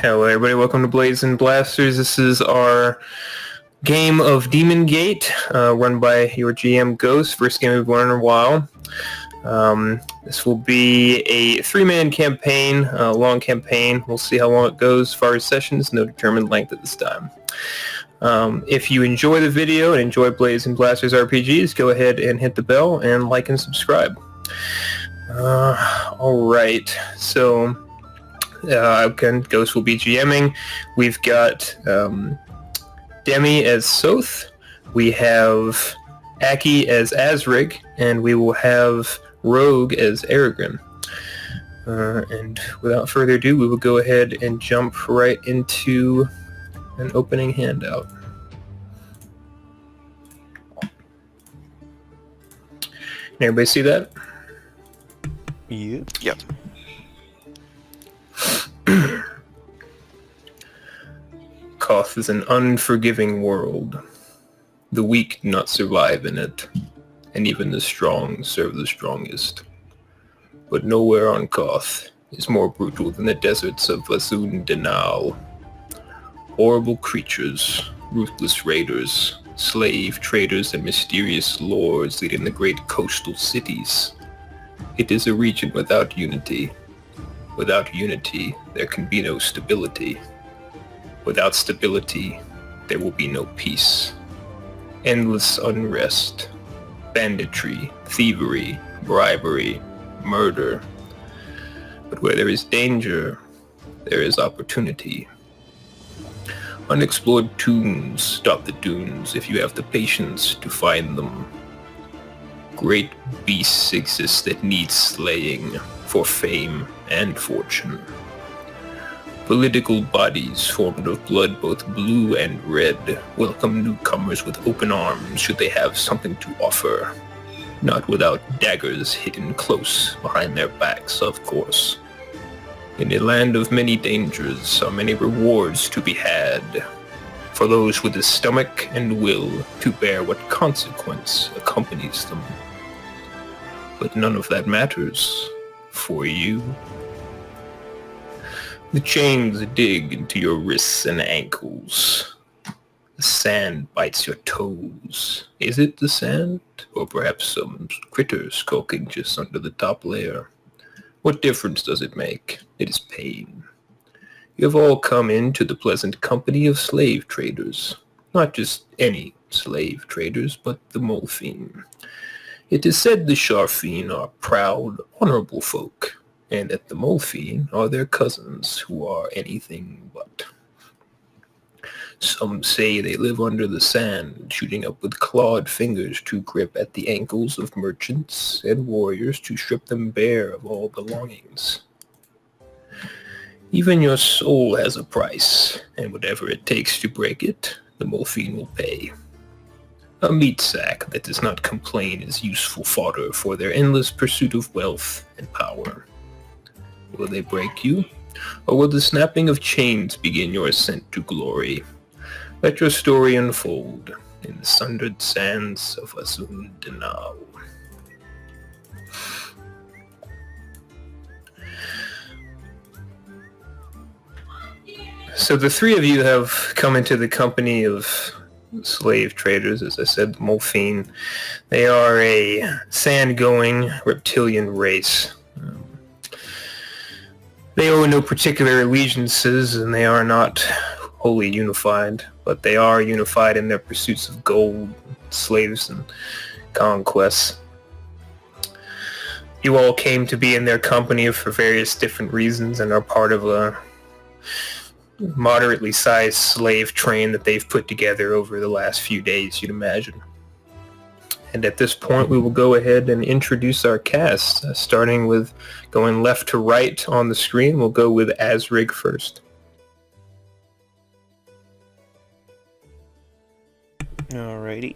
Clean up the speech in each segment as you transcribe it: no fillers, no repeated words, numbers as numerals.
Hello everybody, welcome to Blades and Blasters. This is our game of Demon Gate, run by your GM Ghost. First game we've won in a while. This will be a 3-man campaign, a long campaign. We'll see how long it goes. As far as sessions, no determined length at this time. If you enjoy the video and enjoy Blades and Blasters RPGs, go ahead and hit the bell and like and subscribe. Alright, so again, Ghost will be GMing. We've got Demi as Soth, we have Aki as Azrig, and we will have Rogue as Aragon. And without further ado, we will go ahead and jump right into an opening handout. Can everybody see that? Yeah. Yep. Koth is an unforgiving world. The weak do not survive in it, and even the strong serve the strongest. But nowhere on Koth is more brutal than the deserts of Sundered. Horrible creatures, ruthless raiders, slave traders, and mysterious lords leading the great coastal cities. It is a region without unity. Without unity, there can be no stability. Without stability, there will be no peace. Endless unrest, banditry, thievery, bribery, murder. But where there is danger, there is opportunity. Unexplored tombs dot the dunes if you have the patience to find them. Great beasts exist that need slaying for fame and fortune. Political bodies formed of blood both blue and red welcome newcomers with open arms should they have something to offer. Not without daggers hidden close behind their backs, of course. In a land of many dangers are many rewards to be had for those with the stomach and will to bear what consequence accompanies them. But none of that matters for you. The chains dig into your wrists and ankles. The sand bites your toes. Is it the sand? Or perhaps some critter skulking just under the top layer? What difference does it make? It is pain. You have all come into the pleasant company of slave traders. Not just any slave traders, but the Molfine. It is said the Sharfine are proud, honorable folk, and that the Molfine are their cousins who are anything but. Some say they live under the sand, shooting up with clawed fingers to grip at the ankles of merchants and warriors to strip them bare of all belongings. Even your soul has a price, and whatever it takes to break it, the Molfine will pay. A meat sack that does not complain is useful fodder for their endless pursuit of wealth and power. Will they break you? Or will the snapping of chains begin your ascent to glory? Let your story unfold in the sundered sands of Sundered. So the three of you have come into the company of slave traders, as I said, the Molfine. They are a sand-going reptilian race. They owe no particular allegiances, and they are not wholly unified, but they are unified in their pursuits of gold, slaves, and conquests. You all came to be in their company for various different reasons and are part of a moderately sized slave train that they've put together over the last few days, you'd imagine. And at this point, we will go ahead and introduce our cast, starting with going left to right on the screen. We'll go with Azrig first. Alrighty.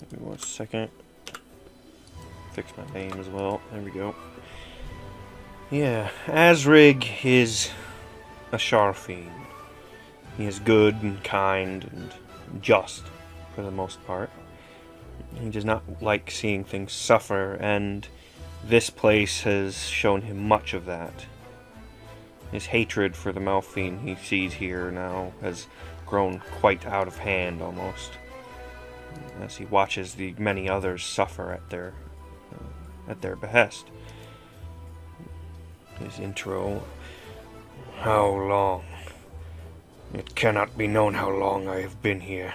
Give me 1 second. Fix my name as well. There we go. Yeah, Azrig is a Sharfine. He is good and kind and just for the most part. He does not like seeing things suffer, and this place has shown him much of that. His hatred for the Malphine he sees here now has grown quite out of hand almost, as he watches the many others suffer at their behest. His intro, "How long? It cannot be known how long I have been here,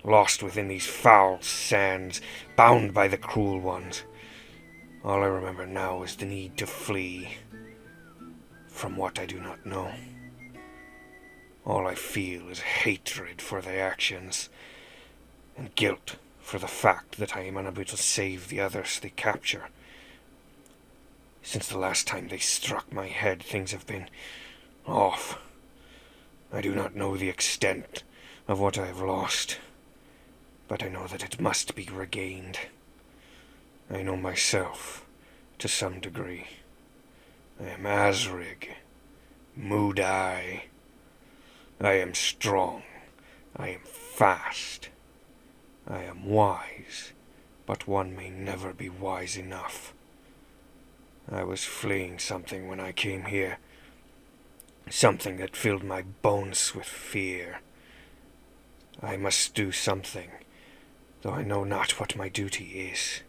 lost within these foul sands, bound by the cruel ones. All I remember now is the need to flee from what I do not know. All I feel is hatred for their actions, and guilt for the fact that I am unable to save the others they capture. Since the last time they struck my head, things have been off. I do not know the extent of what I have lost, but I know that it must be regained. I know myself, to some degree. I am Asrig, Moodai. I am strong. I am fast. I am wise, but one may never be wise enough. I was fleeing something when I came here. Something that filled my bones with fear. I must do something, though I know not what my duty is.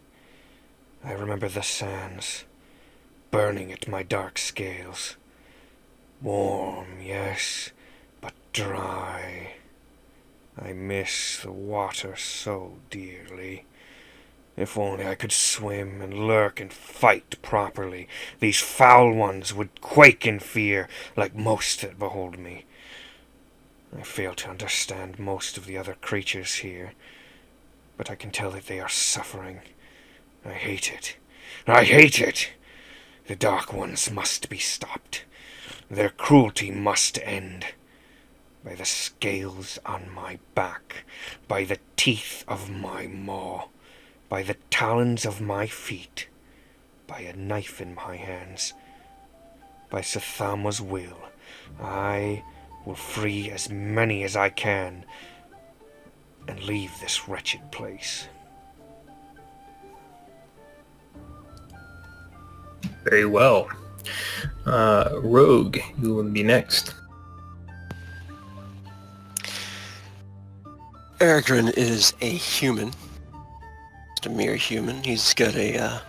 I remember the sands, burning at my dark scales. Warm, yes, but dry. I miss the water so dearly. If only I could swim and lurk and fight properly, these foul ones would quake in fear like most that behold me. I fail to understand most of the other creatures here, but I can tell that they are suffering. I hate it. I hate it! The Dark Ones must be stopped. Their cruelty must end. By the scales on my back, by the teeth of my maw, by the talons of my feet, by a knife in my hands, by Sathama's will, I will free as many as I can and leave this wretched place." Very well. Rogue, you will be next. Aragorn is a human. Just a mere human. He's got a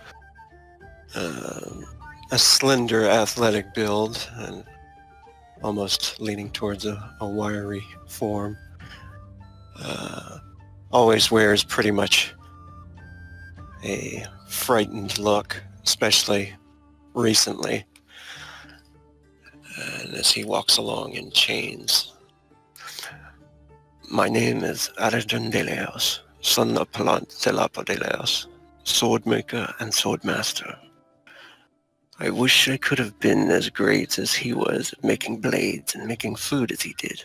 slender, athletic build, and almost leaning towards a wiry form. Always wears pretty much a frightened look, especially recently, and as he walks along in chains. "My name is Aradun Deleos, son of Palant Delapodeleos, swordmaker and swordmaster. I wish I could have been as great as he was at making blades and making food as he did,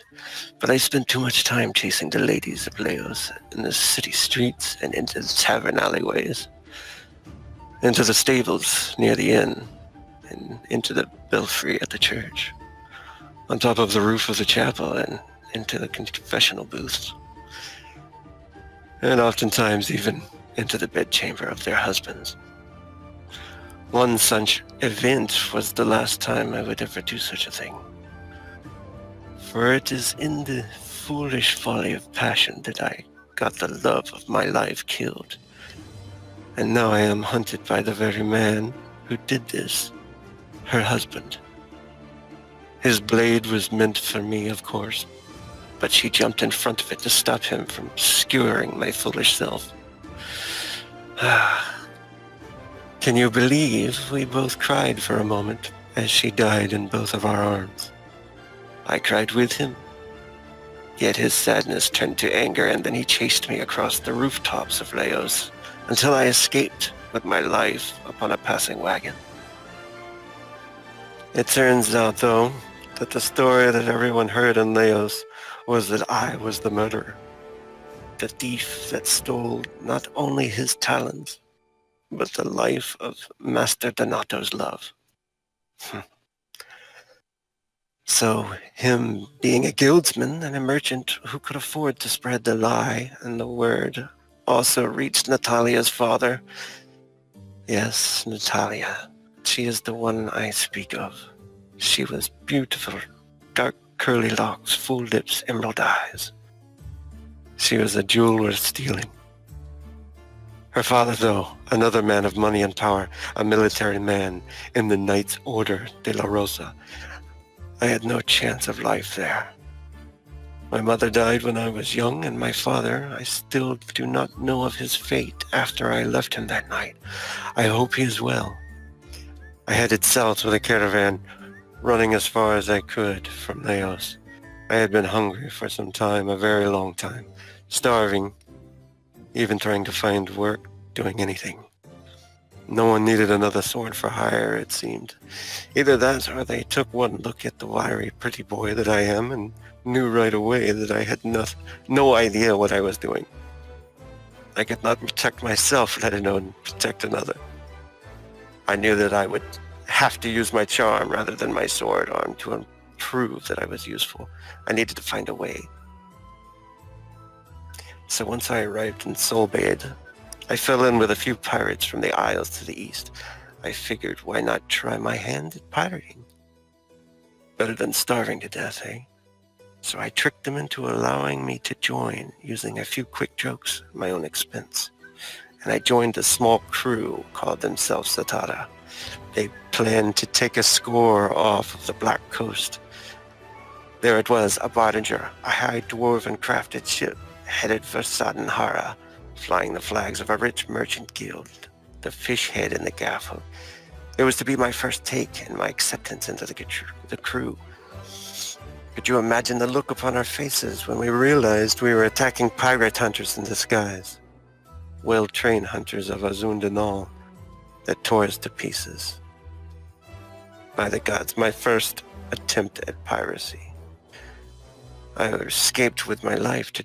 but I spent too much time chasing the ladies of Laos in the city streets and into the tavern alleyways, into the stables near the inn, and into the belfry at the church, on top of the roof of the chapel, and into the confessional booths, and oftentimes even into the bedchamber of their husbands. One such event was the last time I would ever do such a thing. For it is in the foolish folly of passion that I got the love of my life killed. And now I am hunted by the very man who did this, her husband. His blade was meant for me, of course, but she jumped in front of it to stop him from skewering my foolish self. Can you believe we both cried for a moment as she died in both of our arms? I cried with him, yet his sadness turned to anger, and then he chased me across the rooftops of Laos until I escaped with my life upon a passing wagon. It turns out, though, that the story that everyone heard in Laos was that I was the murderer, the thief that stole not only his talents, but the life of Master Donato's love. So, him being a guildsman and a merchant who could afford to spread the lie and the word also reached Natalia's father. Yes, Natalia. She is the one I speak of. She was beautiful, dark curly locks, full lips, emerald eyes. She was a jewel worth stealing. Her father, though, another man of money and power, a military man in the Knights Order de la Rosa. I had no chance of life there. My mother died when I was young, and my father, I still do not know of his fate after I left him that night. I hope he is well. I headed south with a caravan, running as far as I could from Laos. I had been hungry for some time, a very long time, starving, even trying to find work, doing anything. No one needed another sword for hire, it seemed. Either that or they took one look at the wiry, pretty boy that I am and knew right away that I had no idea what I was doing. I could not protect myself, let alone protect another. I knew that I would have to use my charm rather than my sword arm to prove that I was useful. I needed to find a way. So once I arrived in Solbade, I fell in with a few pirates from the Isles to the east. I figured, why not try my hand at pirating? Better than starving to death, eh? So I tricked them into allowing me to join, using a few quick jokes at my own expense. And I joined a small crew called themselves Satara. They planned to take a score off of the Black Coast. There it was, a Bardinger, a high dwarven crafted ship, headed for Sadenhara, flying the flags of a rich merchant guild, the fish head in the gaff. It was to be my first take and my acceptance into the crew. Could you imagine the look upon our faces when we realized we were attacking pirate hunters in disguise? Well-trained hunters of Azun Denal that tore us to pieces. By the gods, my first attempt at piracy. I escaped with my life to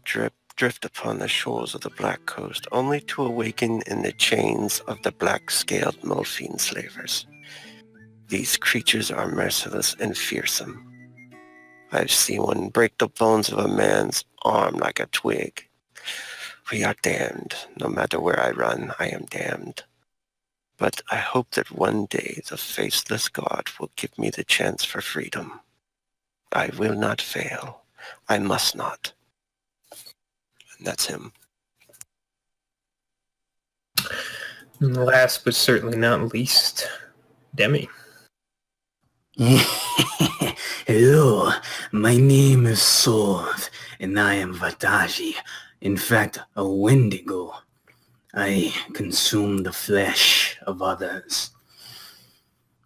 drift upon the shores of the Black Coast, only to awaken in the chains of the black-scaled Molfine slavers. These creatures are merciless and fearsome. I've seen one break the bones of a man's arm like a twig. We are damned. No matter where I run, I am damned. But I hope that one day the faceless God will give me the chance for freedom. I will not fail. I must not. And that's him. And last but certainly not least, Demi. Hello, my name is Sorv, and I am Vataji. In fact, a Wendigo. I consume the flesh of others.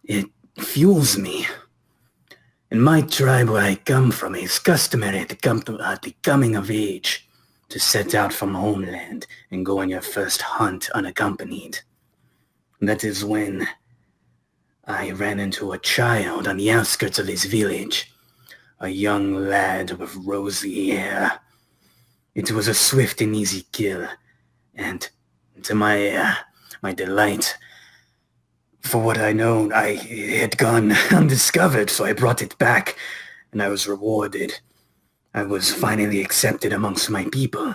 It fuels me. In my tribe where I come from, it is customary to come to the coming of age to set out from homeland and go on your first hunt unaccompanied. That is when I ran into a child on the outskirts of this village, a young lad with rosy hair. It was a swift and easy kill, and to my delight, for what I know, I had gone undiscovered, so I brought it back, and I was rewarded. I was finally accepted amongst my people,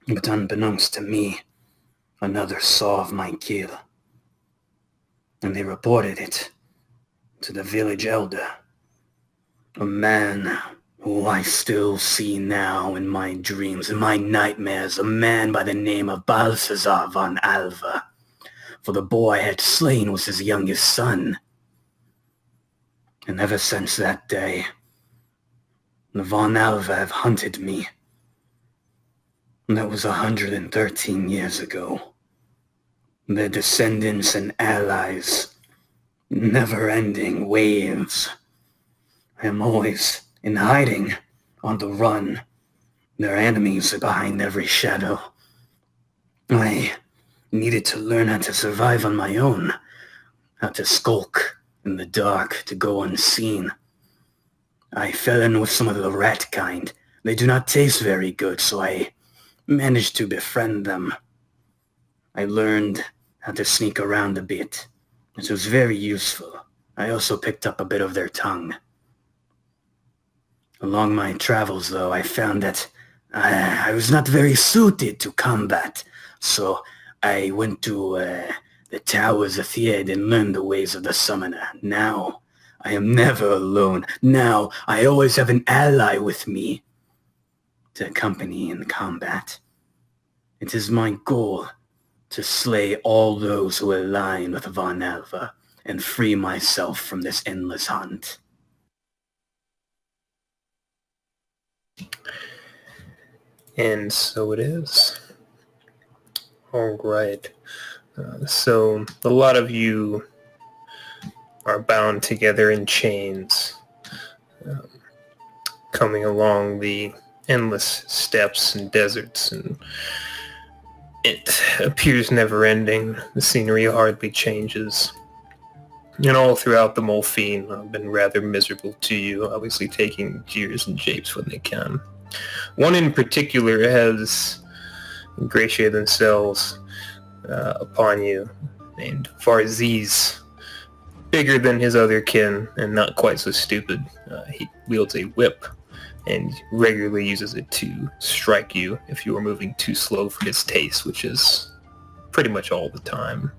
but unbeknownst to me, another saw of my kill, and they reported it to the village elder, a man who I still see now in my dreams, in my nightmares, a man by the name of Balthazar von Alva. For the boy I had slain was his youngest son. And ever since that day, the von Alva have hunted me. That was 113 years ago. Their descendants and allies, never-ending waves. I am always in hiding, on the run. Their enemies are behind every shadow. I needed to learn how to survive on my own, how to skulk in the dark, to go unseen. I fell in with some of the rat kind. They do not taste very good, so I managed to befriend them. I learned how to sneak around a bit. It was very useful. I also picked up a bit of their tongue. Along my travels, though, I found that I was not very suited to combat, so I went to the Towers of Thied and learned the ways of the summoner. Now, I am never alone. Now, I always have an ally with me to accompany in combat. It is my goal to slay all those who align with Von Alva and free myself from this endless hunt. And so it is. All right. So a lot of you are bound together in chains, coming along the endless steppes and deserts, and it appears never-ending. The scenery hardly changes. And all throughout the Molfine have been rather miserable to you, obviously taking jeers and japes when they can. One in particular has ingratiated themselves upon you, named Varziz. Bigger than his other kin, and not quite so stupid. He wields a whip, and regularly uses it to strike you if you are moving too slow for his taste, which is pretty much all the time.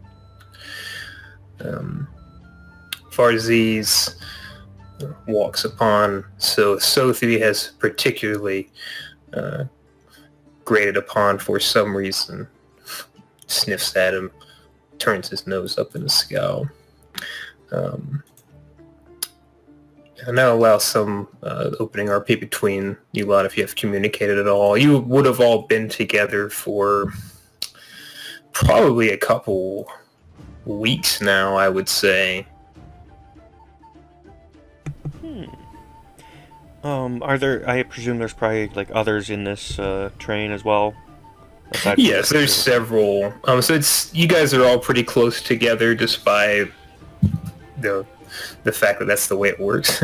Varziz walks upon, so Sophie has particularly graded upon for some reason, sniffs at him, turns his nose up in a scowl. And that allows some opening RP between you lot if you have communicated at all. You would have all been together for probably a couple weeks now, I would say. Are there? I presume there's probably like others in this train as well. Yes, there's several. So it's you guys are all pretty close together, just by the fact that that's the way it works.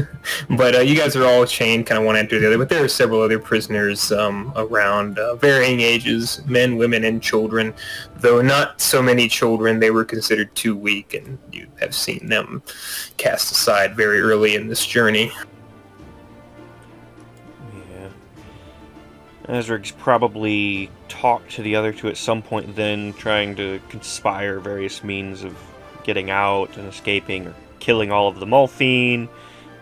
But you guys are all chained kind of one after the other. But there are several other prisoners around, varying ages, men, women, and children. Though not so many children, they were considered too weak, and you have seen them cast aside very early in this journey. Ezrig's probably talked to the other two at some point then, trying to conspire various means of getting out and escaping, or killing all of the Molfine,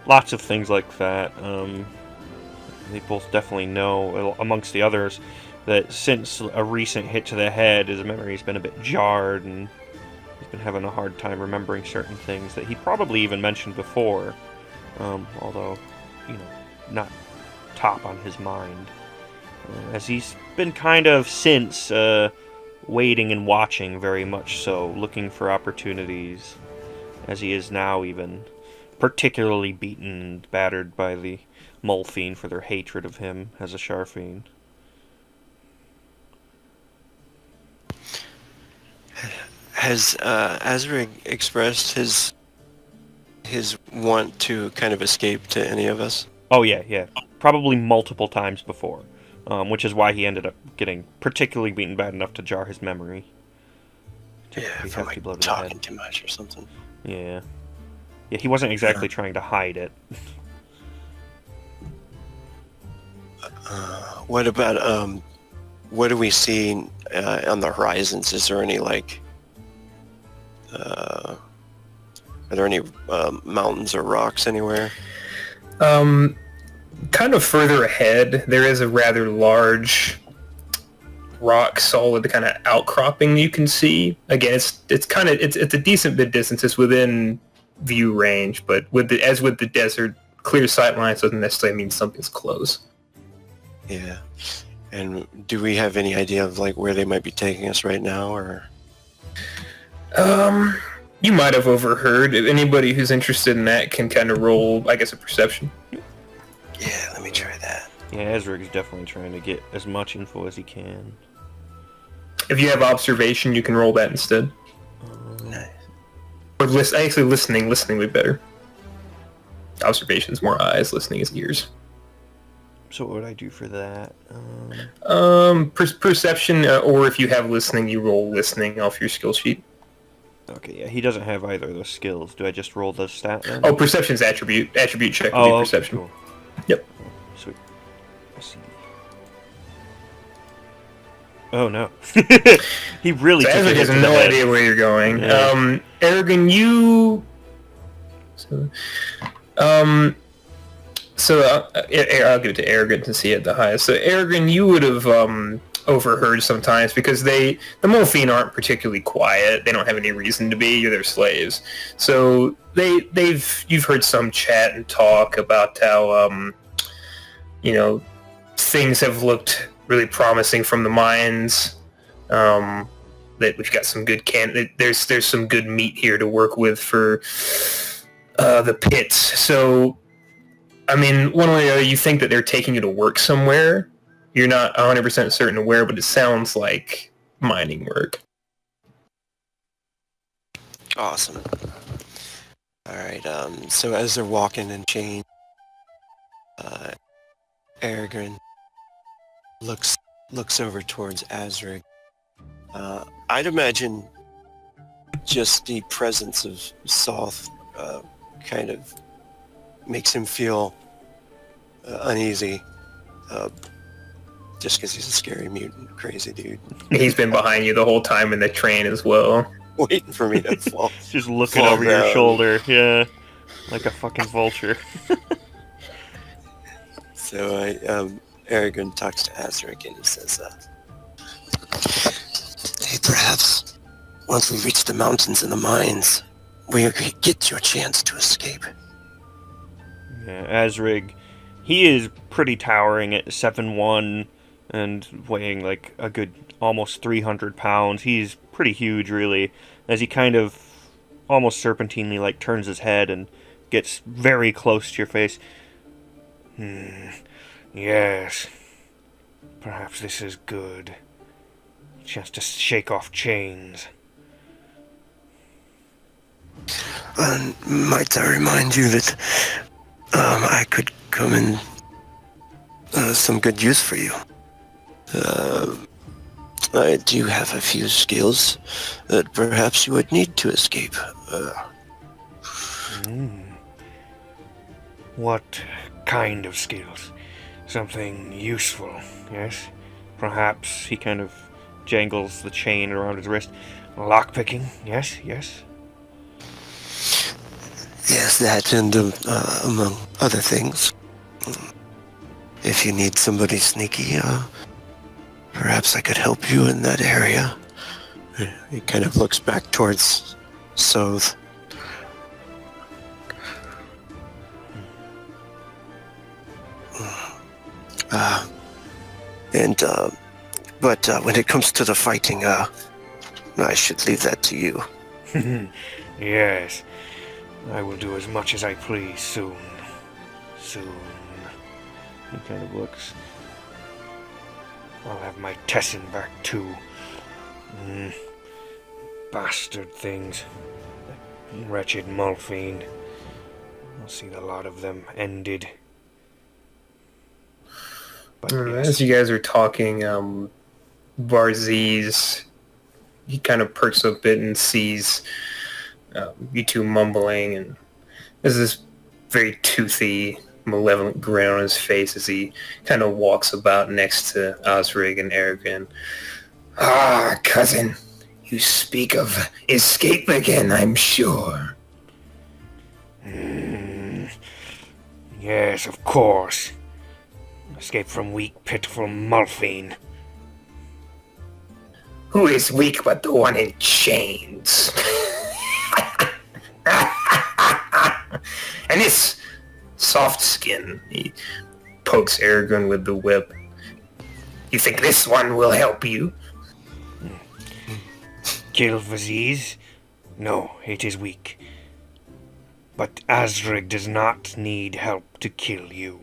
lots of things like that. They both definitely know, amongst the others, that since a recent hit to the head, his memory's been a bit jarred, and he's been having a hard time remembering certain things that he probably even mentioned before, although, not top on his mind. As he's been kind of since waiting and watching, very much so, looking for opportunities, as he is now even particularly beaten and battered by the Molfine for their hatred of him as a Sharfine. Has Azrig expressed his want to kind of escape to any of us? Oh yeah. Probably multiple times before. Which is why he ended up getting particularly beaten bad enough to jar his memory. From like talking too much or something. Yeah, he wasn't exactly trying to hide it. What about, what do we see on the horizons? Is there any, like, are there any mountains or rocks anywhere? Kind of further ahead, there is a rather large rock solid kind of outcropping you can see. Again, it's a decent bit distance. It's within view range, but with the desert, clear sight lines doesn't necessarily mean something's close. Yeah. And do we have any idea of like where they might be taking us right now, or? You might have overheard. If anybody who's interested in that can kind of roll, I guess, a perception. Yeah, let me try that. Yeah, Ezrig's definitely trying to get as much info as he can. If you have observation, you can roll that instead. Nice. Or listening would be better. Observation's more eyes, listening is ears. So what would I do for that? Perception, or if you have listening, you roll listening off your skill sheet. Okay, yeah, he doesn't have either of those skills. Do I just roll the stat then? Oh, perception's attribute. Attribute check would be perception. Cool. Yep. Sweet. Let's see. Oh no. He really so took Ezra has no idea where you're going. Yeah. Aragon, you So, I'll give it to Arrogant to see it the highest. So Arrogant, you would have overheard sometimes because the Morphine aren't particularly quiet. They don't have any reason to be. You're their slaves. So you've heard some chat and talk about how things have looked really promising from the mines. That we've got some good there's some good meat here to work with for the pits. So, I mean, one way or other, you think that they're taking you to work somewhere. You're not 100% certain where, but it sounds like mining work. Awesome. All right. So as they're walking in chain, Aragorn looks over towards Azrig. I'd imagine just the presence of Soth kind of makes him feel uneasy. Just because he's a scary mutant, crazy dude. He's been behind you the whole time in the train as well. Waiting for me to fall. Just looking fall over down. your shoulder, yeah. Like a fucking vulture. So Aragorn talks to Azric and he says, hey, perhaps once we reach the mountains and the mines, we get your chance to escape. Yeah, Azrig, he is pretty towering at 7'1", and weighing like a good almost 300 pounds. He's pretty huge, really, as he kind of almost serpentinely like turns his head and gets very close to your face. Yes. Perhaps this is good. Chance to shake off chains. Might I remind you that I could come in some good use for you. I do have a few skills that perhaps you would need to escape. What kind of skills? Something useful, yes? Perhaps he kind of jangles the chain around his wrist. Lockpicking, yes. Yes, that and among other things. If you need somebody sneaky, perhaps I could help you in that area. He kind of looks back towards Soth. But when it comes to the fighting, I should leave that to you. Yes. I will do as much as I please soon. He kind of looks. I'll have my Tessin back too. Bastard things. Wretched Mulfiend. I'll see the lot of them ended. But yes. As you guys are talking, Varziz, he kind of perks up a bit and sees you two mumbling, and there's this very toothy, malevolent grin on his face as he kind of walks about next to Osrig and Aragorn. Ah, cousin, you speak of escape again, I'm sure. Yes, of course. Escape from weak, pitiful Mulfiend. Who is weak but the one in chains? And this soft skin. He pokes Aragorn with the whip. You think this one will help you? Kill Vaziz? No, it is weak. But Azrig does not need help to kill you.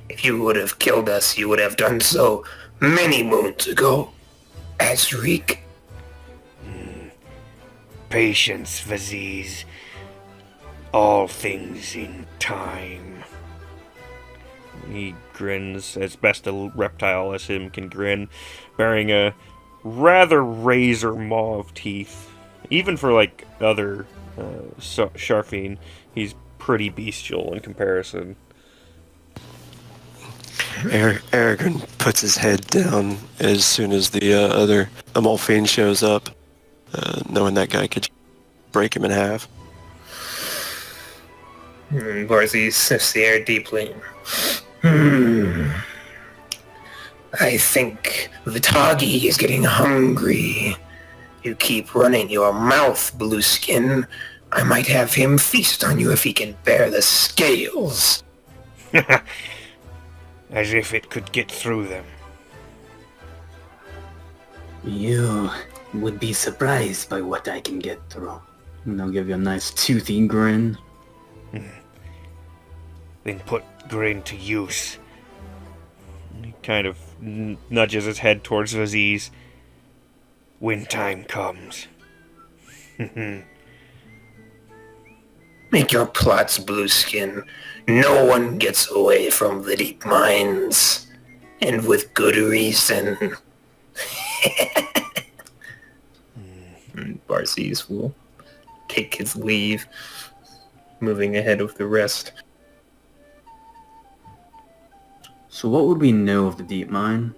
If you would have killed us, you would have done so many moons ago, Azrig. Patience, Vaziz. All things in time. He grins as best a reptile as him can grin, bearing a rather razor maw of teeth. Even for, like, other Sharfine, he's pretty bestial in comparison. Aragorn puts his head down as soon as the other Amalfane shows up. knowing that guy could break him in half. Barzy sniffs the air deeply. I think Vitagi is getting hungry. You keep running your mouth, Blueskin. I might have him feast on you if he can bear the scales. As if it could get through them. You would be surprised by what I can get through. And I'll give you a nice toothy grin. Then put grin to use. He kind of nudges his head towards Aziz. When time comes. Make your plots, Blueskin. No one gets away from the deep mines. And with good reason. Barces will take his leave, moving ahead of the rest. So what would we know of the deep mine?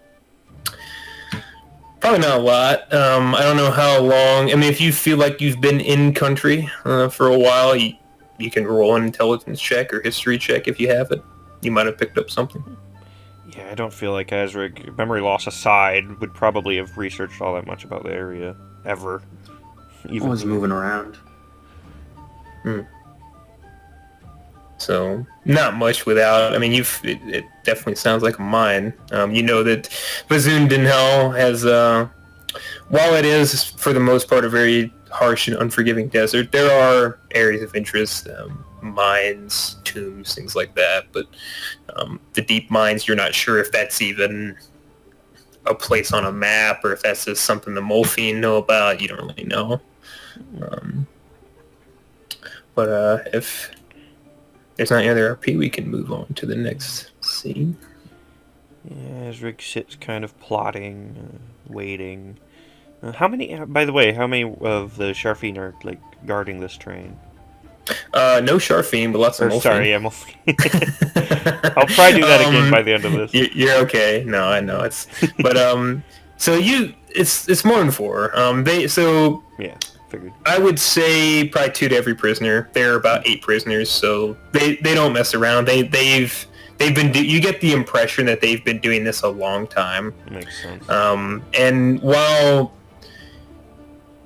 Probably not a lot. I don't know how long. I mean, if you feel like you've been in country for a while, you can roll an intelligence check or history check if you have it. You might have picked up something. Yeah, I don't feel like Azrig, memory loss aside, would probably have researched all that much about the area, ever. Always moving around. So, not much without, I mean, it definitely sounds like a mine. You know that Bazoon Dinhel has, while it is, for the most part, a very harsh and unforgiving desert, there are areas of interest, mines, tombs, things like that, but the deep mines, you're not sure if that's even a place on a map or if that's just something the Molfine know about. You don't really know. But if there's not any other RP, we can move on to the next scene. Yeah, Azrig sits kind of plotting, waiting. How many of the Sharfine are, like, guarding this train? No Sharfine, but lots of Molfine. Sorry, yeah, Molfine. I'll probably do that again by the end of this. You're okay. No, I know. But, it's more than 4. Yeah, figured. I would say probably 2 to every prisoner. There are about 8 prisoners, so they don't mess around. They've been. You get the impression that they've been doing this a long time. Makes sense.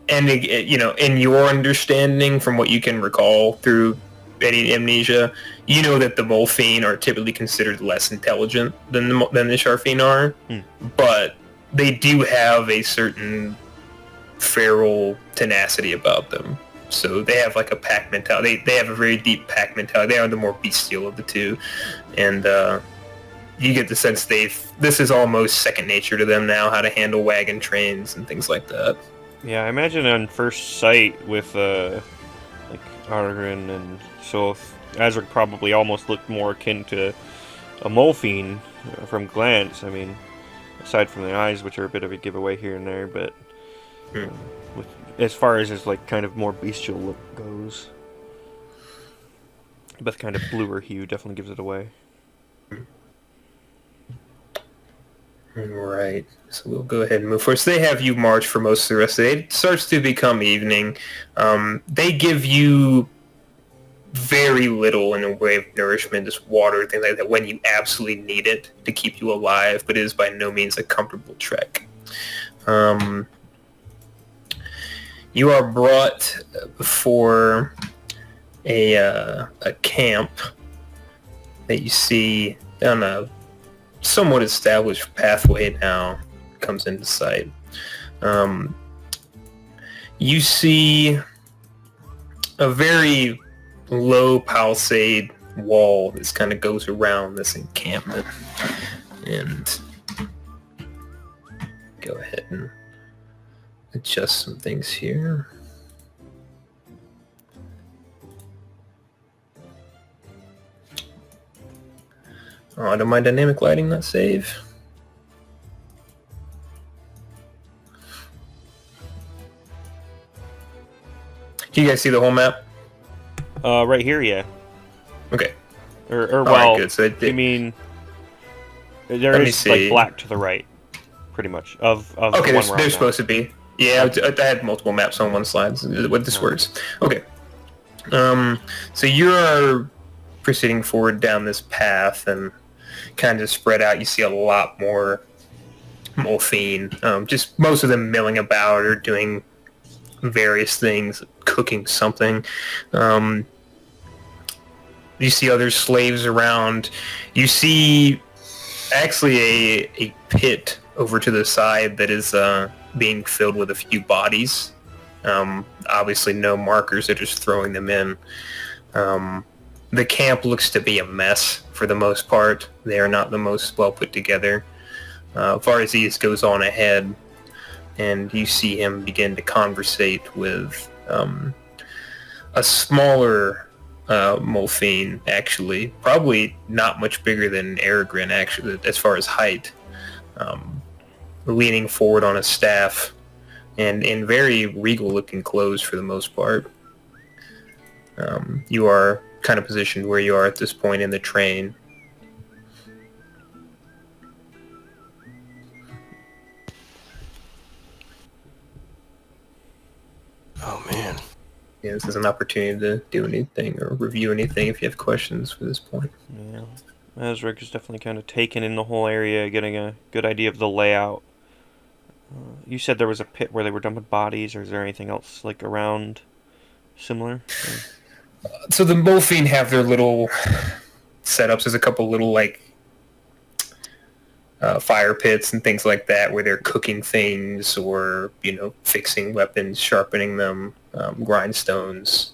And you know, in your understanding, from what you can recall through any amnesia, you know that the Molfine are typically considered less intelligent than the Sharfine are, but they do have a certain feral tenacity about them. So they have like a pack mentality. They have a very deep pack mentality. They are the more bestial of the two, and you get the sense this is almost second nature to them now, how to handle wagon trains and things like that. Yeah, I imagine on first sight with like Argrin and Soth, Azrig probably almost looked more akin to a Molfine from glance. I mean, aside from the eyes, which are a bit of a giveaway here and there, but as far as his like kind of more bestial look goes, but the kind of bluer hue definitely gives it away. Right, so we'll go ahead and move forward. So they have you march for most of the rest of the day. It starts to become evening. They give you very little in the way of nourishment, just water, things like that, when you absolutely need it to keep you alive, but it is by no means a comfortable trek. You are brought before a camp that you see down a somewhat established pathway now comes into sight. You see a very low palisade wall that kind of goes around this encampment. And go ahead and adjust some things here. Oh, did my dynamic lighting not save? Can you guys see the whole map? Right here, yeah. Okay. Or All well, right, good. So you mean there is like black to the right, pretty much of okay, the one they're supposed to be. Yeah, I had multiple maps on one slide. What this works. Okay. So you're proceeding forward down this path and kind of spread out. You see a lot more morphine. Just most of them milling about or doing various things, cooking something. You see other slaves around. You see actually a pit over to the side that is being filled with a few bodies. Obviously no markers, they're just throwing them in. The camp looks to be a mess for the most part. They are not the most well put together. Varzies goes on ahead, and you see him begin to conversate with a smaller Molfine, actually. Probably not much bigger than Aragorn, actually, as far as height. Leaning forward on a staff, and in very regal-looking clothes for the most part. You are kind of positioned where you are at this point in the train. Oh, man. Yeah, this is an opportunity to do anything or review anything if you have questions for this point. Yeah. Azric is definitely kind of taking in the whole area, getting a good idea of the layout. You said there was a pit where they were dumping bodies, or is there anything else like around similar? So the Molfine have their little setups. There's a couple little like fire pits and things like that where they're cooking things or, fixing weapons, sharpening them, grindstones,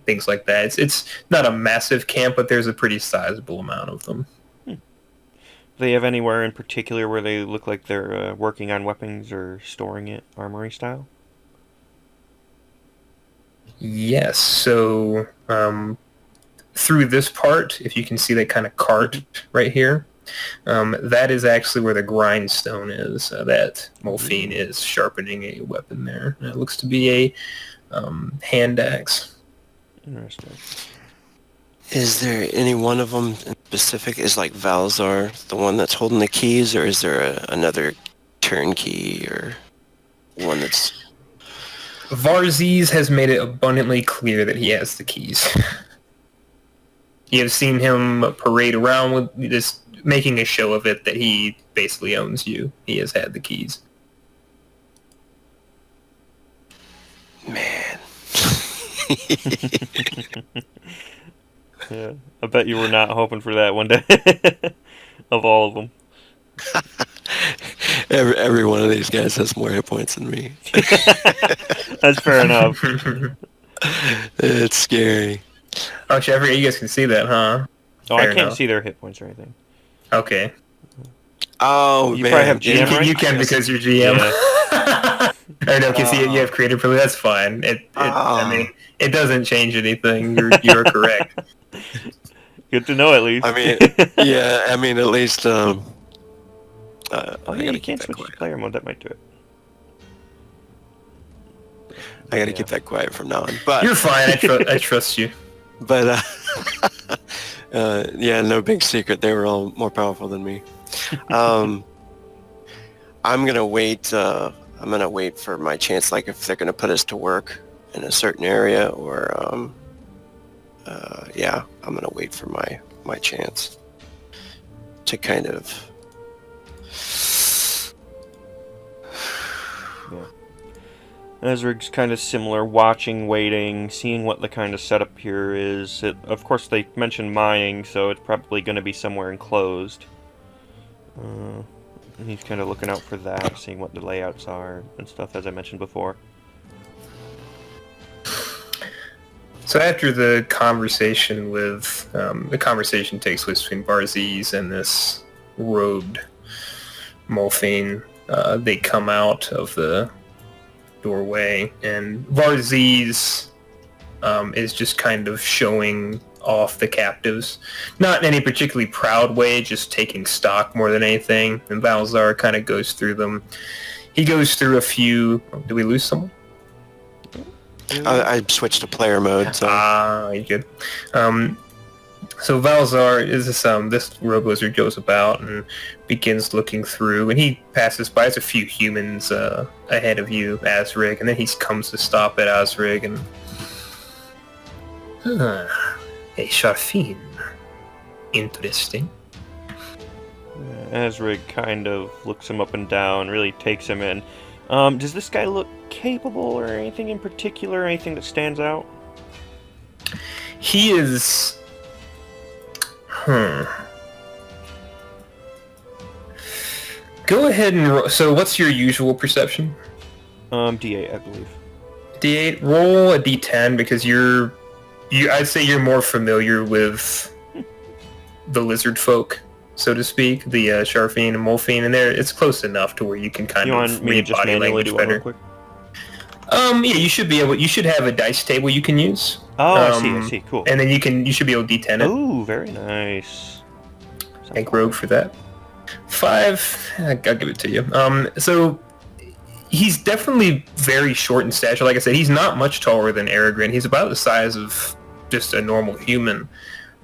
things like that. It's not a massive camp, but there's a pretty sizable amount of them. Do they have anywhere in particular where they look like they're working on weapons or storing it, armory style? Yes, so through this part, if you can see that kind of cart right here, that is actually where the grindstone is. That Molfine is sharpening a weapon there. It looks to be a hand axe. Interesting. Is there any one of them in specific? Is like Valzar the one that's holding the keys, or is there another turnkey or one that's... Varzies has made it abundantly clear that he has the keys. You have seen him parade around with this, making a show of it that he basically owns you. He has had the keys. Man. Yeah, I bet you were not hoping for that one day. Of all of them. Every one of these guys has more hit points than me. That's fair enough. It's scary. Oh, Jeffrey, you guys can see that, huh? Oh, Fair I can't enough. see their hit points or anything. Okay. Oh, You man. probably have GM, You can because you're GM. Yeah. Or no, because you have creative privilege. That's fine. I mean, it doesn't change anything. You're correct. Good to know at least. I mean, yeah, at least, oh I yeah, gotta you keep can't that switch to quiet. player mode. That might do it. I gotta Yeah. keep that quiet from now on. But You're fine. I trust you. But yeah, no big secret. They were all more powerful than me. I'm gonna wait. I'm gonna wait for my chance. Like if they're gonna put us to work in a certain area, or yeah, I'm gonna wait for my chance to kind of. Ezrig's kind of similar, watching, waiting, seeing what the kind of setup here is. Of course, they mentioned mining, so it's probably going to be somewhere enclosed. And he's kind of looking out for that, seeing what the layouts are and stuff, as I mentioned before. So after the conversation the conversation takes place between Varzies and this robed Molfine, they come out of the doorway, and Varzies is just kind of showing off the captives. Not in any particularly proud way, just taking stock more than anything. And Valzar kind of goes through them. He goes through a few... Did we lose someone? I switched to player mode, so You good. So Valzar is this rogue lizard goes about and begins looking through, and he passes by. There's a few humans ahead of you, Asrig, and then he comes to stop at Asrig and a Sharfin. Interesting. Asrig kind of looks him up and down, really takes him in. Does this guy look capable or anything in particular? Anything that stands out? He is... Go ahead and roll. So what's your usual perception? D8, I believe. D8. Roll a D10 because I'd say you're more familiar with the lizard folk, so to speak, the Sharfine and Molfine, and it's close enough to where you can kind of read body language better. Quick? Yeah, you should be able. You should have a dice table you can use. Oh, I see. Cool. And then you should be able to D10 it. Ooh, very nice. Thank Rogue for that. 5. I'll give it to you. So he's definitely very short in stature. Like I said, he's not much taller than Aragorn. He's about the size of just a normal human,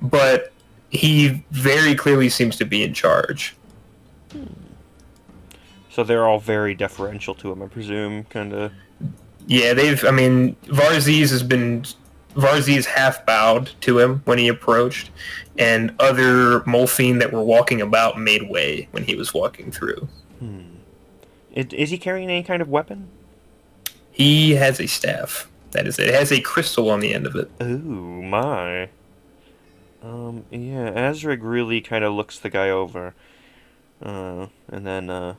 but he very clearly seems to be in charge. So they're all very deferential to him, I presume, kind of. Yeah, Varzi's half bowed to him when he approached, and other Molfine that were walking about made way when he was walking through. Is he carrying any kind of weapon? He has a staff. That is it. It has a crystal on the end of it. Ooh, my. Yeah, Asrig really kind of looks the guy over. And then,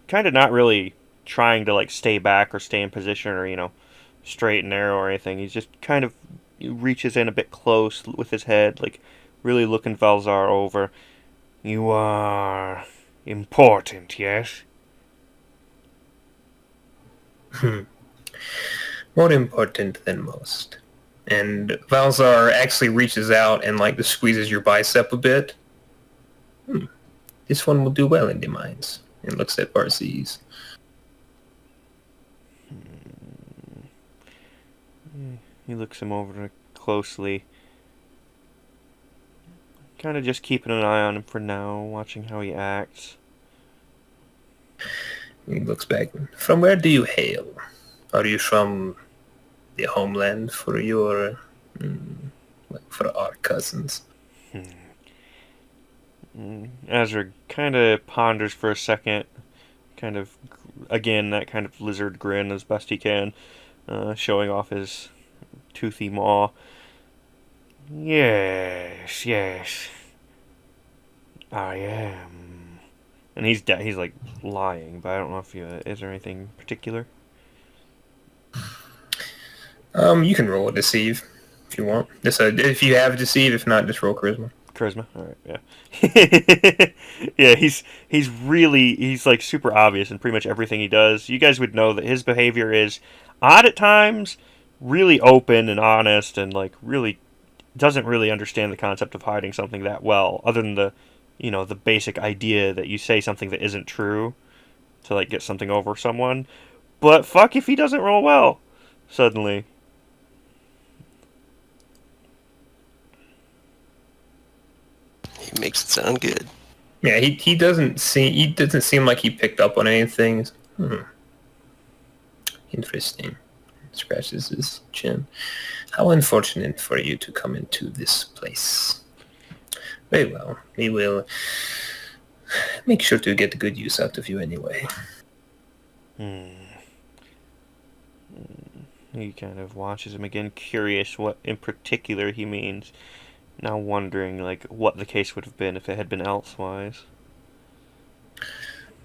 kind of not really trying to, like, stay back or stay in position or, straight and narrow or anything. He's just kind of reaches in a bit close with his head, like, really looking Valzar over. You are important, yes? More important than most. And Valzar actually reaches out and like squeezes your bicep a bit. This one will do well in the mines. And looks at Varzi's. He looks him over closely. Kind of just keeping an eye on him for now, watching how he acts. He looks back. From where do you hail? Are you from the homeland for your... for our cousins? Azra kind of ponders for a second. Kind of, again, that kind of lizard grin as best he can. Showing off his toothy maw. Yes. I am. And he's like lying, but I don't know if is there anything particular? You can roll a deceive if you want. If you have deceive, if not, just roll charisma. Charisma, all right, yeah. Yeah, he's like super obvious in pretty much everything he does. You guys would know that his behavior is odd at times, really open and honest, and like really doesn't really understand the concept of hiding something that well, other than the basic idea that you say something that isn't true to like get something over someone. But fuck if he doesn't roll well suddenly. He makes it sound good. Yeah, he doesn't seem like he picked up on anything. Interesting. Scratches his chin. How unfortunate for you to come into this place. Very well. We will make sure to get good use out of you anyway. He kind of watches him again, curious what in particular he means. Now wondering, like, what the case would have been if it had been elsewise.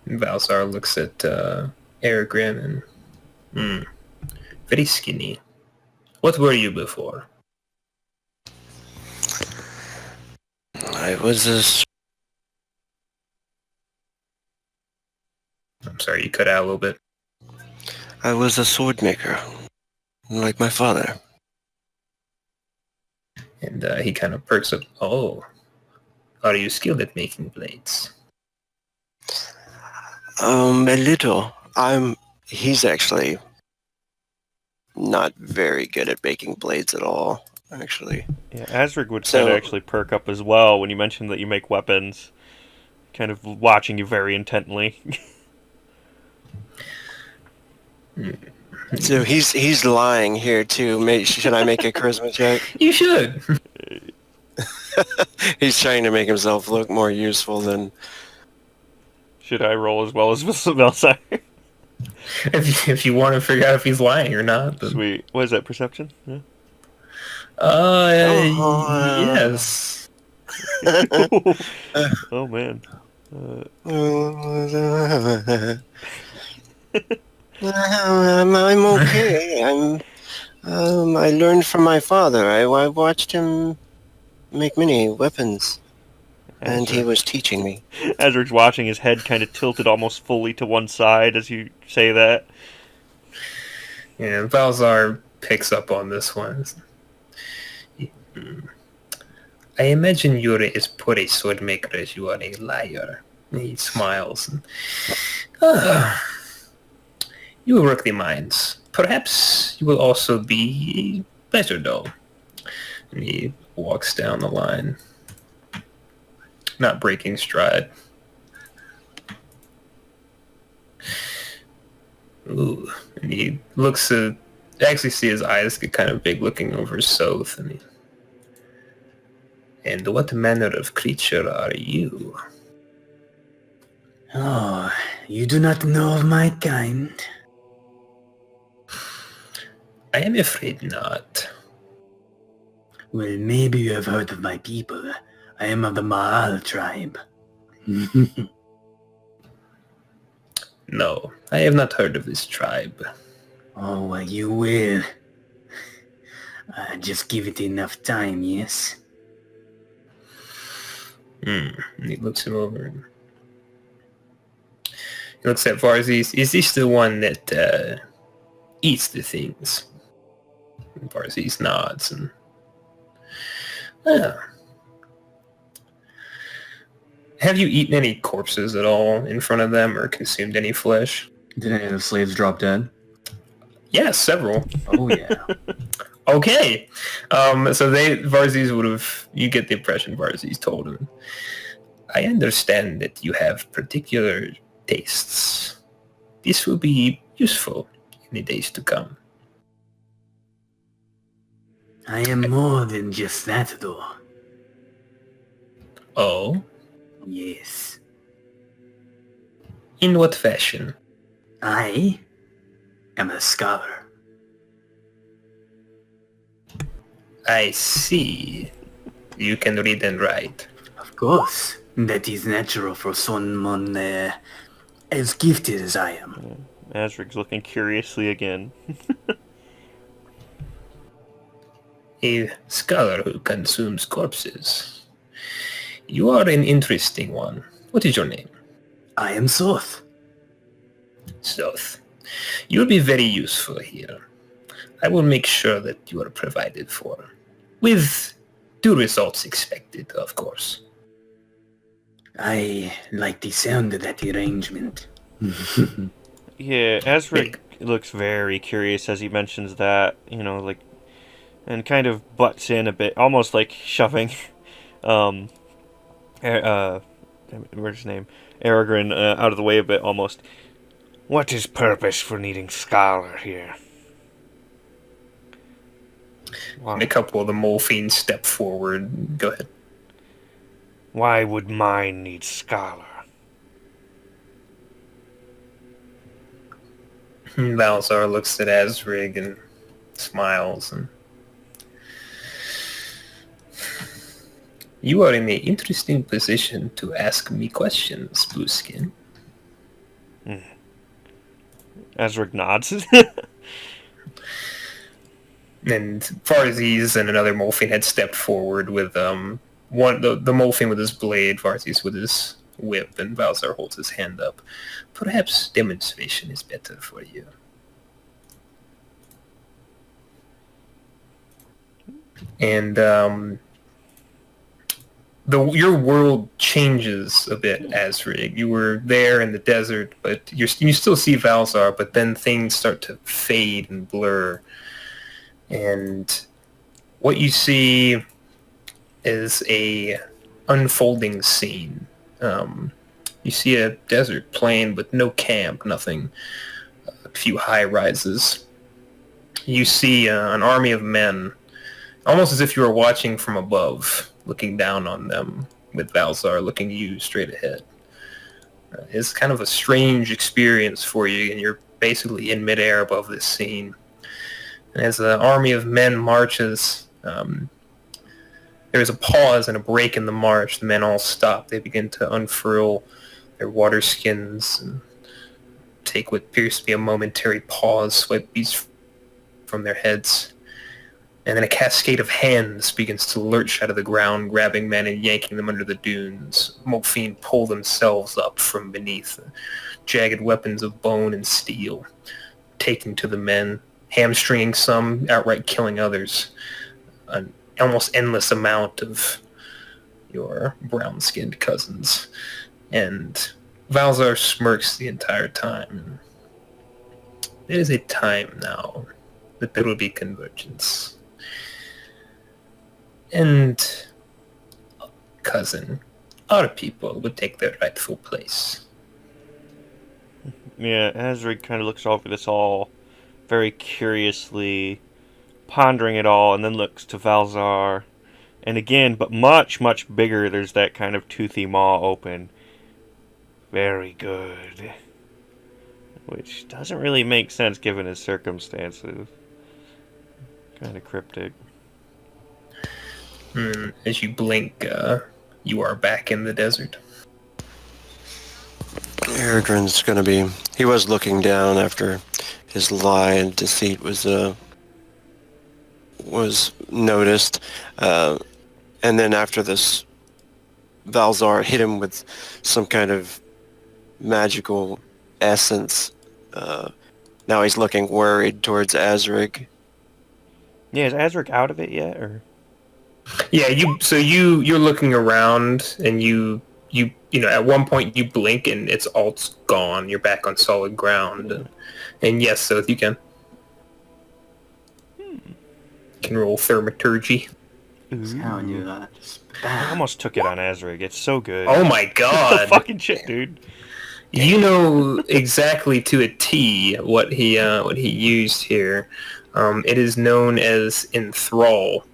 Valzar looks at Aragorn and... very skinny. What were you before? I was I'm sorry, you cut out a little bit. I was a sword maker, like my father. And he kind of perks up. Oh, are you skilled at making blades? A little. He's actually not very good at making blades at all. actually. Yeah, Azrig would So- kind of actually perk up as well when you mentioned that you make weapons. Kind of watching you very intently. So he's lying here too. Should I make a charisma check? You should. He's trying to make himself look more useful than. Should I roll as well as Velsire? If you want to figure out if he's lying or not. Then... Sweet. What is that, perception? Yeah. Yes. Oh, man. I'm okay. I learned from my father. I watched him make many weapons, and he was teaching me. Azric's watching, his head kind of tilted almost fully to one side as you say that. Yeah, Balzar picks up on this one. I imagine you're as poor a sword maker as you are a liar. He smiles. You will work the mines. Perhaps you will also be better, though. And he walks down the line, not breaking stride. Ooh, and he looks at. I actually see his eyes get kind of big, looking over south, and what manner of creature are you? Oh, you do not know of my kind? I am afraid not. Well, maybe you have heard of my people. I am of the Maal tribe. No, I have not heard of this tribe. Oh, well, you will. Just give it enough time, yes? And he looks him over. He looks at Varzis. Is this the one that eats the things? And Varzis nods and... Have you eaten any corpses at all in front of them or consumed any flesh? Did any of the slaves drop dead? Yes, several. Oh, yeah. Okay. So Varzis would have, you get the impression Varzis told him. I understand that you have particular tastes. This will be useful in the days to come. I am more than just that, though. Oh? Yes. In what fashion? I am a scholar. I see. You can read and write. Of course. That is natural for someone as gifted as I am. Azric's looking curiously again. A scholar who consumes corpses. You are an interesting one. What is your name? I am Soth. Soth. You'll be very useful here. I will make sure that you are provided for. With due results expected, of course. I like the sound of that arrangement. Yeah, Azric looks very curious as he mentions that, and kind of butts in a bit, almost like shoving, where's his name? Aragorn out of the way a bit, almost. What is purpose for needing scholar here? Why? And a couple of the mole fiends step forward. Go ahead. Why would mine need scholar? Balzar looks at Azrig and smiles. And you are in an interesting position to ask me questions, Blueskin. Azric nods. And Varzis and another Molfin had stepped forward with the Molfin with his blade, Varzis with his whip, and Balzar holds his hand up. Perhaps demonstration is better for you. And your world changes a bit, Azrig. You were there in the desert, but you still see Valzar, but then things start to fade and blur. And what you see is a unfolding scene. You see a desert plain with no camp, nothing. A few high rises. You see an army of men, almost as if you were watching from above, looking down on them, with Valzar looking you straight ahead. It's kind of a strange experience for you, and you're basically in midair above this scene. And as the army of men marches, there's a pause and a break in the march. The men all stop. They begin to unfurl their water skins and take what appears to be a momentary pause, swipe beads from their heads. And then a cascade of hands begins to lurch out of the ground, grabbing men and yanking them under the dunes. Morphine pull themselves up from beneath, jagged weapons of bone and steel, taking to the men, hamstringing some, outright killing others. An almost endless amount of your brown-skinned cousins. And Valzar smirks the entire time. It is a time now that there will be convergence. And cousin, our people would take their rightful place. Yeah, Azrig kind of looks over this all very curiously, pondering it all, and then looks to Valzar. And again, but much, much bigger, there's that kind of toothy maw open. Very good. Which doesn't really make sense given his circumstances. Kind of cryptic. As you blink, you are back in the desert. Erdrin's gonna be... He was looking down after his lie and deceit was noticed. And then after this, Valzar hit him with some kind of magical essence. Now he's looking worried towards Azrig. Yeah, is Azrig out of it yet, or? Yeah, you're looking around, and you at one point you blink and it's all gone. You're back on solid ground, and yes, so you can roll thaumaturgy. That's how I do that. Just I almost took it on Azrig. It's so good. Oh my god! Fucking shit, dude. You know exactly to a T what he used here. It is known as enthrall.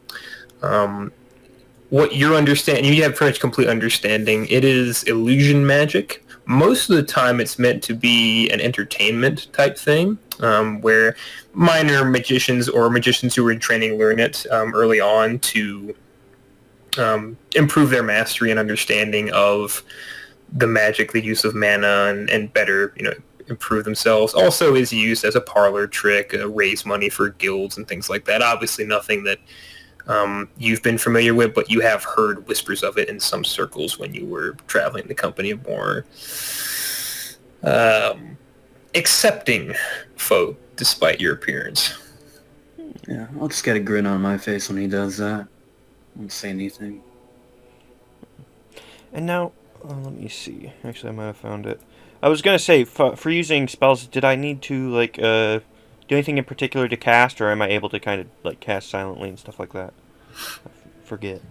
What you're understanding, you have pretty much complete understanding. It is illusion magic. Most of the time it's meant to be an entertainment type thing, where minor magicians or magicians who are in training learn it early on to improve their mastery and understanding of the magic, the use of mana, and better, improve themselves. Also is used as a parlor trick, raise money for guilds and things like that. Obviously nothing that you've been familiar with, but you have heard whispers of it in some circles when you were traveling the company of more accepting folk, despite your appearance. Yeah, I'll just get a grin on my face when he does that. I won't say anything. And now, let me see. Actually, I might have found it. I was gonna say, for using spells, did I need to, do anything in particular to cast, or am I able to kind of, cast silently and stuff like that? I forget.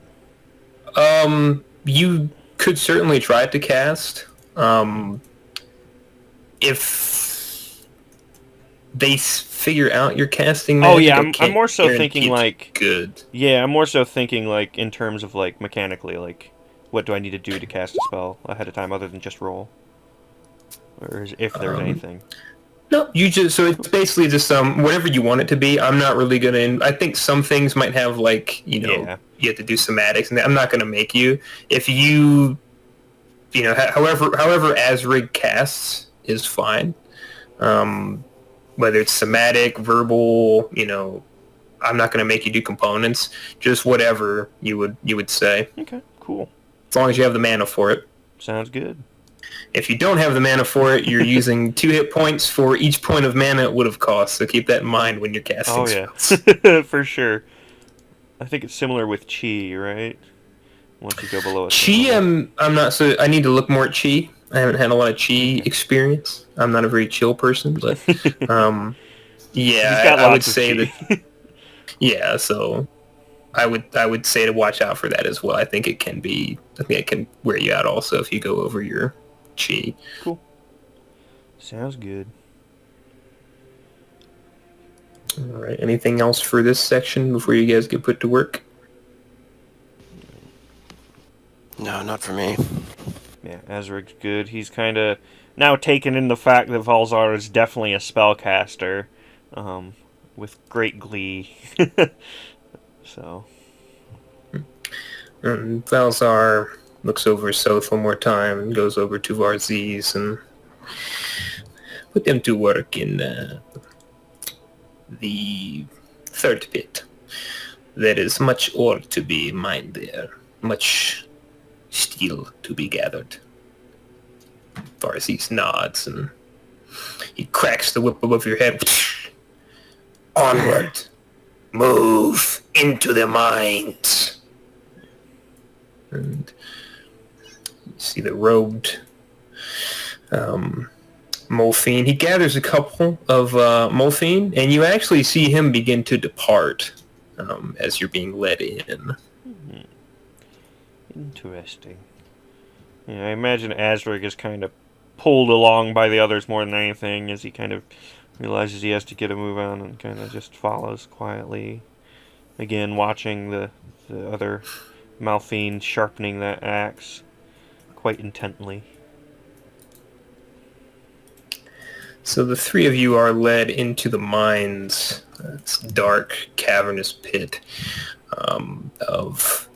You could certainly try to cast. If they figure out you're casting magic, oh yeah, I'm more so thinking good. Yeah, I'm more so thinking in terms of mechanically, what do I need to do to cast a spell ahead of time other than just roll, or if there's anything. No, so it's basically just whatever you want it to be. I'm not really gonna. I think some things might have you have to do somatics, and I'm not gonna make you. If you, however Azrig casts is fine. Whether it's somatic, verbal, I'm not gonna make you do components. Just whatever you would say. Okay, cool. As long as you have the mana for it. Sounds good. If you don't have the mana for it, you're using 2 hit points for each point of mana it would have cost. So keep that in mind when you're casting spells. Yeah. For sure. I think it's similar with Chi, right? Once you go below a Chi, I'm not so... I need to look more at Chi. I haven't had a lot of Chi experience. I'm not a very chill person, but... yeah, I would say that... Yeah, so... I would say to watch out for that as well. I think it can wear you out also if you go over your chi. Cool. Sounds good. All right. Anything else for this section before you guys get put to work? No, not for me. Yeah, Azrig's good. He's kind of now taken in the fact that Valzar is definitely a spellcaster, with great glee. So. Valzar looks over Soth one more time and goes over to Varziz and put them to work in the third pit. There is much ore to be mined there, much steel to be gathered. Varziz nods and he cracks the whip above your head. Onward! Move into the mines! And you see the robed Molfine. He gathers a couple of Molfine, and you actually see him begin to depart as you're being led in. Interesting. Yeah, I imagine Azrig is kind of pulled along by the others more than anything as he kind of realizes he has to get a move on and kind of just follows quietly. Again, watching the other Malphine sharpening that axe quite intently. So the three of you are led into the mines. It's dark, cavernous pit of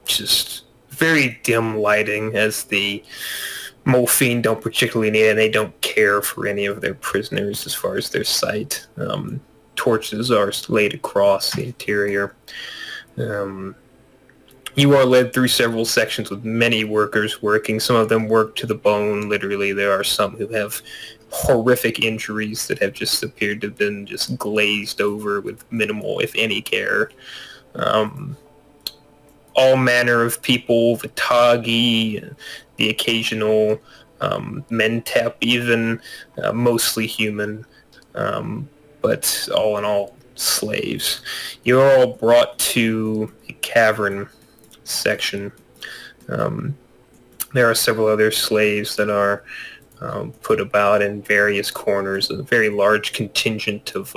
just very dim lighting, as the Molfine don't particularly need it, and they don't care for any of their prisoners as far as their sight. Torches are laid across the interior. You are led through several sections with many workers working. Some of them work to the bone, literally. There are some who have horrific injuries that have just appeared to have been just glazed over with minimal, if any, care. All manner of people, Vitagi, the occasional Mentep even, mostly human, but all in all, slaves. You're all brought to a cavern section. There are several other slaves that are put about in various corners. A very large contingent of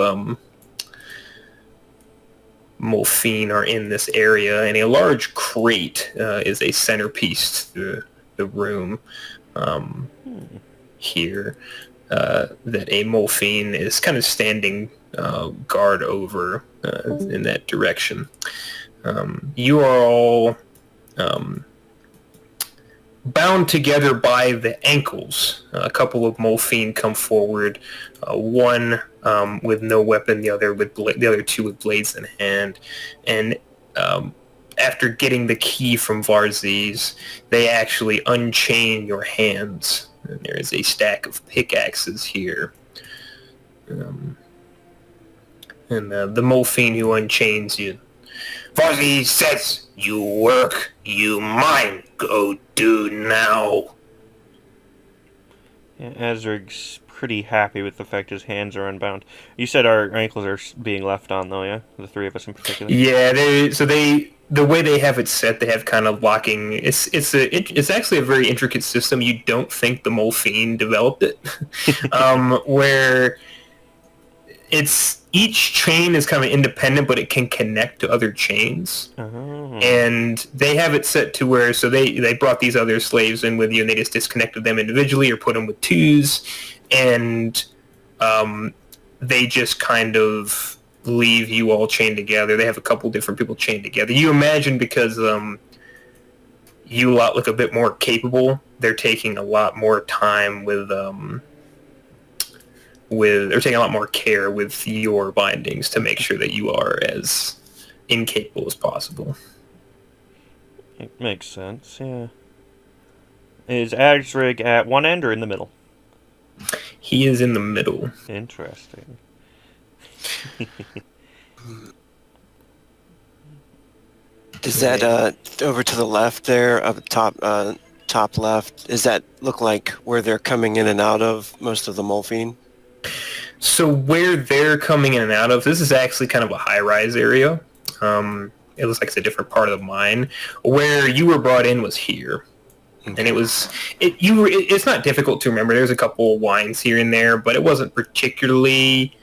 Molfine are in this area, and a large crate is a centerpiece to the room here that a Molfine is kind of standing guard over in that direction. You are all bound together by the ankles. A couple of Molfine come forward, one with no weapon, the other two with blades in hand. And after getting the key from Varziz, they actually unchain your hands. And there is a stack of pickaxes here. And the Molfine who unchains you. Varziz says, "You work, you mine, go do now." Yeah, Azrig's pretty happy with the fact his hands are unbound. You said our ankles are being left on, though, yeah? The three of us in particular? Yeah, the way they have it set, they have kind of locking. It's actually a very intricate system. You don't think the Molfine developed it, where it's each chain is kind of independent, but it can connect to other chains. Oh. And they have it set to where, so they brought these other slaves in with you, and they just disconnected them individually or put them with twos, and they just kind of leave you all chained together. They have a couple different people chained together. You imagine because you lot look a bit more capable, they're taking a lot more time they're taking a lot more care with your bindings to make sure that you are as incapable as possible. It makes sense, yeah. Is Azrig at one end or in the middle? He is in the middle. Interesting. Does that over to the left there, up top left? Does that look like where they're coming in and out of most of the Molfine? So where they're coming in and out of, this is actually kind of a high-rise area. it looks like it's a different part of the mine. Where you were brought in was here. And it's not difficult to remember. There's a couple lines here and there, but it wasn't particularly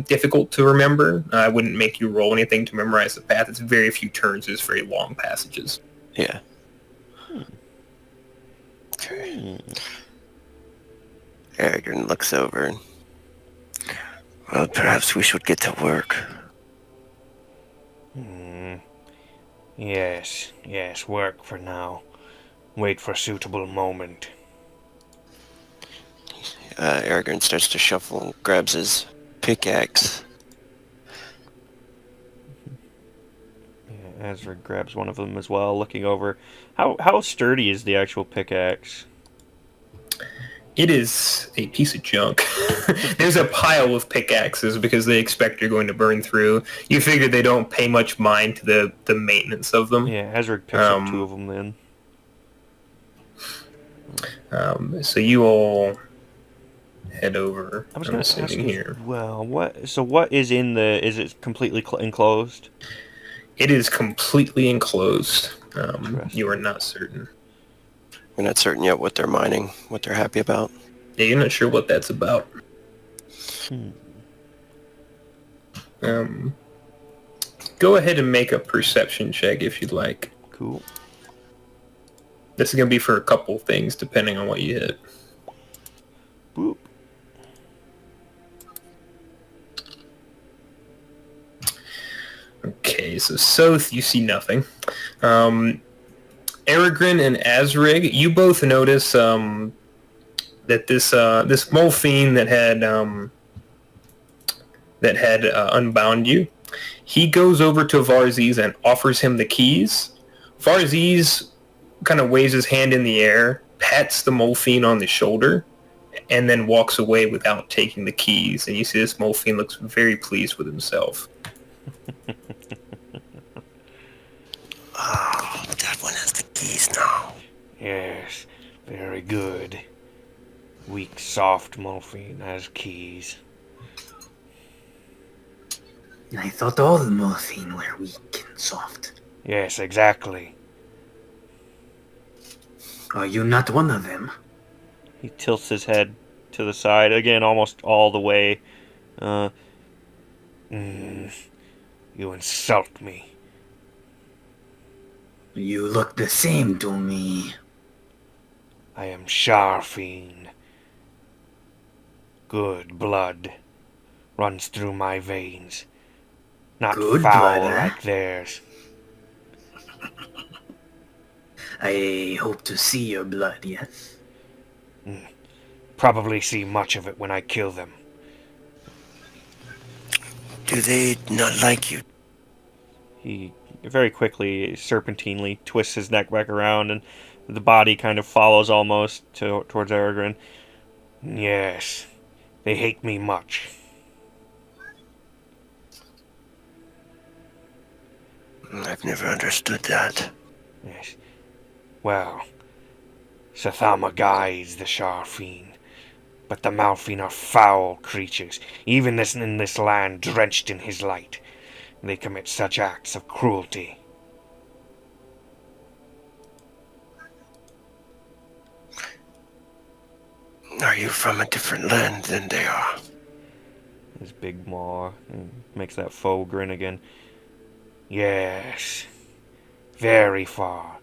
difficult to remember. I wouldn't make you roll anything to memorize the path. It's very few turns. It's very long passages. Yeah. Okay. Aragorn looks over. Well, perhaps we should get to work. Yes, work for now. Wait for a suitable moment. Aragorn starts to shuffle and grabs his pickaxe. Yeah, Azra grabs one of them as well, looking over. How sturdy is the actual pickaxe? It is a piece of junk. There's a pile of pickaxes because they expect you're going to burn through. You figure they don't pay much mind to the maintenance of them. Yeah, Azra picks up 2 of them then. So you all head over. I was going to ask you, here. Well, what is in the... Is it completely enclosed? It is completely enclosed. You are not certain. We're not certain yet what they're mining, what they're happy about. Yeah, you're not sure what that's about. Go ahead and make a perception check if you'd like. Cool. This is going to be for a couple things, depending on what you hit. Boop. Okay, so Soth, you see nothing. Aragorn and Azrig, you both notice that this Molfine that had unbound you, he goes over to Varziz and offers him the keys. Varziz kind of waves his hand in the air, pats the Molfine on the shoulder, and then walks away without taking the keys. And you see this Molfine looks very pleased with himself. Oh, that one has the keys now. Yes, very good. Weak, soft Molfine has keys. I thought all the Morphine were weak and soft. Yes, exactly. Are you not one of them? He tilts his head to the side, again, almost all the way. You insult me. You look the same to me. I am Sharfiend. Good blood runs through my veins. Not Good foul blood, like theirs. I hope to see your blood, yes? Probably see much of it when I kill them. Do they not like you? He very quickly, serpentinely twists his neck back around, and the body kind of follows almost towards Aragorn. Yes, they hate me much. I've never understood that. Yes. Well, Sathama guides the Sharfiend, but the Malfine are foul creatures, even in this land drenched in his light. They commit such acts of cruelty. Are you from a different land than they are? His big maw makes that faux grin again. Yes, very far.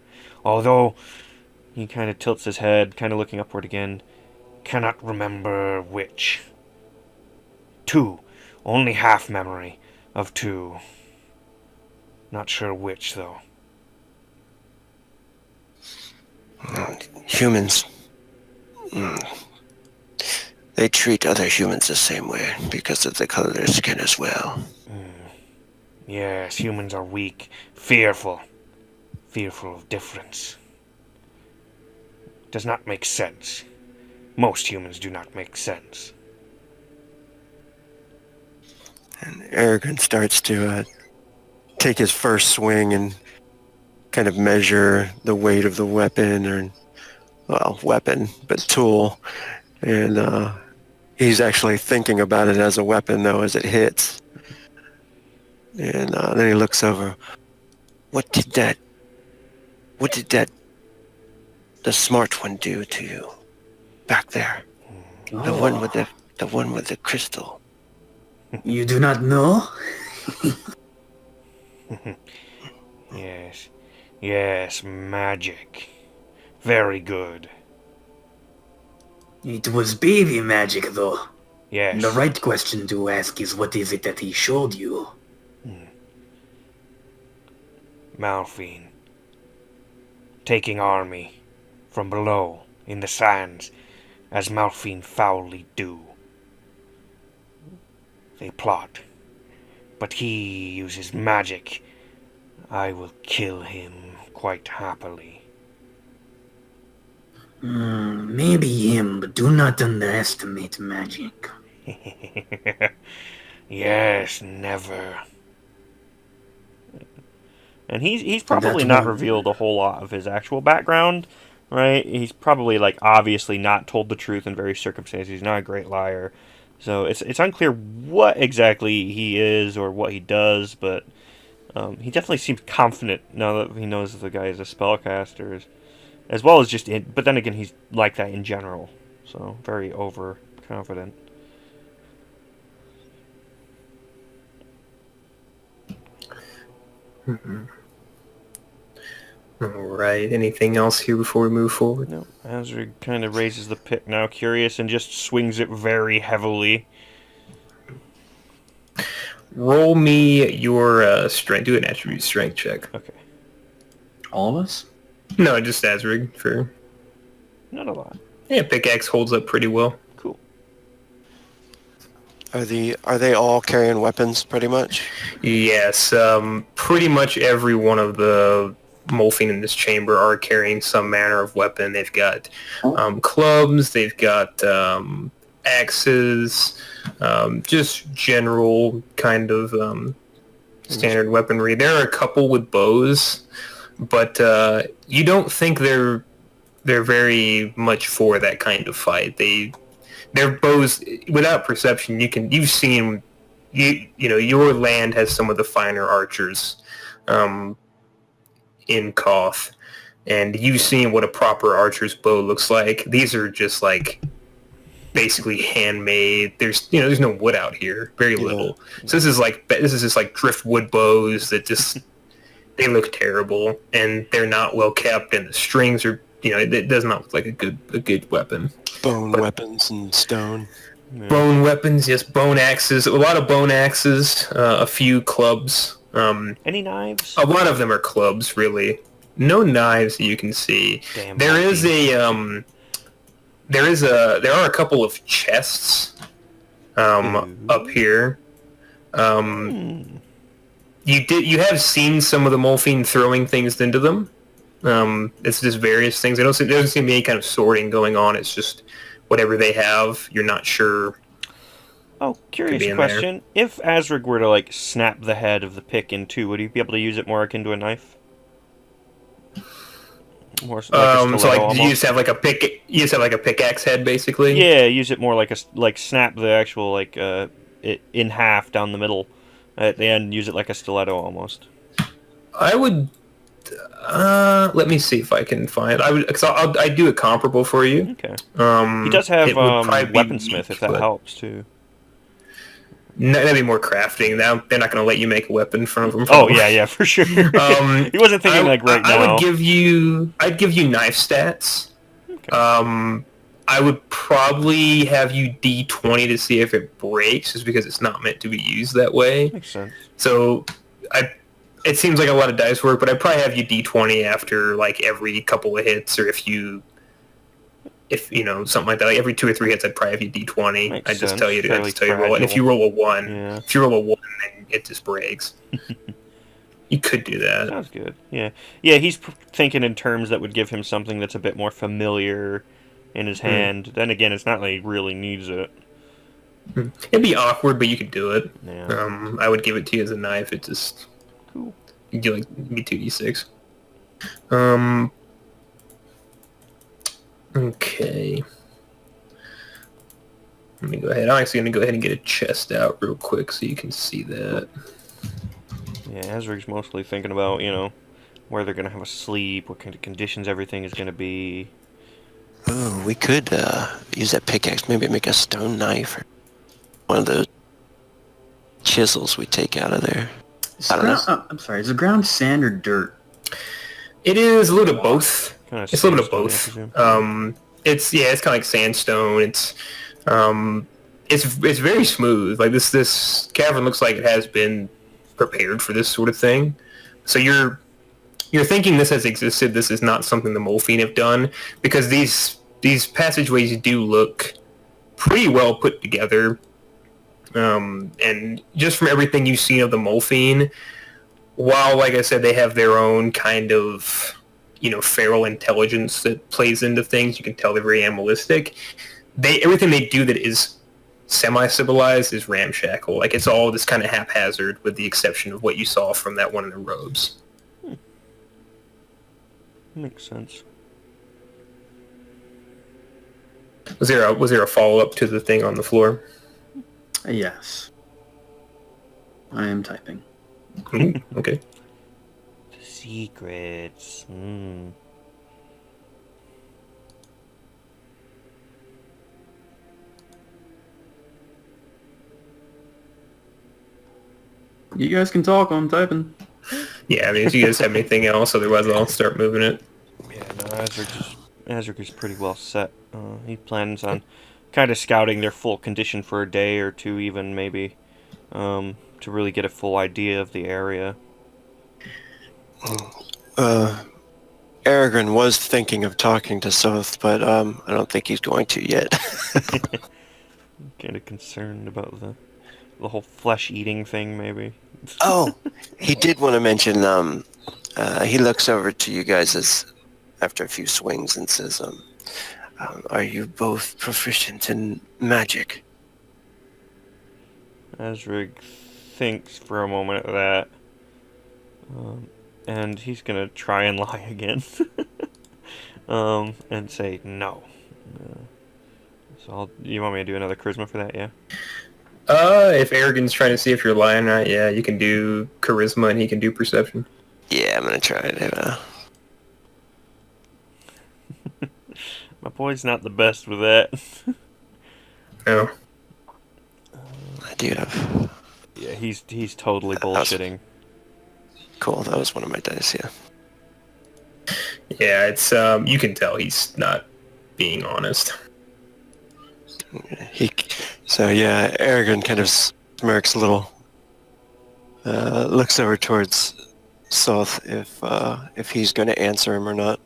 Although, he kind of tilts his head, kind of looking upward again. Cannot remember which. 2. Only half memory of 2. Not sure which, though. Humans. They treat other humans the same way because of the color of their skin as well. Yes, humans are weak, fearful of difference. Does not make sense. Most humans do not make sense. And Aragorn starts to take his first swing and kind of measure the weight of the weapon, weapon, but tool. And he's actually thinking about it as a weapon, though, as it hits. And then he looks over. What did the smart one do to you back there? The one with the crystal. You do not know? Yes. Yes, magic. Very good. It was baby magic, though. Yes. The right question to ask is, what is it that he showed you? Malphine. Taking army from below in the sands, as Malphine foully do. They plot, but he uses magic. I will kill him quite happily. Maybe him, but do not underestimate magic. Yes, never. And he's probably That not one- revealed a whole lot of his actual background, right? He's probably, like, obviously not told the truth in various circumstances. He's not a great liar. So it's unclear what exactly he is or what he does, but he definitely seems confident now that he knows the guy is a spellcaster, as well as just in, but then again, he's like that in general. So very overconfident. Alright, anything else here before we move forward? No, Azrig kind of raises the pick now, curious, and just swings it very heavily. Roll me your strength. Do an attribute strength check. Okay, All of us? No, just Azrig for... not a lot. Yeah, pickaxe holds up pretty well. Cool. Are they all carrying weapons pretty much? Yes, pretty much every one of the Molfine in this chamber are carrying some manner of weapon. They've got clubs, they've got axes, just general kind of standard weaponry. There are a couple with bows, but you don't think they're very much for that kind of fight. Their bows, without perception, you've seen, you know, your land has some of the finer archers in Koth, and you've seen what a proper archer's bow looks like. These are just like basically handmade. There's no wood out here, very little. So this is just like driftwood bows that just they look terrible, and they're not well kept, and the strings are, it does not look like a good weapon. Bone weapons and stone. Yeah. Bone weapons, yes, bone axes, a lot of bone axes, a few clubs. Any knives? A lot of them are clubs, really. No knives that you can see. Damn, There Malphine. there are a couple of chests up here. You have seen some of the Molfine throwing things into them. It's just various things. There doesn't seem to be any kind of sorting going on. It's just whatever they have. You're not sure. Oh, Could curious be in question. If Azrig were to, like, snap the head of the pick in two, would he be able to use it more akin to a knife? More like a So stiletto like, almost? you just have like a pickaxe head, basically. Yeah, use it more like snap the actual, like, it in half down the middle. At the end, use it like a stiletto almost. I would. Let me see if I can find. I do it comparable for you. Okay. He does have it would probably be weaponsmith, weak, if that but- helps too. No, that'd be more crafting. Now they're not going to let you make a weapon from them. Oh yeah, for sure. He wasn't thinking like right now. I'd give you knife stats. Okay. I would probably have you D20 to see if it breaks, just because it's not meant to be used that way. Makes sense. So it seems like a lot of dice work, but I'd probably have you D20 after like every couple of hits, or if something like that, like every 2 or 3 hits, I'd probably have you D20. Makes I'd just sense. tell you Fairly to roll it. And if you roll a 1, Yeah. then it just breaks. You could do that. Sounds good. Yeah. Yeah, he's thinking in terms that would give him something that's a bit more familiar in his hand. Then again, it's not like he really needs it. It'd be awkward, but you could do it. Yeah. I would give it to you as a knife. It just Cool. you do like maybe 2d6. Okay. Let me go ahead. I'm actually going to go ahead and get a chest out real quick so you can see that. Yeah, Azrig's mostly thinking about, where they're going to have a sleep, what kind of conditions everything is going to be. Oh, we could use that pickaxe, maybe make a stone knife or one of those chisels we take out of there. I don't know. I'm sorry, is the ground sand or dirt? It is a little bit of both. Kind of It's a little bit of sandstone, I both. presume. It's kind of like sandstone. It's very smooth. Like this cavern looks like it has been prepared for this sort of thing. So you're thinking this has existed. This is not something the Molfine have done, because these passageways do look pretty well put together. And just from everything you've seen of the Molfine, while, like I said, they have their own kind of, feral intelligence that plays into things, you can tell they're very animalistic. Everything they do that is semi-civilized is ramshackle. Like, it's all this kind of haphazard, with the exception of what you saw from that one in the robes. Makes sense. Was there a follow-up to the thing on the floor? Yes. I am typing. Okay. Secrets. You guys can talk while I'm typing. Yeah, I mean, if you guys have anything else, otherwise I'll start moving it. Yeah, no, Azric is pretty well set. He plans on kind of scouting their full condition for a day or two, even maybe, to really get a full idea of the area. Aragorn was thinking of talking to Soth, but I don't think he's going to yet. Kind of concerned about the whole flesh-eating thing, maybe. Oh, he did want to mention, he looks over to you guys after a few swings and says, are you both proficient in magic? Azric thinks for a moment of that, and he's gonna try and lie again, and say no. So you want me to do another charisma for that? Yeah. If Arrogant's trying to see if you're lying, right? Yeah, you can do charisma and he can do perception. Yeah, I'm gonna try it. My boy's not the best with that. No. I do have... Yeah, he's totally bullshitting. Cool, that was one of my dice, yeah. Yeah, it's, you can tell he's not being honest. Aragorn kind of smirks a little. Looks over towards Soth if he's going to answer him or not.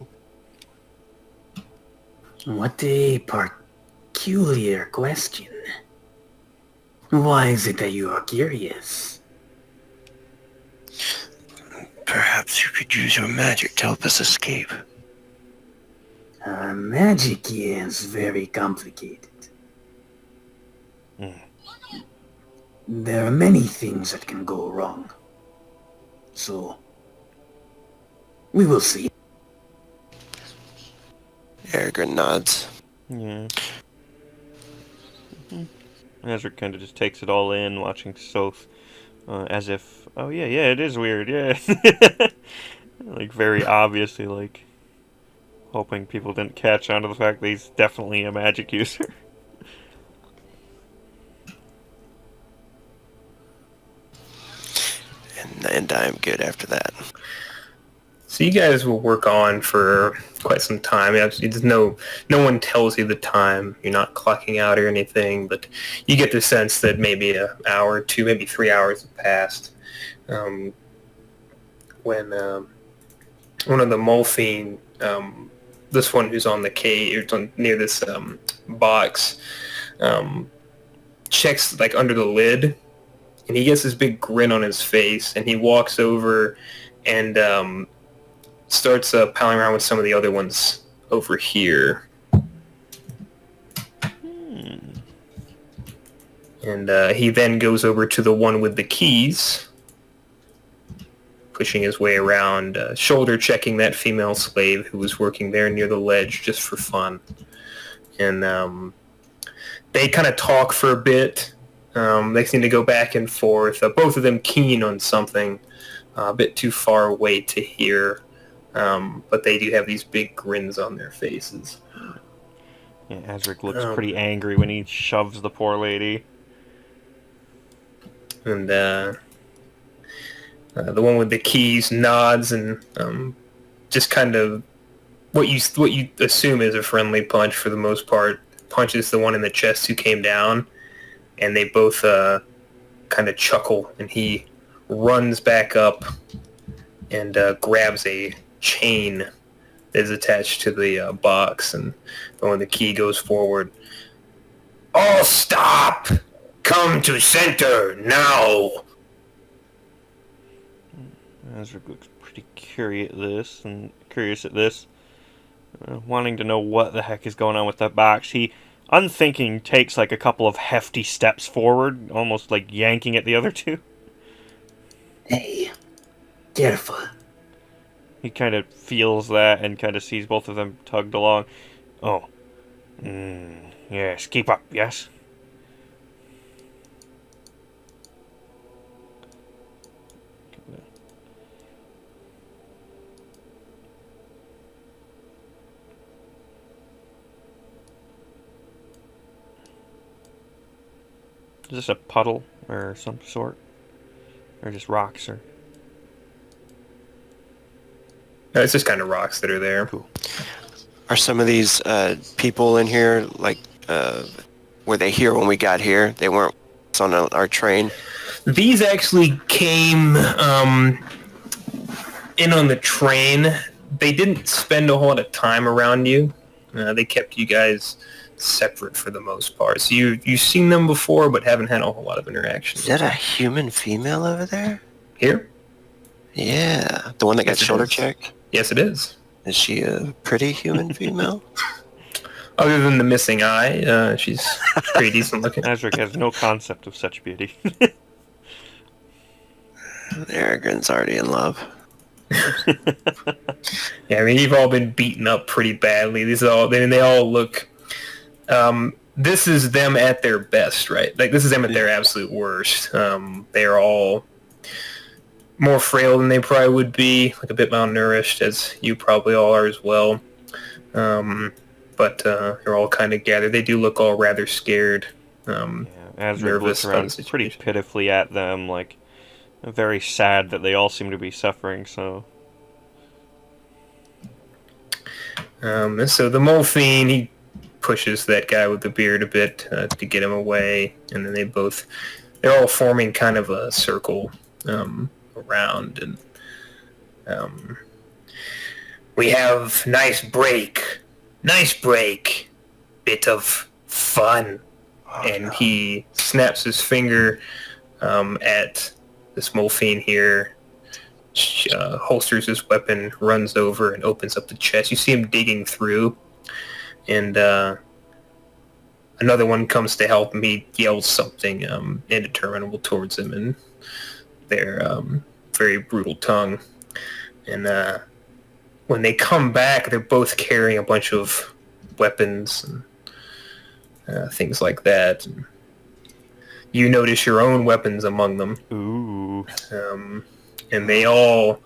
What a peculiar question. Why is it that you are curious? Perhaps you could use your magic to help us escape. Magic is very complicated. There are many things that can go wrong. So, we will see. Aragorn nods. Yeah. Azric kind of just takes it all in, watching Soth, as if, oh yeah, it is weird, yeah. Like, very obviously, like, hoping people didn't catch on to the fact that he's definitely a magic user. And I'm good after that. So you guys will work on for quite some time. There's no one tells you the time. You're not clocking out or anything, but you get the sense that maybe an hour or two, maybe 3 hours have passed. When one of the Molfine, this one who's on the cave, near this box, checks like under the lid, and he gets this big grin on his face, and he walks over and starts palling around with some of the other ones over here. And he then goes over to the one with the keys, pushing his way around, shoulder checking that female slave who was working there near the ledge just for fun. And they kind of talk for a bit. They seem to go back and forth, both of them keen on something, a bit too far away to hear. but they do have these big grins on their faces. Yeah, Azric looks pretty angry when he shoves the poor lady. And the one with the keys nods and just kind of what you assume is a friendly punch for the most part. Punches the one in the chest who came down, and they both kind of chuckle, and he runs back up and grabs a chain that is attached to the box, and when the key goes forward, all stop! Come to center now! Azric looks pretty curious at this, wanting to know what the heck is going on with that box. He, unthinking, takes like a couple of hefty steps forward, almost like yanking at the other two. Hey, careful. He kind of feels that and kind of sees both of them tugged along. Oh. Yes, keep up, yes? Is this a puddle or some sort? Or just rocks? Or No, it's just kind of rocks that are there. cool. Are some of these people in here, like, were they here when we got here? They weren't on our train? These actually came in on the train. They didn't spend a whole lot of time around you. They kept you guys separate for the most part. So you've seen them before, but haven't had a whole lot of interaction. Is that a human female over there? Here? Yeah. The one that got Yes, it shoulder is. checked? Yes, it is. Is she a pretty human female? Other than the missing eye, she's pretty decent looking. Azric has no concept of such beauty. Aragon's already in love. Yeah, I mean, you've all been beaten up pretty badly. They all look. This is them at their best, right? Like, this is them at their absolute worst. They're all more frail than they probably would be, like a bit malnourished, as you probably all are as well. But they're all kind of gathered. They do look all rather scared. Azric looks Nervous about around the pretty situation. pitifully at them, like very sad that they all seem to be suffering. So So the mole fiend, he pushes that guy with the beard a bit to get him away, and then they're all forming kind of a circle around, and we have nice break, bit of fun. And he snaps his finger at this mole fiend here, holsters his weapon, runs over and opens up the chest. You see him digging through, and another one comes to help him. He yells something indeterminable towards him in their very brutal tongue. And when they come back, they're both carrying a bunch of weapons and things like that. And you notice your own weapons among them. ooh, And they all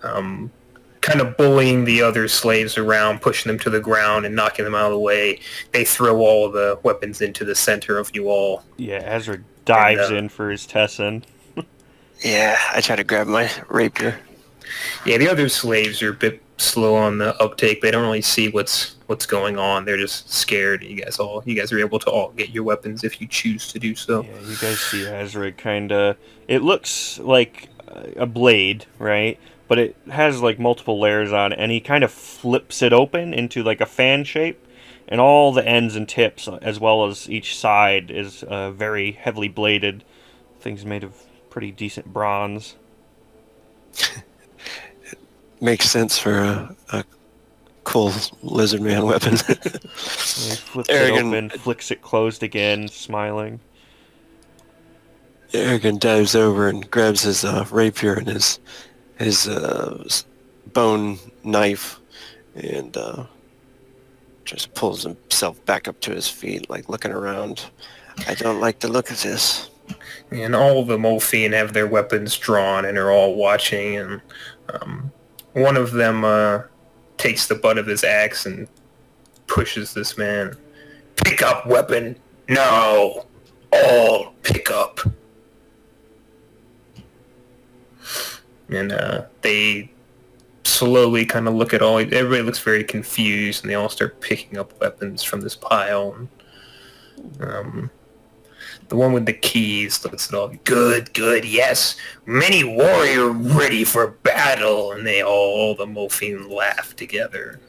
kind of bullying the other slaves around, pushing them to the ground and knocking them out of the way. They throw all the weapons into the center of you all. yeah, Azric dives And, in for his Tessin. Yeah, I try to grab my rapier. Yeah, the other slaves are a bit slow on the uptake. They don't really see what's going on. They're just scared. You guys are able to all get your weapons if you choose to do so. Yeah, you guys see Azric kind of. It looks like a blade, right? But it has like multiple layers on it, and he kind of flips it open into like a fan shape, and all the ends and tips, as well as each side, is very heavily bladed. Things made of pretty decent bronze. Makes sense for a cool lizard man weapon. And he flips it Aragon- open, flicks it closed again, smiling. Aragon dives over and grabs his rapier and his bone knife and just pulls himself back up to his feet, like looking around. I don't like the look of this. And all of the mole fiend have their weapons drawn and are all watching, and one of them takes the butt of his axe and pushes this man. Pick up weapon now. All pick up. And they slowly kind of look at all. Everybody looks very confused, and they all start picking up weapons from this pile. The one with the keys looks at all. Good, yes. Many warrior ready for battle, and they all the Morphine laugh together.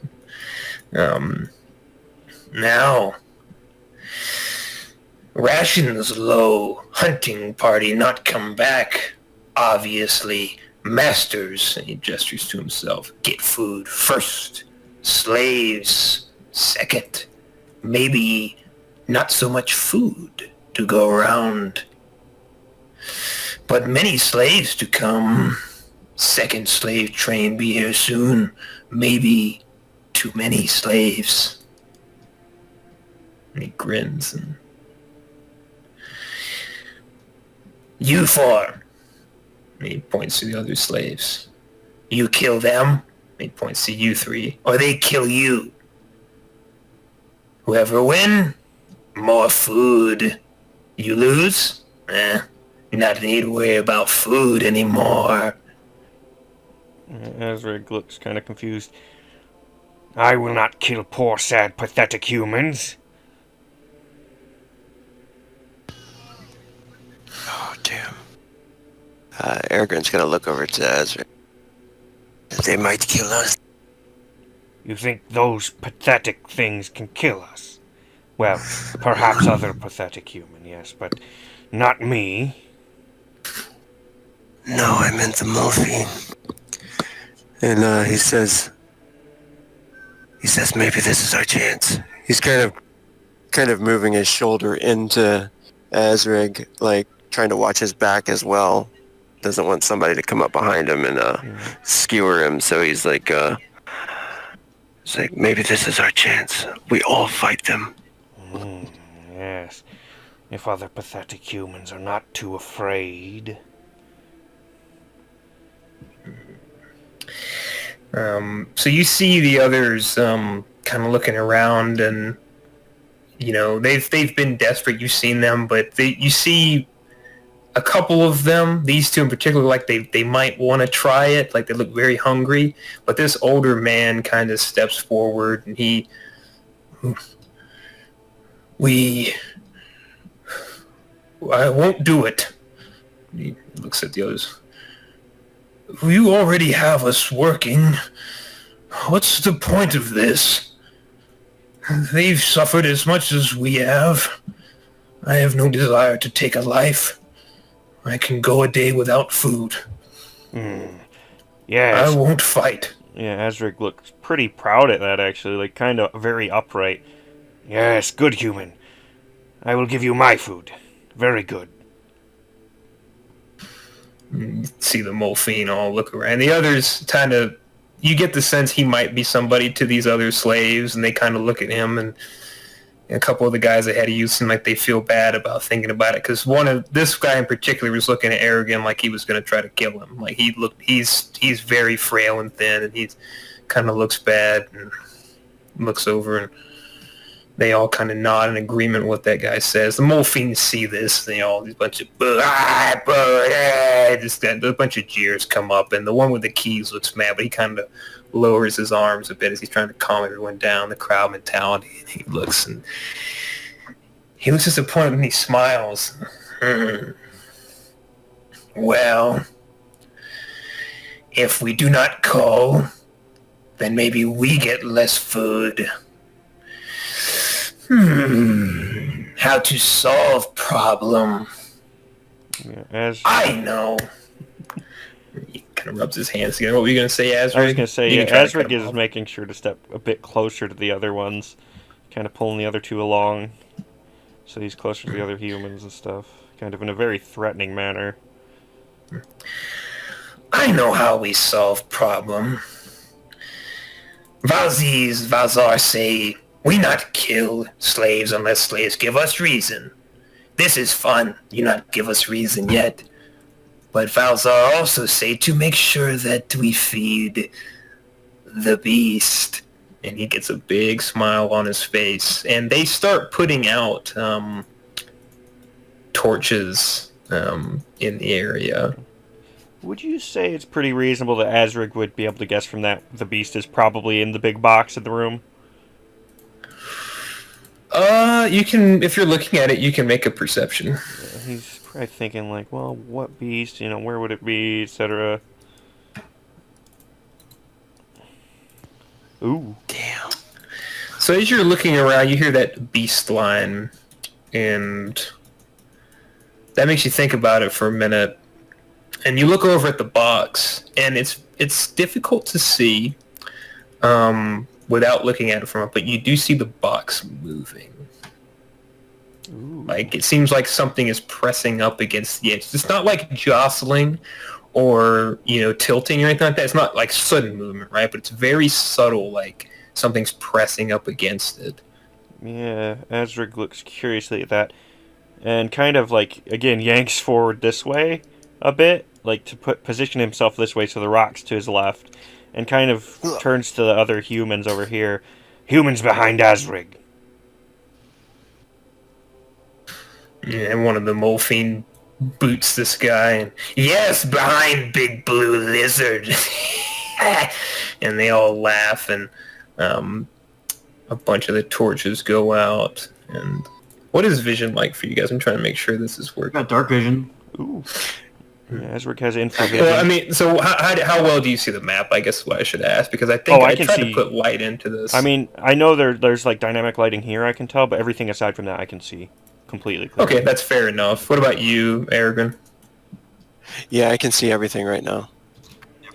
Now, rations low. Hunting party not come back. Obviously, masters. And he gestures to himself. Get food first. Slaves second. Maybe not so much food to go around, but many slaves to come. Second slave train be here soon. Maybe too many slaves. And he grins. And you four. And he points to the other slaves. You kill them. And he points to you three. Or they kill you. Whoever win, more food. You lose? You not need to worry about food anymore. Azrig looks kind of confused. I will not kill poor, sad, pathetic humans. Oh, damn. Aragorn's gonna look over to Azra. They might kill us. You think those pathetic things can kill us? Well, perhaps other pathetic human, yes, but not me. No, I meant the Morphine. And he says maybe this is our chance. He's kind of moving his shoulder into Azrig, like trying to watch his back as well. Doesn't want somebody to come up behind him and skewer him, so he's like maybe this is our chance. We all fight them. Yes. If other pathetic humans are not too afraid. So you see the others kind of looking around, and you know they've been desperate. You've seen them, but you see a couple of them, these two in particular, like they might want to try it. Like they look very hungry, but this older man kind of steps forward, and I won't do it. He looks at the others. You already have us working. What's the point of this? They've suffered as much as we have. I have no desire to take a life. I can go a day without food. Yes. I won't fight. Yeah, Azrig looks pretty proud at that, actually. Like, kind of very upright. Yes, good human. I will give you my food. Very good. See the Morphine all look around. The others kind of, you get the sense he might be somebody to these other slaves, and they kind of look at him, and a couple of the guys ahead of you seem like they feel bad about thinking about it, because this guy in particular was looking at Aragorn like he was going to try to kill him. Like he's very frail and thin, and he kind of looks bad and looks over, and they all kind of nod in agreement with what that guy says. The Morphines see this, and they all, these bunch of, just a bunch of jeers come up, and the one with the keys looks mad, but he kind of lowers his arms a bit as he's trying to calm everyone down, the crowd mentality, and he looks disappointed, and he smiles. Well, if we do not call, then maybe we get less food. How to solve problem? Yeah, I know. He kind of rubs his hands together. What were you going to say, Azrig? I was going to say, Azrig is making sure to step a bit closer to the other ones, kind of pulling the other two along, so he's closer to the other humans and stuff, kind of in a very threatening manner. I know how we solve problem. Valzar say, we not kill slaves unless slaves give us reason. This is fun. You not give us reason yet. But Valzar also say to make sure that we feed the beast. And he gets a big smile on his face. And they start putting out torches in the area. Would you say it's pretty reasonable that Azrig would be able to guess from that the beast is probably in the big box in the room? You can, if you're looking at it, you can make a perception. Yeah, he's probably thinking like, well, what beast? You know, where would it be, etc. Ooh. Damn. So as you're looking around, you hear that beast line, and that makes you think about it for a minute. And you look over at the box, and it's difficult to see without looking at it from up, but you do see the box moving. Ooh. Like, it seems like something is pressing up against the edge. It's not like jostling or, tilting or anything like that. It's not like sudden movement, right? But it's very subtle, like something's pressing up against it. Yeah, Azrig looks curiously at that, and kind of like, again, yanks forward this way a bit, like to position himself this way so the rock's to his left, and kind of turns to the other humans over here. Humans behind Azrig. Yeah, and one of the Molfine boots this guy, and yes, behind Big Blue Lizard. And they all laugh, and a bunch of the torches go out. And what is vision like for you guys? I'm trying to make sure this is working. Got dark vision. Ooh. Yeah, Azrig has infravision. Well, I mean, so how well do you see the map? I guess what I should ask, because I think I tried to put light into this. I mean, I know there's like dynamic lighting here I can tell, but everything aside from that I can see completely clear. Okay, that's fair enough. What about you, Aragon? Yeah, I can see everything right now.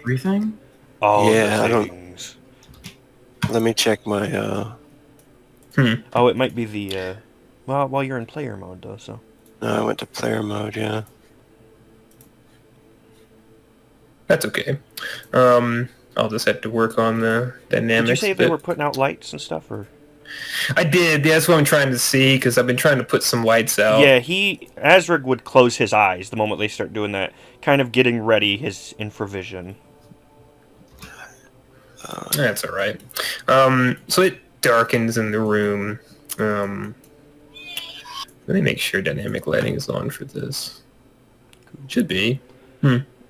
Everything? Oh, Yeah, the things. Let me check my, Oh, it might be the, well, you're in player mode, though, so. No, I went to player mode, yeah. That's okay. I'll just have to work on the dynamics. Did you say they were putting out lights and stuff, or? I did. That's what I'm trying to see, because I've been trying to put some lights out. Yeah, Azrig would close his eyes the moment they start doing that, kind of getting ready his infravision. That's all right. So it darkens in the room. Let me make sure dynamic lighting is on for this. Should be.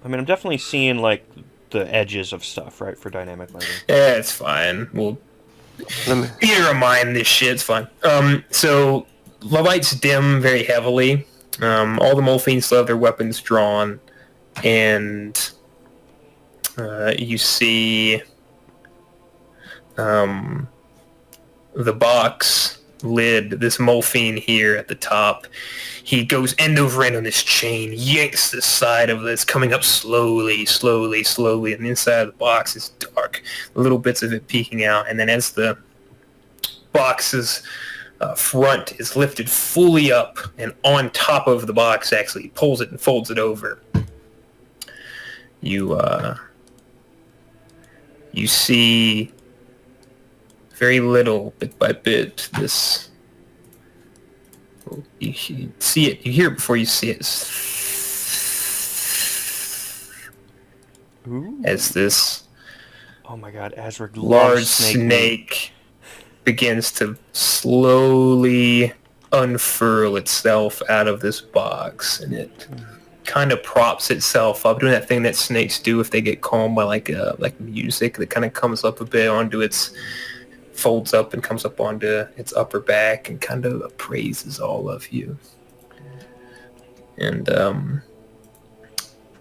I mean, I'm definitely seeing, like, the edges of stuff, right, for dynamic lighting. Yeah, it's fine. We'll theater of mind this shit. It's fine. So the lights dim very heavily. All the Molfines still have their weapons drawn, and you see the box lid, this Molfine here at the top. He goes end over end on this chain, yanks the side of this, coming up slowly, slowly, slowly, and the inside of the box is dark, little bits of it peeking out, and then as the box's front is lifted fully up and on top of the box, actually, he pulls it and folds it over. You see very little, bit by bit, this... You see it. You hear it before you see it. Ooh. As this Oh my god, Azrig large loves snake begins to slowly unfurl itself out of this box, and it kind of props itself up, doing that thing that snakes do if they get calmed by like music, that kind of comes up a bit onto its, folds up and comes up onto its upper back and kind of appraises all of you. And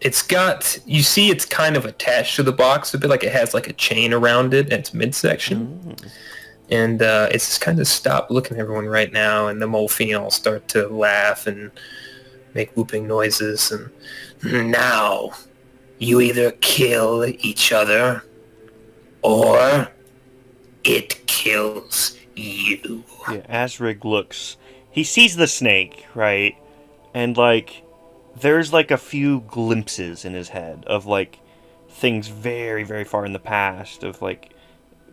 it's got, you see it's kind of attached to the box a bit, like it has like a chain around it at its midsection. And it's just kind of stopped looking at everyone right now, and the Molfine all start to laugh and make whooping noises. And now you either kill each other or it kills you. Yeah, Azrig looks... He sees the snake, right? And, like, there's, like, a few glimpses in his head of, like, things very, very far in the past, of, like,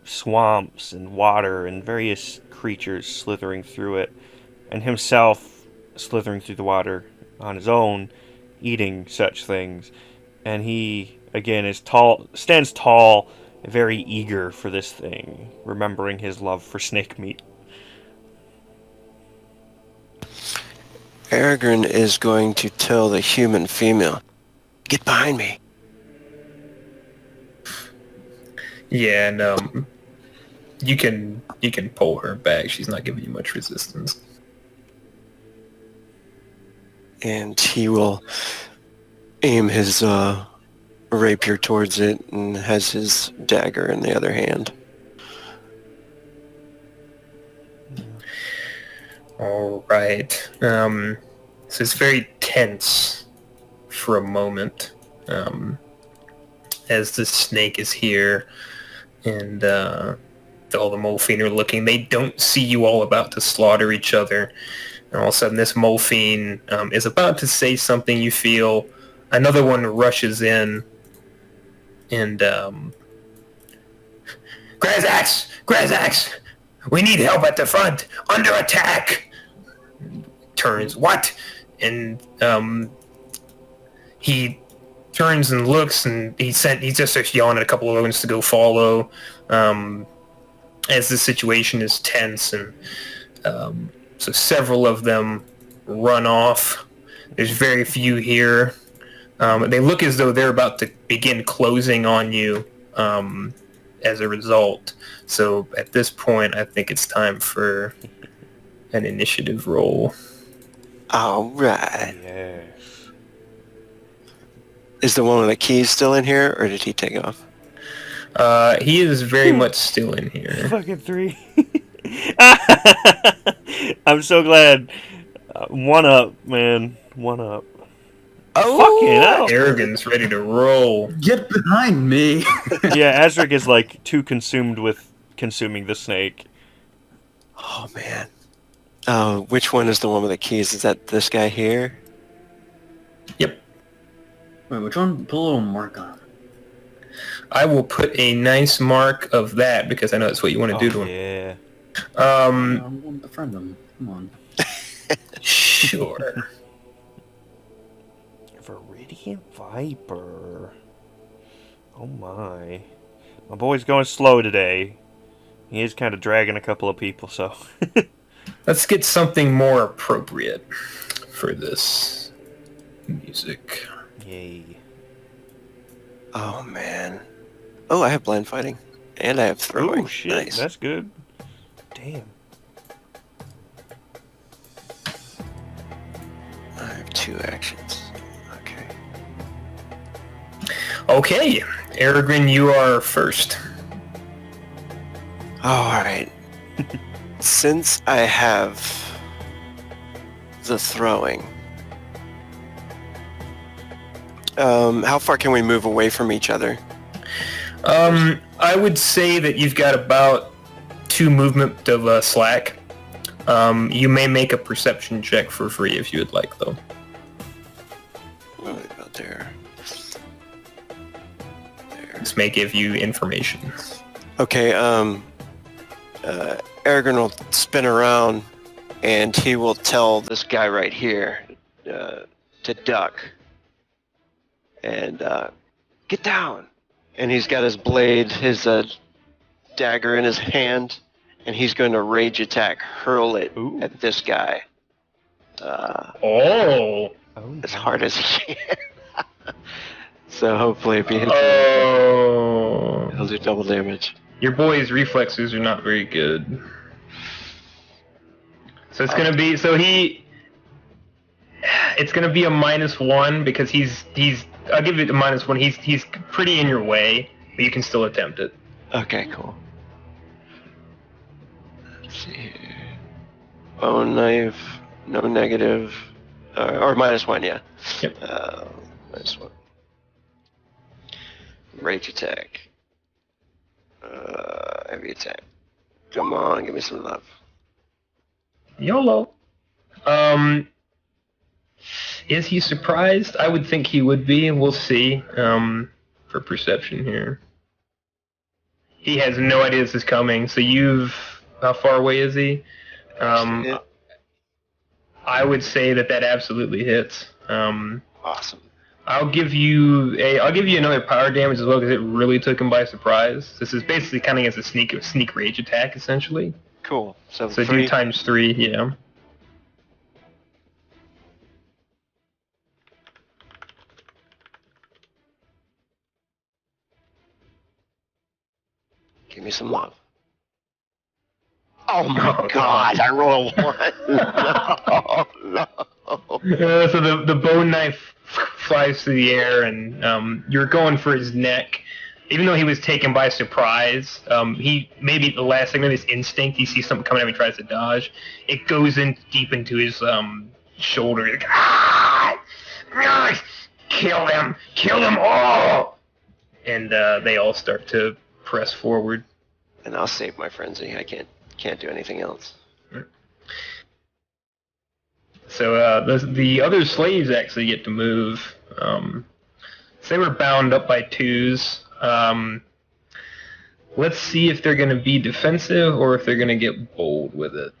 swamps and water and various creatures slithering through it, and himself slithering through the water on his own, eating such things. And he, again, is tall, stands tall very eager for this thing, remembering his love for snake meat. Aragorn is going to tell the human female, "Get behind me." Yeah, and you can pull her back. She's not giving you much resistance. And he will aim his rapier towards it and has his dagger in the other hand. All right. So it's very tense for a moment as the snake is here, and all the Molfine are looking. They don't see you all about to slaughter each other. And all of a sudden, this Molfine is about to say something. You feel another one rushes in, and Grazax, we need help at the front. Under attack. Turns, what? And he turns and looks, and he just starts yelling at a couple of others to go follow. As the situation is tense, and so several of them run off. There's very few here. They look as though they're about to begin closing on you as a result. So at this point, I think it's time for an initiative roll. All right. Yes. Is the one with the keys still in here, or did he take off? He is very much still in here. Fucking 3. I'm so glad. 1 up, man. 1 up. Oh! Fucking hell. Arrogance ready to roll. Get behind me! Yeah, Azric is like too consumed with consuming the snake. Oh, man. Oh, which one is the one with the keys? Is that this guy here? Yep. Wait, which one? Put a little mark on him. I will put a nice mark of that because I know that's what you want to do to him. Yeah. I want to befriend him. Come on. Sure. Viridian Viper. Oh my. My boy's going slow today. He is kind of dragging a couple of people, so. Let's get something more appropriate for this music. Yay. Oh, man. Oh, I have blind fighting. And I have throwing. Oh shit, Nice. that's good. Damn. I have 2 actions. Okay. Okay, Aragorn, you are first. Alright. Since I have the throwing, how far can we move away from each other? I would say that you've got about 2 movement of slack. You may make a perception check for free if you would like, though. What about there? There. This may give you information. Okay, Aragorn will spin around and he will tell this guy right here to duck and get down. And he's got his blade, his dagger in his hand, and he's going to rage attack, hurl it at this guy Oh! as hard as he can. So hopefully if he hits Oh! he'll do double damage. Your boy's reflexes are not very good. So it's gonna be it's gonna be a -1 because he's I'll give it a -1. He's pretty in your way, but you can still attempt it. Okay, cool. Let's see here. Bone knife, no negative, or -1, yeah. Yep. -1. Rage attack. Heavy attack. Come on, give me some love. YOLO. Is he surprised? I would think he would be. We'll see. For perception here. He has no idea this is coming. So how far away is he? I would say that absolutely hits. Awesome. I'll give you another power damage as well because it really took him by surprise. This is basically counting as a sneak rage attack essentially. Cool. So So three. do times 3, yeah. Give me some love. Oh my God! I rolled a 1. No. So the bone knife flies through the air, and you're going for his neck. Even though he was taken by surprise, he maybe the last thing of his instinct, he sees something coming at him, he tries to dodge. It goes in deep into his shoulder. He's like, ah! Kill them all! And they all start to press forward. And I'll save my frenzy. I can't do anything else. So the other slaves actually get to move. So they were bound up by 2s. Let's see if they're going to be defensive or if they're going to get bold with it.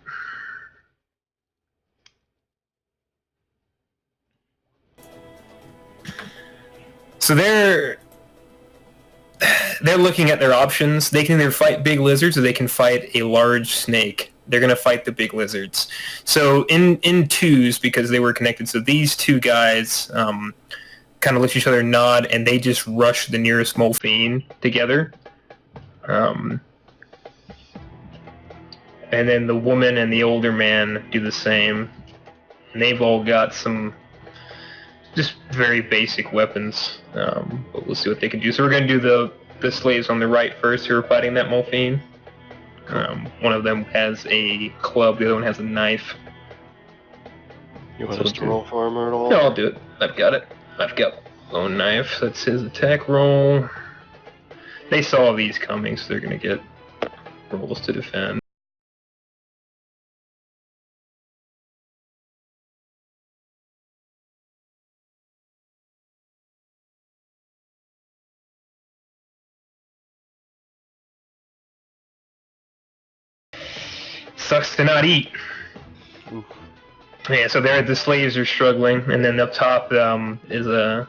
So they're looking at their options. They can either fight big lizards or they can fight a large snake. They're going to fight the big lizards. So in 2s, because they were connected, so these 2 guys kind of let each other nod, and they just rush the nearest Molfine together. And then the woman and the older man do the same. And they've all got some just very basic weapons, but we'll see what they can do. So we're going to do the slaves on the right first who are fighting that Molfine. One of them has a club, the other one has a knife. You want us to roll for him or at all? No, I'll do it. I've got it. I've got lone knife. That's his attack roll. They saw these coming, so they're going to get rolls to defend. Sucks to not eat. Oof. Yeah, so there the slaves are struggling, and then up top is the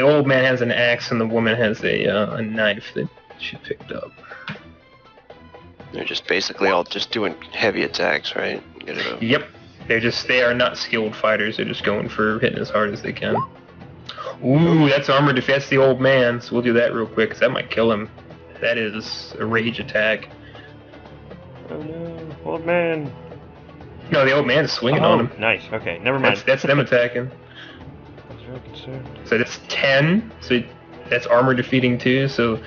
old man has an axe and the woman has a knife that she picked up. They're just basically all just doing heavy attacks, right? Get it over. Yep, they are not skilled fighters. They're just going for hitting as hard as they can. Ooh, that's armor defense. The old man. So we'll do that real quick because that might kill him. That is a rage attack. Oh no, old man. No, the old man's swinging on him. Nice. Okay, never mind. That's them attacking. I was very concerned. So that's 10. So that's armor defeating too. So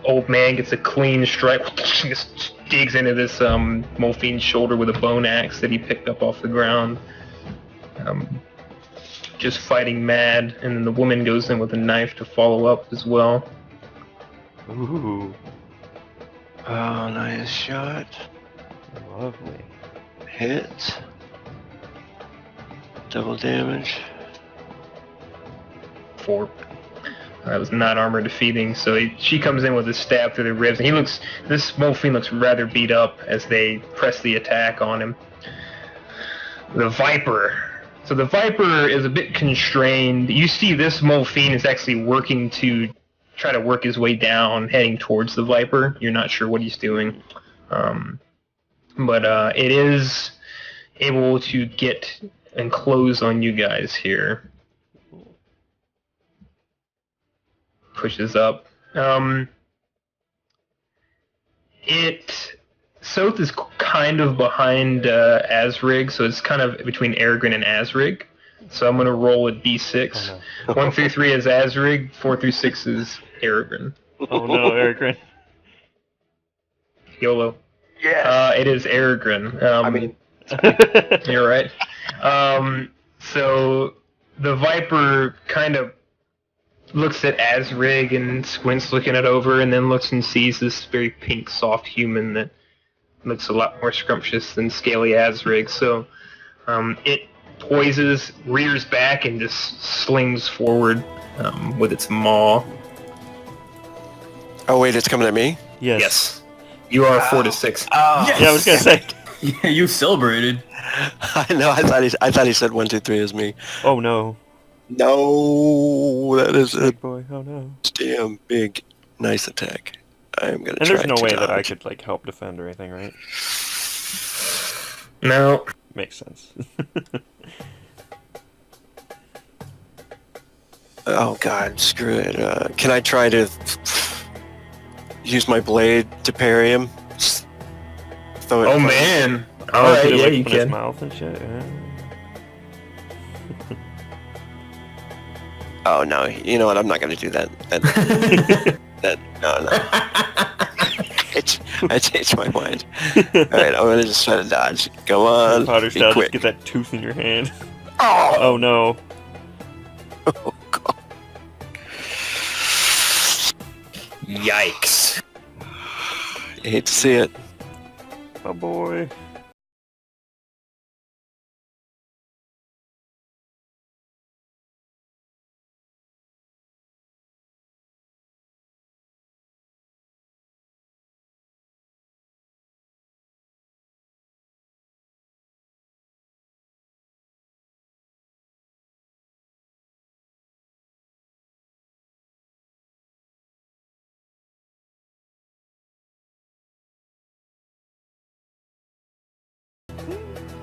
old man gets a clean strike. Just digs into this Molfine's shoulder with a bone axe that he picked up off the ground. Just fighting mad, and then the woman goes in with a knife to follow up as well. Ooh, Oh, nice shot. lovely. Hit. Double damage. 4. That was not armor defeating, so she comes in with a stab through the ribs, and this Molfine looks rather beat up as they press the attack on him. The Viper. So the Viper is a bit constrained. You see this Molfine is actually working to try to work his way down, heading towards the Viper. You're not sure what he's doing. But it is able to get and close on you guys here. Pushes up. Soth is kind of behind Asrig, so it's kind of between Aragorn and Asrig. So I'm going to roll a d6. Oh, no. 1 through 3 is Asrig, 4 through 6 is Aragorn. Oh no, Aragorn. YOLO. Yes. It is Aragorn. I mean, You're right. So the Viper kind of looks at Asrig and squints looking it over, and then looks and sees this very pink, soft human that looks a lot more scrumptious than scaly Asrig. So it poises, rears back, and just slings forward with its maw. oh wait, it's coming at me? Yes. Yes. You are 4 to 6. Oh. Yes! Yeah, I was gonna say. Yeah, you celebrated. I know. I thought he said 1, 2, 3 is me. Oh no. No, that is a Snake boy, oh no. damn big, nice attack. I'm gonna And try there's no to way dodge. that I could, like, help defend or anything, right? No. Makes sense. Oh god, screw it. Can I try to use my blade to parry him? Just throw it. Oh man. All Oh, right, could it, yeah, like, you open his can. mouth and shit? Yeah. Oh no, you know what? I'm not gonna do that. No. I changed my mind. Alright, I'm gonna just try to dodge. Go on. Potter Be style, just quick. get that tooth in your hand. Oh! Oh no. Oh god. Yikes. I hate to see it. Oh boy.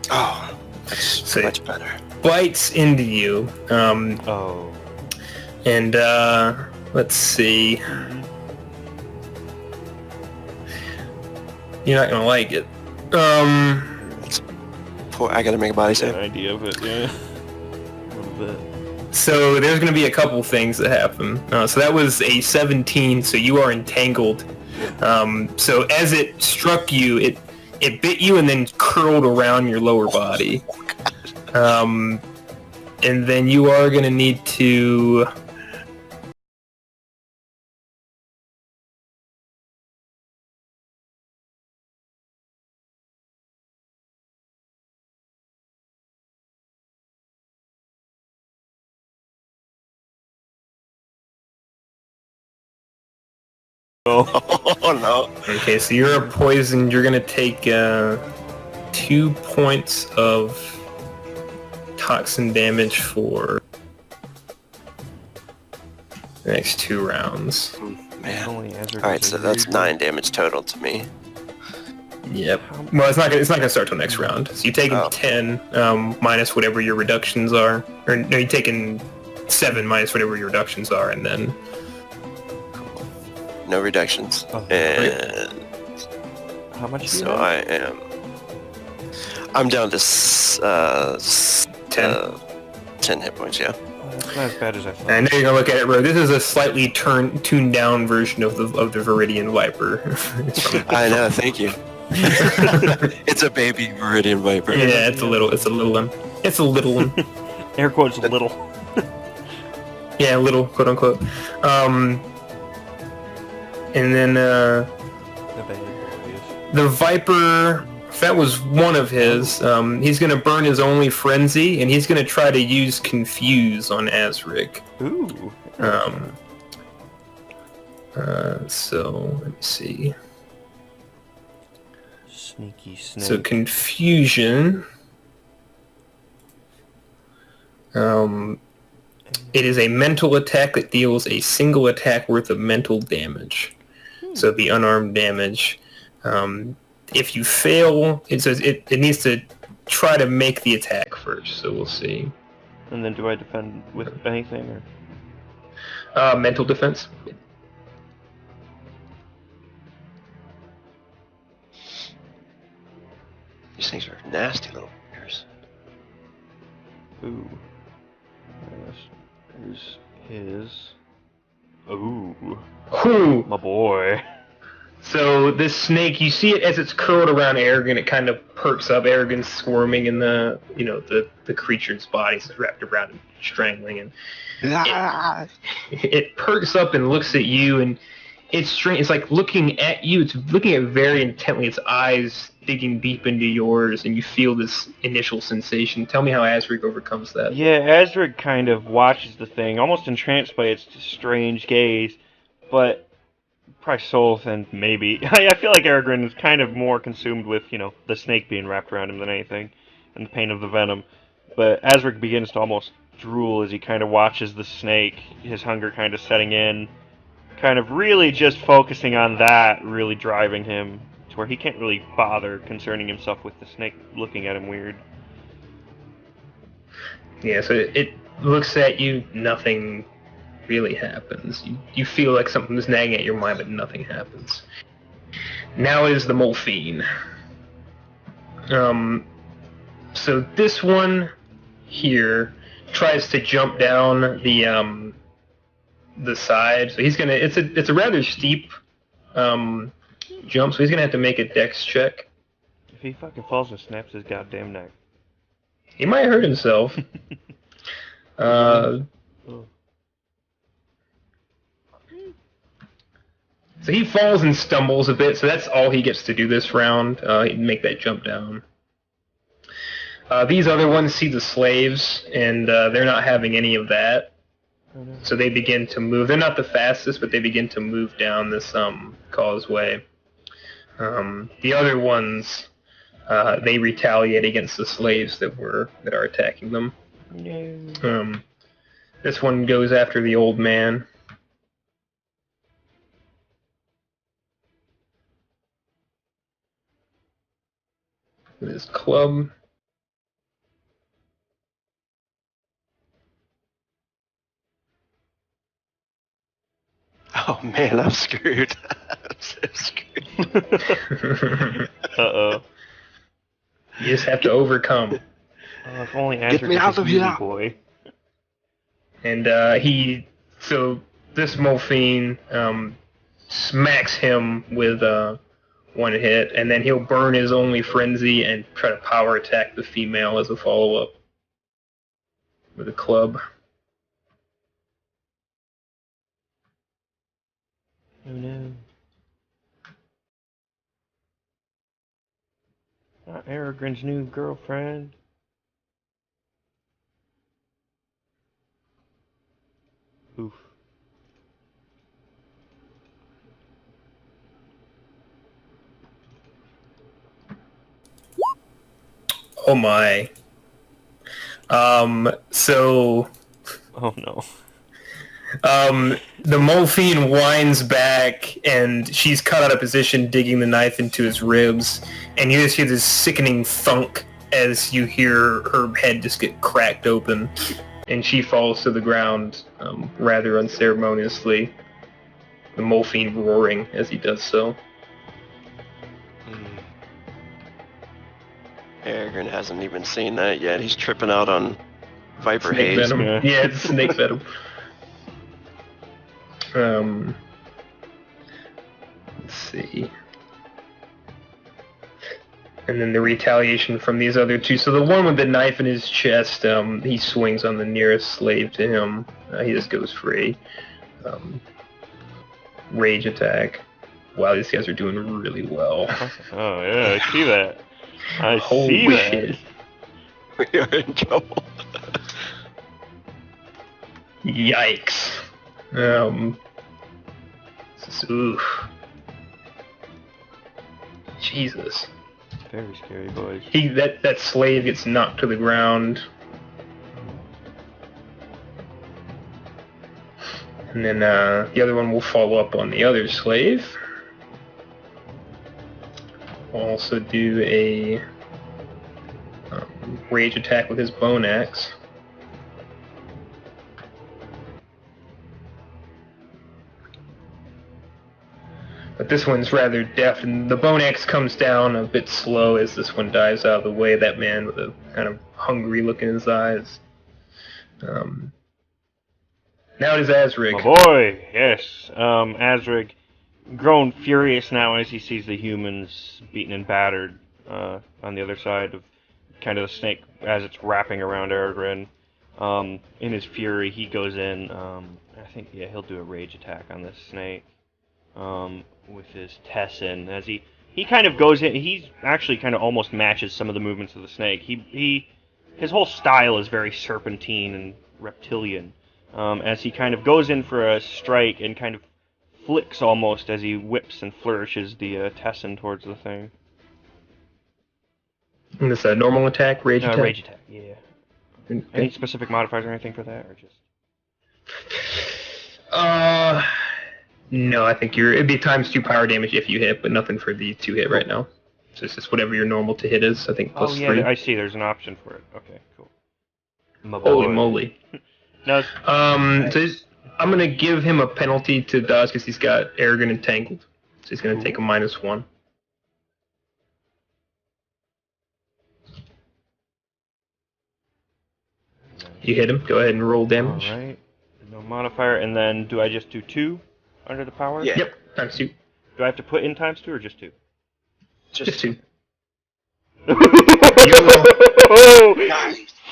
Oh, that's See. much better. Bites into you. Oh. And let's see. You're not gonna like it. Poor, I gotta make a body An save. idea of it, yeah. A little bit. So there's gonna be a couple things that happen. So that was a 17, so you are entangled. So as it struck you, it bit you and then curled around your lower body. And then you are gonna need to... Oh. Oh no. Okay, so you're poisoned. You're gonna take 2 points of toxin damage for the next 2 rounds. Man. Only Ezra Alright, does so it. that's 9 damage total to me. Yep. Well, it's not gonna start till next round. So you're taking Oh. 10 minus whatever your reductions are, or no, you're taking 7 minus whatever your reductions are, and then No reductions. Oh, And How much do you so have? I'm down to 10. 10 hit points, yeah. Oh, that's not as bad as I thought. I know you're gonna look at it, bro. This is a slightly tuned down version of the Viridian Viper. It's from- I know, thank you. It's a baby Meridian Viper. yeah, it's a little one. It's a little one. Air quotes little. Yeah, little, quote unquote. And then The baby boys. the Viper, that was one of his. He's gonna burn his only frenzy, and he's gonna try to use Confuse on Azric. Ooh. So let me see. Sneaky snake. So Confusion. It is a mental attack that deals a single attack worth of mental damage. So it'd be unarmed damage. If you fail, it says it needs to try to make the attack first. So we'll see. And then do I defend with anything or? Mental defense. These things are nasty little fingers. Ooh. There's his. Ooh. Whew. My boy. So this snake, you see it as it's curled around Aragon, it kind of perks up. Aragon's squirming in the creature's body, so it's wrapped around him, strangling, and it perks up and looks at you, and it's strange. It's like looking at you. It's looking at very intently. Its eyes digging deep into yours, and you feel this initial sensation. Tell me how Azric overcomes that. Yeah, Azric kind of watches the thing, almost entranced by its strange gaze, but probably Solithan, maybe. I feel like Aragorn is kind of more consumed with, the snake being wrapped around him than anything, and the pain of the venom. But Azric begins to almost drool as he kind of watches the snake, his hunger kind of setting in, kind of really just focusing on that, really driving him to where he can't really bother concerning himself with the snake looking at him weird. Yeah, so it looks at you, nothing really happens. You feel like something's nagging at your mind, but nothing happens. Now is the Morphine. So this one here tries to jump down the side. So he's gonna. It's a rather steep jump. So he's gonna have to make a dex check. If he fucking falls and snaps his goddamn neck. He might hurt himself. So he falls and stumbles a bit. So that's all he gets to do this round. He'd make that jump down. These other ones see the slaves, and they're not having any of that. So they begin to move. They're not the fastest, but they begin to move down this causeway. The other ones, they retaliate against the slaves that are attacking them. No. This one goes after the old man. With his club. Oh man, I'm screwed. I'm so screwed. Uh-oh. You just have to overcome. Oh, if only Get Azric me out was of a easy here. boy. And so this Morphine smacks him with one hit, and then he'll burn his only frenzy and try to power attack the female as a follow-up with a club. Oh no. Not Aragorn's new girlfriend. Oof. Oh my. So Oh no. the Morphine winds back, and she's cut out of position, digging the knife into his ribs, and you just hear this sickening thunk as you hear her head just get cracked open, and she falls to the ground rather unceremoniously, the Morphine roaring as he does so. Aragorn hasn't even seen that yet. He's tripping out on Viper Snake Haze. venom. Yeah. Yeah, it's snake venom. Let's see. And then the retaliation from these other two. So the one with the knife in his chest, he swings on the nearest slave to him. He just goes free. Rage attack. Wow, these guys are doing really well. Oh yeah, I see that. I Holy see that. shit. We are in trouble. Yikes. Oof. Jesus. Very scary, boys. That slave gets knocked to the ground. And then the other one will follow up on the other slave. We'll also do a rage attack with his bone axe. But this one's rather deft, and the bone axe comes down a bit slow as this one dives out of the way. That man with a kind of hungry look in his eyes. Now it is Azric. My boy, yes. Azric, grown furious now as he sees the humans beaten and battered on the other side of kind of the snake as it's wrapping around Aragorn. In his fury, he goes in. I think he'll do a rage attack on this snake. With his Tessin, as he kind of goes in, he's actually kind of almost matches some of the movements of the snake. His whole style is very serpentine and reptilian, as he kind of goes in for a strike and kind of flicks almost as he whips and flourishes the Tessin towards the thing. And this a normal attack, rage attack? Rage attack, yeah. Any specific modifiers or anything for that, or just? No, I think it'd be ×2 power damage if you hit, but nothing for the 2 hit right now. So it's just whatever your normal to hit is, I think, plus Oh yeah, 3. I see. There's an option for it. Okay, cool. My Holy boy. moly. No. I'm going to give him a penalty to dodge because he's got Arrogant Entangled. So he's going to take a -1. You hit him. Go ahead and roll damage. All right. No modifier, and then do I just do 2 under the power? Yeah. Yep, ×2. Do I have to put in ×2 or just 2? Just 2. Nice.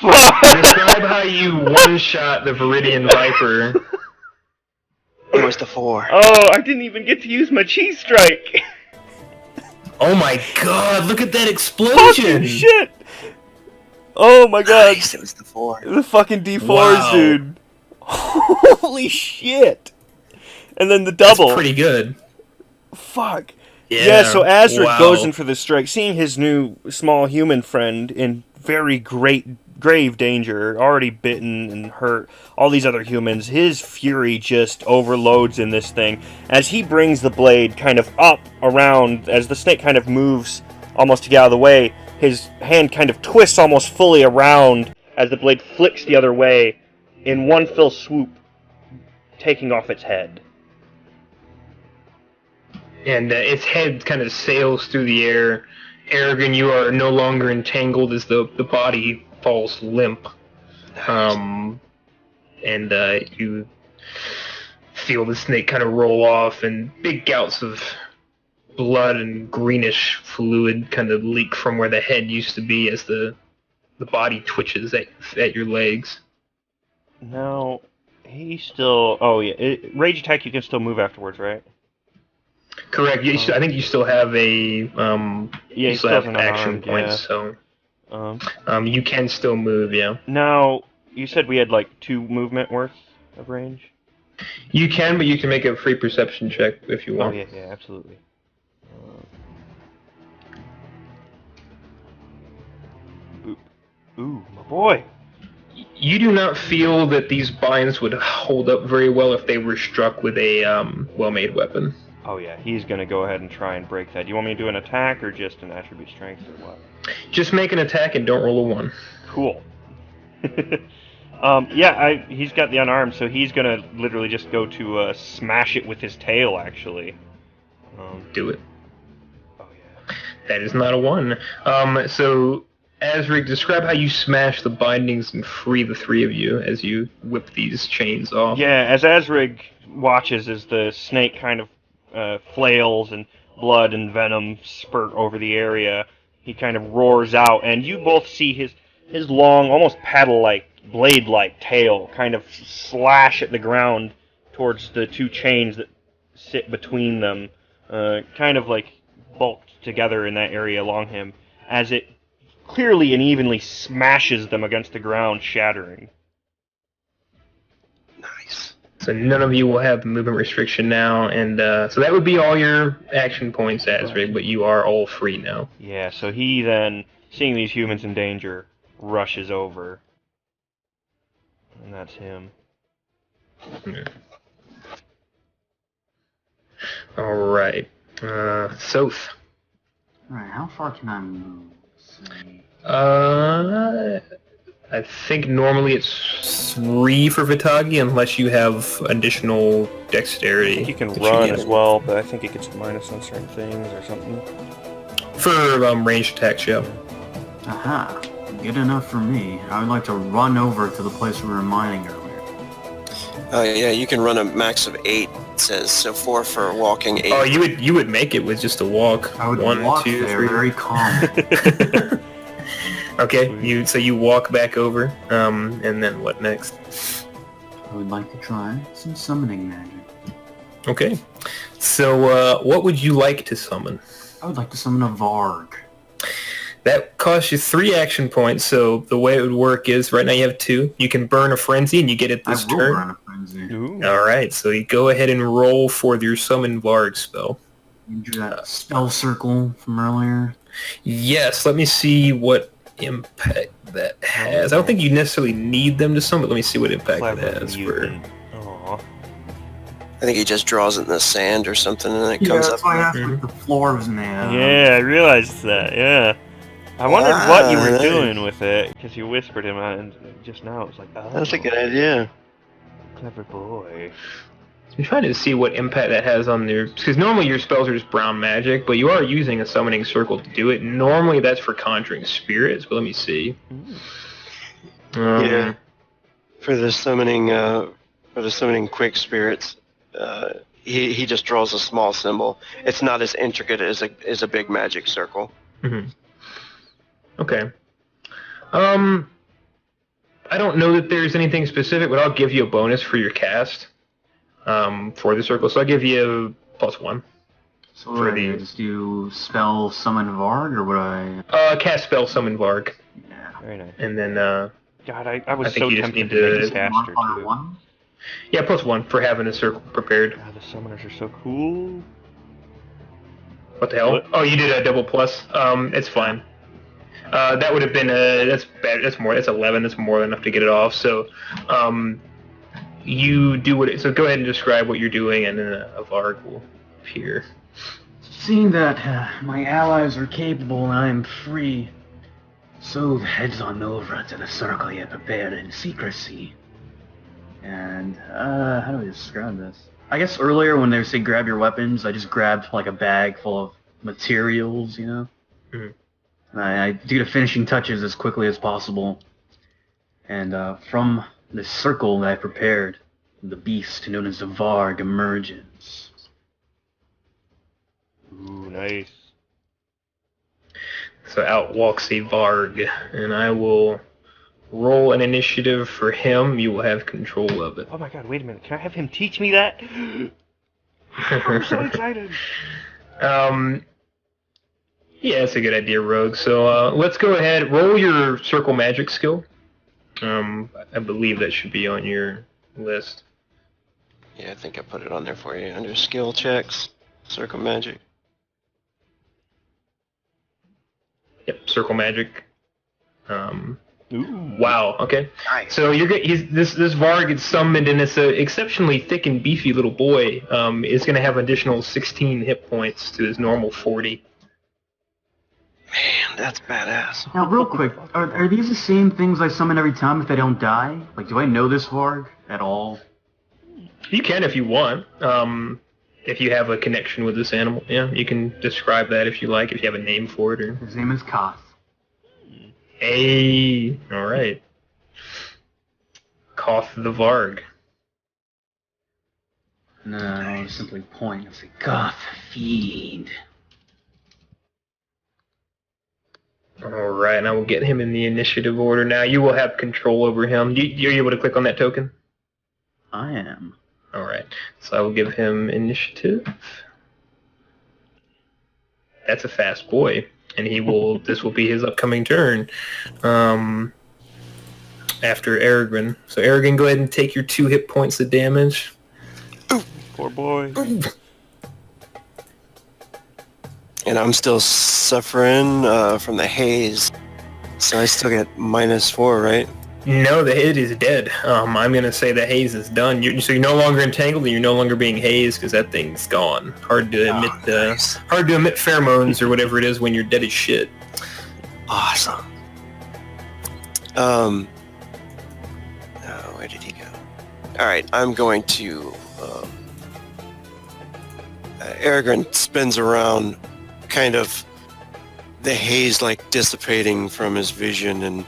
Describe how you one-shot the Viridian Viper. It was the 4. Oh, I didn't even get to use my cheese strike. Oh my god, look at that Fucking explosion! shit! Oh my god. Nice, it was the 4. The fucking D4s, Wow. dude. Holy shit! And then the That's double. pretty good. Fuck. Yeah, so Azric wow. goes in for this strike, seeing his new small human friend in very grave danger, already bitten and hurt, all these other humans. His fury just overloads in this thing as he brings the blade kind of up around, as the snake kind of moves almost to get out of the way. His hand kind of twists almost fully around as the blade flicks the other way in one fell swoop, taking off its head. And its head kind of sails through the air. Arrogant, you are no longer entangled as the body falls limp. And you feel the snake kind of roll off, and big gouts of blood and greenish fluid kind of leak from where the head used to be as the body twitches at your legs. Now, he still... Oh, yeah. Rage attack, you can still move afterwards, right? Correct. I think you still have a Yeah, you he still still have has an action unarmed, points, yeah. so you can still move. Yeah, Now, you said we had like 2 movement worth of range? you can, but you can make a free perception check if you Oh, want. yeah, absolutely. Boop. Ooh, my boy! You do not feel that these binds would hold up very well if they were struck with a well-made weapon. Oh, yeah, he's gonna go ahead and try and break that. Do you want me to do an attack or just an attribute strength or what? Just make an attack and don't roll a 1. Cool. He's got the unarmed, so he's gonna literally just go to smash it with his tail, actually. Do it. Oh, yeah. That is not a 1. So, Azric, describe how you smash the bindings and free the 3 of you as you whip these chains off. Yeah, as Azrig watches as the snake kind of flails and blood and venom spurt over the area, he kind of roars out, and you both see his long, almost paddle-like, blade-like tail kind of slash at the ground towards the 2 chains that sit between them, kind of like bulked together in that area along him, as it clearly and evenly smashes them against the ground, shattering. Nice. So none of you will have movement restriction now, and so that would be all your action points, Azric, but you are all free now. Yeah, so he then, seeing these humans in danger, rushes over. And that's him. Yeah. Alright. Soth. Alright, how far can I move? Let's see. I think normally it's 3 for Vitagi unless you have additional dexterity. I think you can that run need. as well, but I think it gets a minus on certain things or something. For ranged attacks, yeah. Aha. Good enough for me. I would like to run over to the place we were mining earlier. Oh yeah, you can run a max of 8. It says so 4 for walking, 8. Oh, you would make it with just a walk. I would 1, walk 2, there 3. very calmly. Okay, you walk back over, and then what next? I would like to try some summoning magic. Okay, so what would you like to summon? I would like to summon a Varg. That costs you 3 action points, so the way it would work is, right now you have 2. You can burn a frenzy, and you get it this I will turn. burn a frenzy. Ooh. Alright, so you go ahead and roll for your summon Varg spell. You drew that spell circle from earlier. Yes, let me see what impact that has. I don't think you necessarily need them to summon, but let me see what impact Clever it has for... mutant. Aw. I think he just draws it in the sand or something, and it Yeah, comes that's up. why I asked with the floors and the... Yeah, I realized that, yeah. I wondered what you were nice. doing with it, because you whispered him out, and just now it was like, oh. That's a good idea. Clever boy. I'm trying to see what impact that has on their... Because normally your spells are just brown magic, but you are using a summoning circle to do it. Normally that's for conjuring spirits, but let me see. Yeah. For the summoning quick spirits, he just draws a small symbol. It's not as intricate as a big magic circle. Mm-hmm. Okay. I don't know that there's anything specific, but I'll give you a bonus for your cast for the circle. So I'll give you +1. So what do I do? Just do spell summon Varg, or would I... Cast spell summon Varg. Yeah. Very nice. And then God, I was I think so you just tempted need to make to- a caster too. +1? yeah, +1 for having a circle prepared. God, the summoners are so cool. What the hell? What? Oh, you did a double plus. It's fine. That would have been that's bad. That's more. That's 11. That's more than enough to get it off. So, you do what. So go ahead and describe what you're doing, and then a Varg will appear. Seeing that my allies are capable and I am free, so heads on over to the circle you prepared in secrecy. And, how do I describe this? I guess earlier when they say grab your weapons, I just grabbed like a bag full of materials, you know? Mhm. And I do the finishing touches as quickly as possible. And from the circle that I prepared, the beast known as the Varg emerges. Ooh, nice. So out walks a Varg, and I will roll an initiative for him. You will have control of it. Oh my god, wait a minute. Can I have him teach me that? I'm so excited. Yeah, that's a good idea, Rogue. So let's go ahead. Roll your circle magic skill. I believe that should be on your list. Yeah, I think I put it on there for you under skill checks, circle magic. Yep, circle magic. Ooh. Wow. Okay. Nice. So this Varg gets summoned, and it's an exceptionally thick and beefy little boy. Is going to have additional 16 hit points to his normal 40. Man, that's badass. Now, real quick, are these the same things I summon every time if they don't die? Like, do I know this Varg at all? You can if you want. If you have a connection with this animal, yeah, you can describe that if you like. If you have a name for it, or His name is Koth. hey, all right, Koth the Varg. No, I'll simply point and say, Koth, feed. All right, and I will get him in the initiative order. Now you will have control over him. Are you able to click on that token? I am. All right, so I will give him initiative. That's a fast boy, and he will. This will be his upcoming turn. After Aragorn. So Aragorn, go ahead and take your 2 hit points of damage. Poor boy. And I'm still suffering from the haze, so I still get -4, right? No, the hit is dead. I'm gonna say the haze is done. So you're no longer entangled, and you're no longer being hazed because that thing's gone. Hard to emit nice. hard to emit pheromones or whatever it is when you're dead as shit. Awesome. Where did he go? All right, I'm going to. Aragorn spins around, kind of the haze like dissipating from his vision, and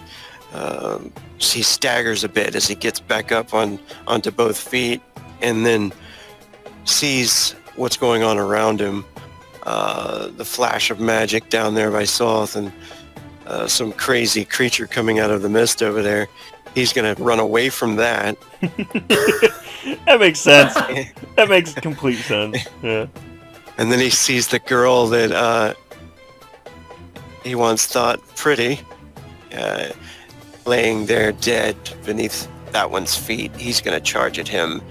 he staggers a bit as he gets back up onto both feet, and then sees what's going on around him. The flash of magic down there by Soth, and some crazy creature coming out of the mist over there. He's gonna run away from that. That makes sense. That makes complete sense. Yeah. And then he sees the girl that he once thought pretty, laying there dead beneath that one's feet. He's going to charge at him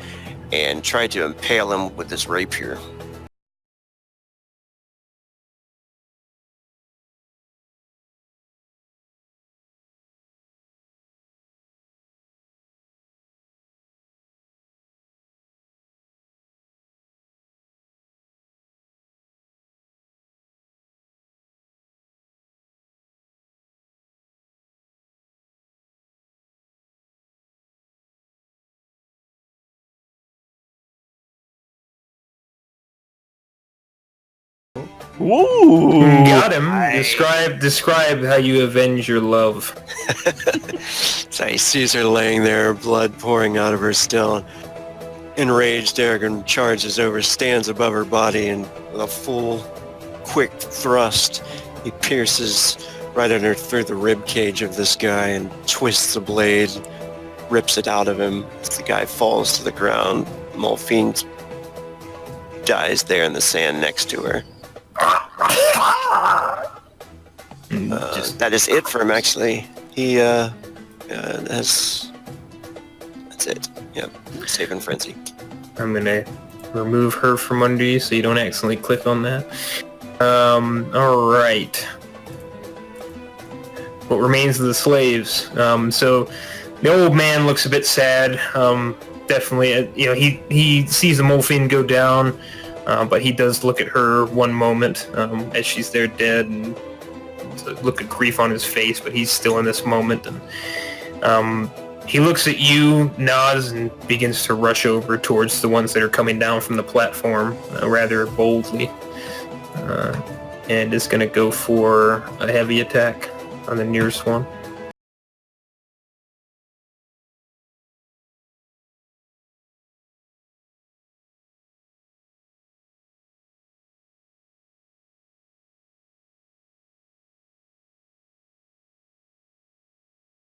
and try to impale him with his rapier. Ooh! Got him. Describe how you avenge your love. So he sees her laying there, blood pouring out of her still. Enraged, Aragon charges over, stands above her body, and with a full, quick thrust, he pierces right under through the rib cage of this guy and twists the blade, rips it out of him. As the guy falls to the ground, Morphine dies there in the sand next to her. That is it for him, actually. He has... That's it. Yep. Save and frenzy. I'm gonna remove her from under you so you don't accidentally click on that. Alright. What remains of the slaves? So the old man looks a bit sad. Definitely, he sees the Morphine go down, but he does look at her one moment as she's there dead, and a look of grief on his face, but he's still in this moment. And he looks at you, nods, and begins to rush over towards the ones that are coming down from the platform rather boldly, and is going to go for a heavy attack on the nearest one.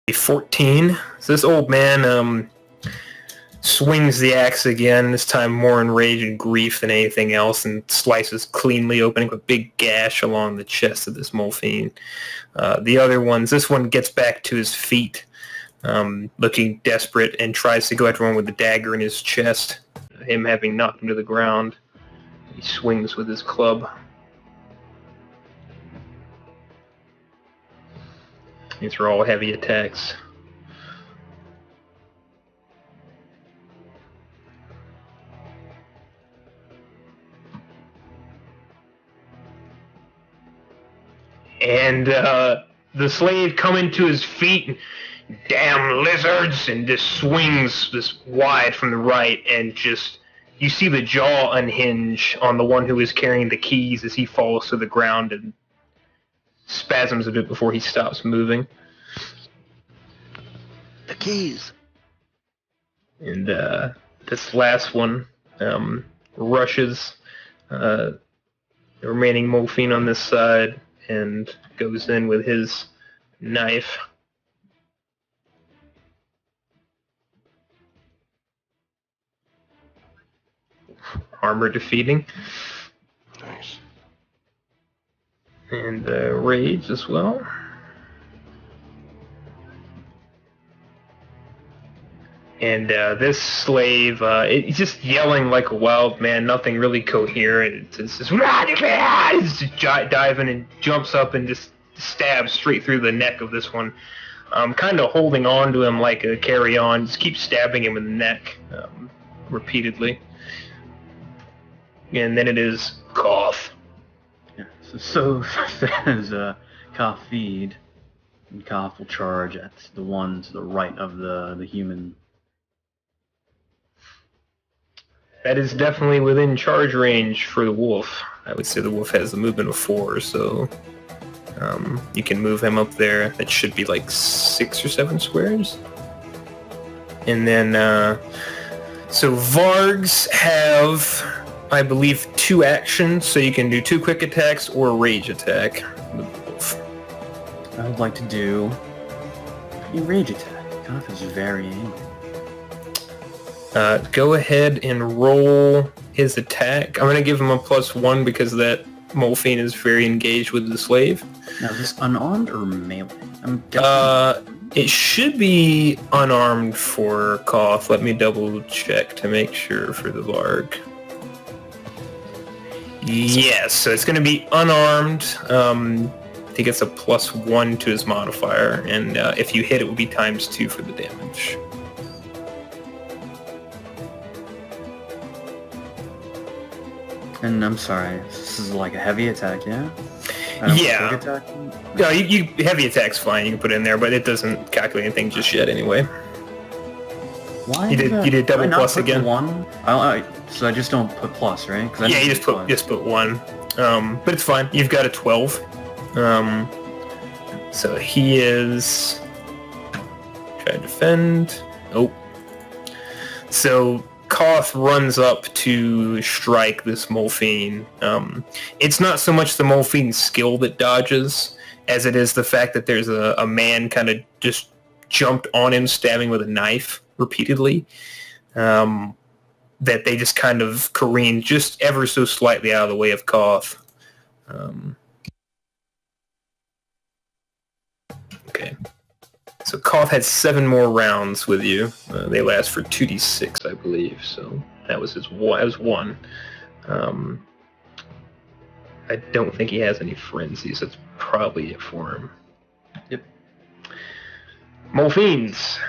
A 14. So this old man swings the axe again, this time more in rage and grief than anything else, and slices cleanly, opening a big gash along the chest of this Morphine. The other ones, this one gets back to his feet, looking desperate, and tries to go after one with the dagger in his chest, him having knocked him to the ground. He swings with his club. These are all heavy attacks. And the slave coming to his feet, and, damn lizards, and just swings this wide from the right, and just, you see the jaw unhinge on the one who is carrying the keys as he falls to the ground and spasms a bit before he stops moving. The keys. And this last one rushes the remaining Morphine on this side and goes in with his knife. Armor defeating. Nice. And rage as well. And this slave, it's just yelling like a wild man, nothing really coherent. It's just diving and jumps up and just stabs straight through the neck of this one. Kind of holding on to him like a carry-on, just keeps stabbing him in the neck repeatedly. And then it is Koth. Yeah, so says Koth feed, and Koth will charge at the one to the right of the human. That is definitely within charge range for the wolf. I would say the wolf has the movement of 4, so you can move him up there. That should be like 6 or 7 squares. And then, so Vargs have, I believe, 2 actions, so you can do 2 quick attacks or a rage attack with the wolf. I would like to do a rage attack. Koth is very angry. Go ahead and roll his attack. I'm going to give him a +1 because that Morphine is very engaged with the slave. Now, is this unarmed or melee? It should be unarmed for Koth. Let me double check to make sure for the Varg. Yes, so it's going to be unarmed. He gets a +1 to his modifier, and if you hit, it will be ×2 for the damage. And I'm sorry, this is like a heavy attack, yeah? Yeah. Quick attack? No, you heavy attack's fine. You can put it in there, but it doesn't calculate anything just yet anyway. Why You did did double I not plus put the again. one? So I just don't put plus, right? 'Cause I Yeah, didn't you put just put 1. But it's fine. You've got a 12. So he is try to defend. Oh. So Koth runs up to strike this Molfine. It's not so much the Molfine's skill that dodges as it is the fact that there's a man kind of just jumped on him, stabbing with a knife repeatedly. That they just kind of careened just ever so slightly out of the way of Koth. Okay. So Koth had 7 more rounds with you. They last for 2d6, I believe. So that was his one. That was 1. I don't think he has any frenzies. That's probably it for him. Yep. Molfines.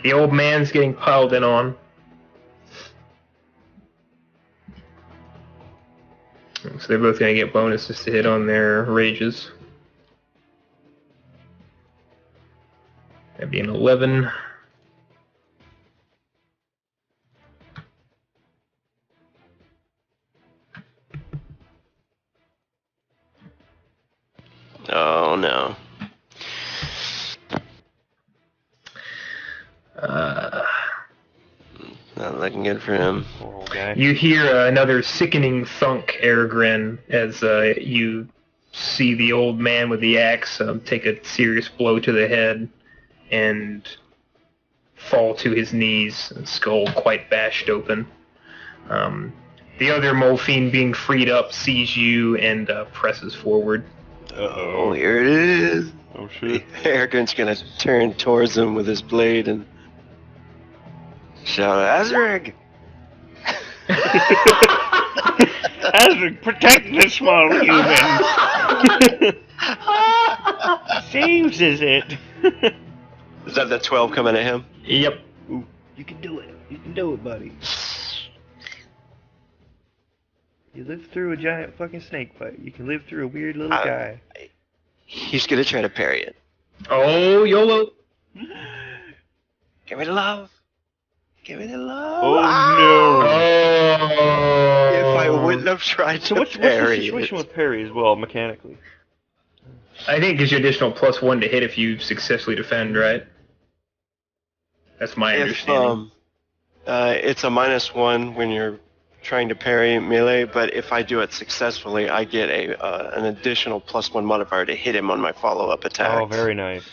The old man's getting piled in on. So they're both going to get bonuses to hit on their rages. That'd be an 11. Oh no. Not looking good for him. Poor old guy. You hear another sickening thunk, Aragorn, as you see the old man with the axe take a serious blow to the head and fall to his knees, skull quite bashed open. The other Molfine, being freed up, sees you and presses forward. Oh, here it is. Oh shit. Arrogant's gonna turn towards him with his blade and shout, Azrig! Azrig, protect the small human! Saves is it? Is that the 12 coming at him? Yep. Ooh, you can do it. You can do it, buddy. You lived through a giant fucking snake fight. You can live through a weird little guy. He's gonna try to parry it. Oh, YOLO. Give me the love. Give me the love. Oh no! Oh. If I wouldn't have tried So to what's the parry situation it. with parry as well, mechanically? I think it gives you additional +1 to hit if you successfully defend, right? That's my If understanding. it's a -1 when you're trying to parry melee, but if I do it successfully, I get an additional +1 modifier to hit him on my follow-up attack. Oh, very nice.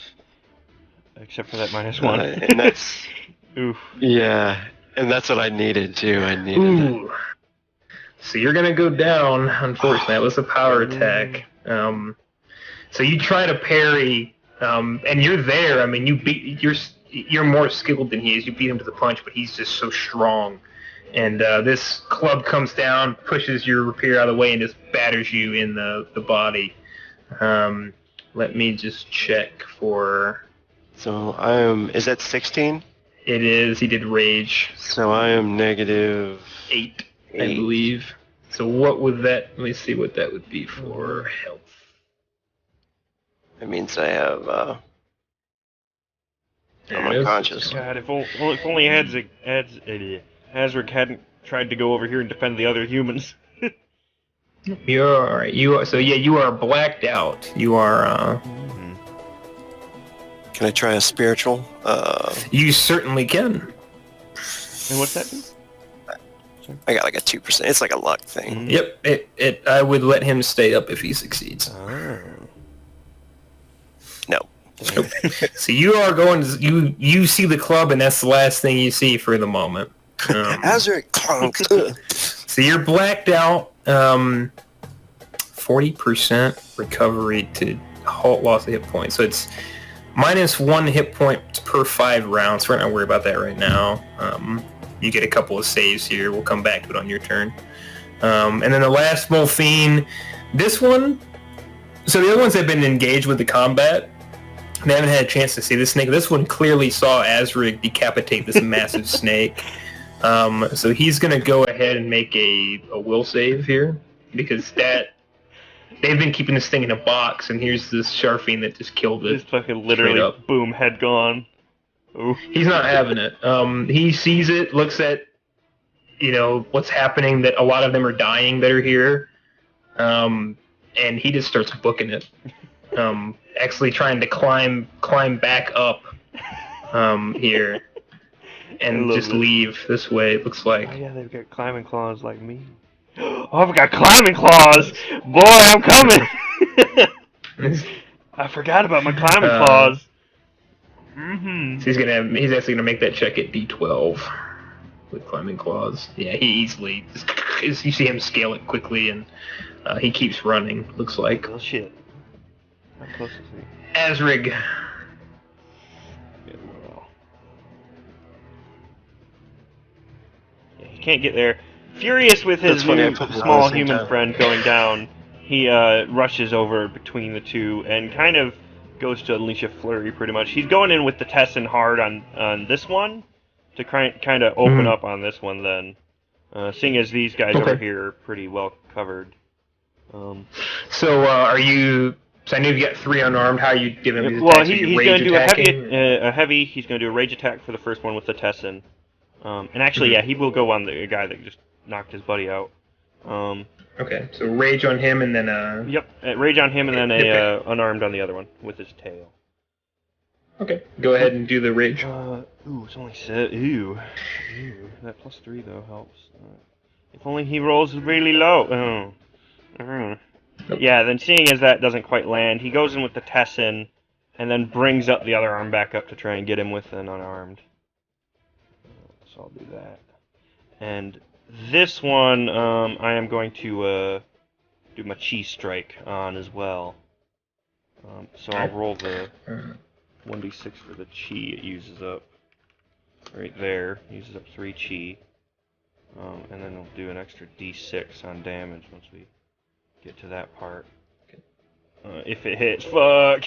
Except for that -1. And that's Oof. yeah, and that's what I needed too. I needed it. Ooh. So you're gonna go down. Unfortunately, that was a power attack. So you try to parry, and you're there. I mean, you're more skilled than he is. You beat him to the punch, but he's just so strong. And this club comes down, pushes your rapier out of the way, and just batters you in the body. Let me just check for. So is that 16? It is. He did rage. So I am -8. 8, I believe. So what would that? Let me see what that would be for health. That means I have There I'm it is. unconscious. God, if only Hazrick hadn't tried to go over here and defend the other humans. You're all right. You are blacked out. You are. Can I try a spiritual? You certainly can. And what's that do? I got like a 2%. It's like a luck thing. Yep. I would let him stay up if he succeeds. Oh. No. So you are going. You see the club, and that's the last thing you see for the moment. Azric clunk. So you're blacked out. 40% recovery to halt loss of hit points. So it's -1 hit point per 5 rounds. We're not worried about that right now. You get a couple of saves here. We'll come back to it on your turn. And then the last Molfine, this one. So the other ones have been engaged with the combat. They haven't had a chance to see the snake. This one clearly saw Azrig decapitate this massive snake. So he's going to go ahead and make a will save here because they've been keeping this thing in a box, and here's this Sharfine that just killed it. Just fucking literally, up. boom, head gone. Oh. He's not having it. He sees it, looks at, what's happening, that a lot of them are dying that are here, and he just starts booking it. Actually trying to climb back up here and just leave this way, it looks like. Oh yeah, they've got climbing claws like me. Oh, I've got climbing claws! Boy, I'm coming! I forgot about my climbing claws. So he's actually gonna make that check at D12 with climbing claws. Yeah, he easily you see him scale it quickly, and he keeps running. Looks like. Oh shit! How close is he? Asrig. Yeah, well. Yeah, he can't get there. Furious with his new small human friend going down, he rushes over between the two and kind of goes to unleash a flurry. Pretty much, he's going in with the Tessin hard on this one to kind of open up on this one. Then, seeing as these guys over here are pretty well covered. So are you? So I know you've got 3 unarmed. How are you giving him these well, attacks? he's going to do a heavy. He's going to do a rage attack for the first one with the Tessin. And actually, yeah, he will go on the guy that just knocked his buddy out. Okay, so rage on him, and then Yep, rage on him, and then a unarmed on the other one with his tail. Okay, go ahead and do the rage. Ooh, it's only ew. That +3 though helps. If only he rolls really low. Nope. Yeah, then seeing as that doesn't quite land, he goes in with the Tessin, and then brings up the other arm back up to try and get him with an unarmed. So I'll do that. And this one, I am going to do my chi strike on as well. So I'll roll the 1d6 for the chi it uses up. Right there, uses up 3 chi. And then we'll do an extra d6 on damage once we get to that part. If it hits, fuck!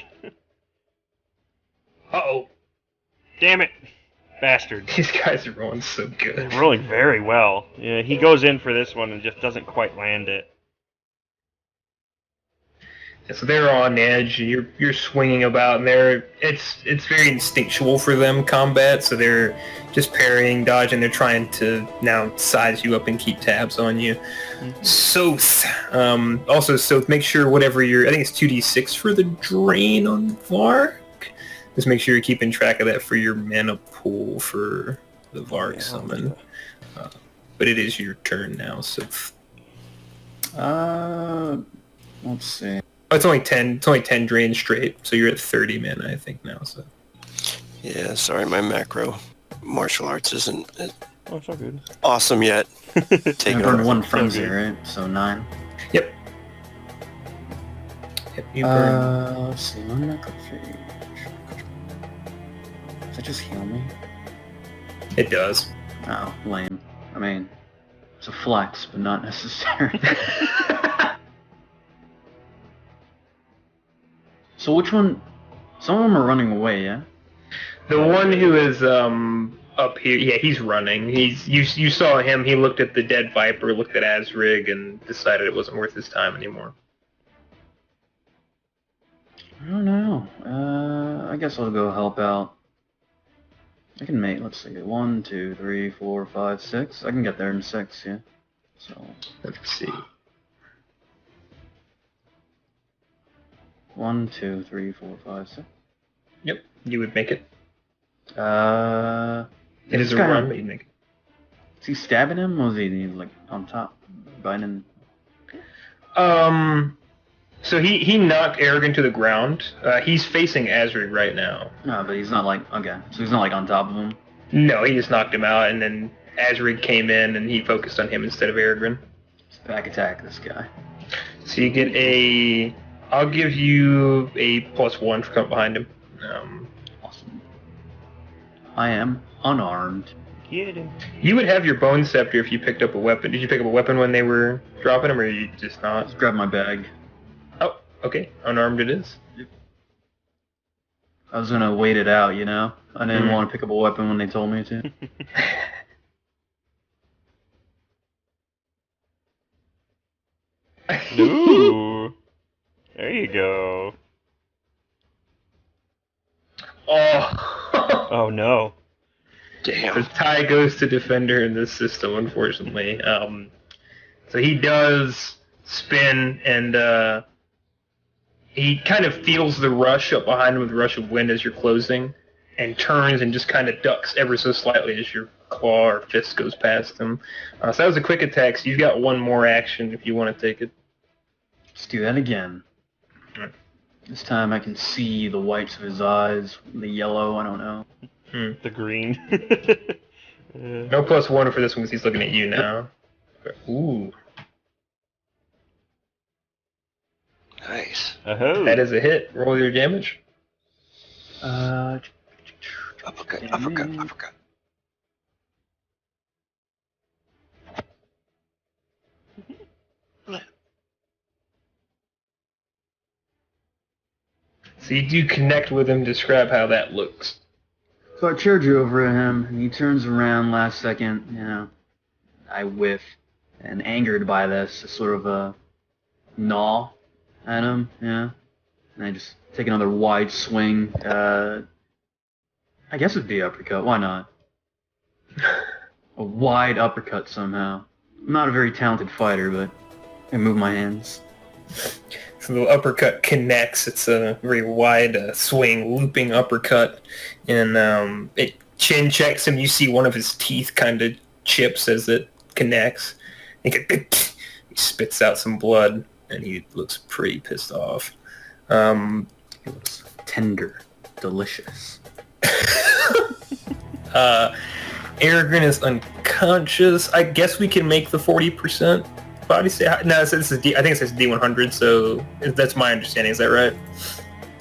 Uh-oh! Damn it! Bastard. These guys are rolling so good. They're rolling very well. Yeah, he goes in for this one and just doesn't quite land it. Yeah, so they're on edge. You're swinging about, and it's very instinctual for them combat. So they're just parrying, dodging. They're trying to now size you up and keep tabs on you. Soth. Also, Soth, make sure whatever I think it's 2d6 for the drain on Vark. Just make sure you're keeping track of that for your mana pool for the Vark summon. But it is your turn now, so. Let's see. Oh, it's only 10. It's only 10 drain straight, so you're at 30 mana, I think now. So. Yeah, sorry, my macro martial arts isn't Oh, it's all good. awesome yet. Take I it burned over. 1 frenzy, right? So 9. Yep. Yep. You burn. Let's see. 1 necrophage. Does that just heal me? It does. Oh, lame. I mean, it's a flex, but not necessary. So which one? Some of them are running away, yeah? The one who is up here, yeah, he's running. You saw him. He looked at the dead viper, looked at Asrig, and decided it wasn't worth his time anymore. I don't know. I guess I'll go help out. I can make. Let's see. 1, 2, 3, 4, 5, 6. I can get there in 6. Yeah. So. Let's see. 1, 2, 3, 4, 5, 6. Yep, you would make it. It is a run, but you'd make it. Is he stabbing him, or is he like on top, biting? So he knocked Arrogant to the ground. He's facing Asrig right now. No, but he's not like okay. So he's not like on top of him. No, he just knocked him out, and then Asrig came in, and he focused on him instead of Arrogant. Just back attack this guy. So you get a. I'll give you a +1 for coming behind him. Awesome. I am unarmed. Get him. You would have your bone scepter if you picked up a weapon. Did you pick up a weapon when they were dropping them, or you just not? Just grab my bag. Oh, okay. Unarmed it is. I was gonna wait it out, you know? I didn't want to pick up a weapon when they told me to. Ooh. There you go. Oh. Oh no. The Damn. tie goes to defender in this system, unfortunately. So he does spin, and he kind of feels the rush up behind him with the rush of wind as you're closing, and turns and just kind of ducks ever so slightly as your claw or fist goes past him. So that was a quick attack, so you've got one more action if you want to take it. Let's do that again. Alright. This time I can see the whites of his eyes, the yellow, I don't know. The green. No +1 for this one because he's looking at you now. Ooh, Nice. Oh. that is a hit. Roll your damage. Uppercut, Damn uppercut, it. uppercut. So you do connect with him. Describe how that looks. So I charge over at him, and he turns around last second, you know. I whiff, and angered by this, just sort of a gnaw at him, yeah. And I just take another wide swing. I guess it'd be uppercut, why not? A wide uppercut somehow. I'm not a very talented fighter, but I move my hands. So the uppercut connects. It's a very wide swing, looping uppercut, and it chin checks him. You see one of his teeth kind of chips as it connects. He spits out some blood, and he looks pretty pissed off. It looks tender, delicious. Aragorn is unconscious. I guess we can make the 40% body stat. No, this is I think it says D100, so that's my understanding. Is that right?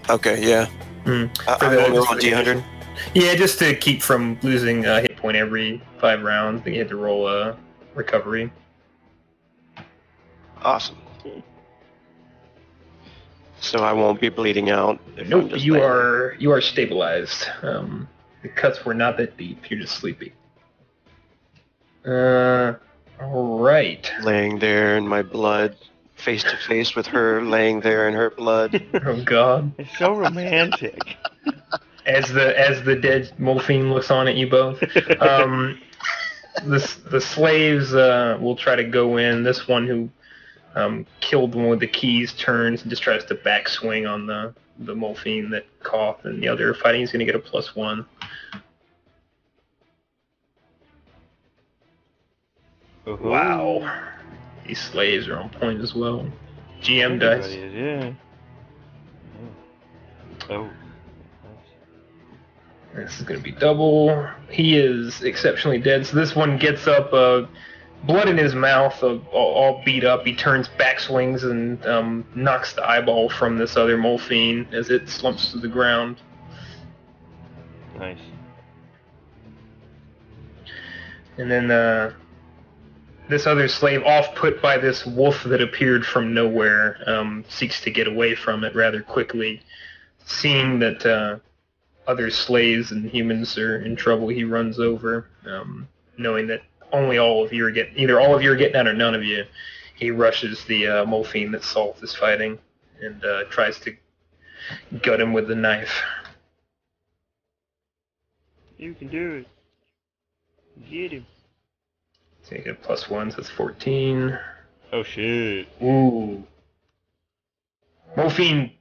Okay, yeah. Mm. I'm going to roll D100. Yeah, just to keep from losing a hit point every 5 rounds, you had to roll a recovery. Awesome. So I won't be bleeding out. If I'm Nope, just you laying are stabilized. The cuts were not that deep. You're just sleepy. All right. laying there in my blood, face to face with her, laying there in her blood. Oh God. It's so romantic. As the dead Molfine looks on at you both. The slaves will try to go in. This one who killed one with the keys turns and just tries to backswing on the Molfine that coughed, and the other fighting is going to get a +1. Wow. These slaves are on point as well. GM dice. Everybody is, yeah. Oh. This is going to be double. He is exceptionally dead. So this one gets up, blood in his mouth, all beat up. He turns backswings and knocks the eyeball from this other Molfine as it slumps to the ground. Nice. And then this other slave, off-put by this wolf that appeared from nowhere, seeks to get away from it rather quickly. Seeing that other slaves and humans are in trouble, he runs over, knowing that only all of you are either all of you are getting out or none of you. He rushes the Molfine that Salt is fighting and tries to gut him with the knife. You can do it. Get him. So you get +1, so that's 14. Oh shit. Ooh. Molfine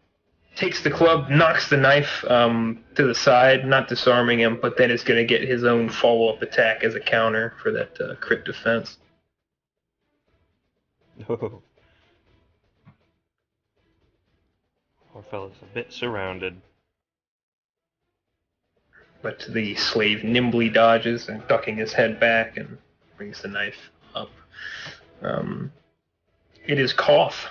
takes the club, knocks the knife to the side, not disarming him, but then is going to get his own follow-up attack as a counter for that crit defense. Oh. Poor fella's a bit surrounded. But the slave nimbly dodges and ducking his head back and brings the knife up. It is Cough.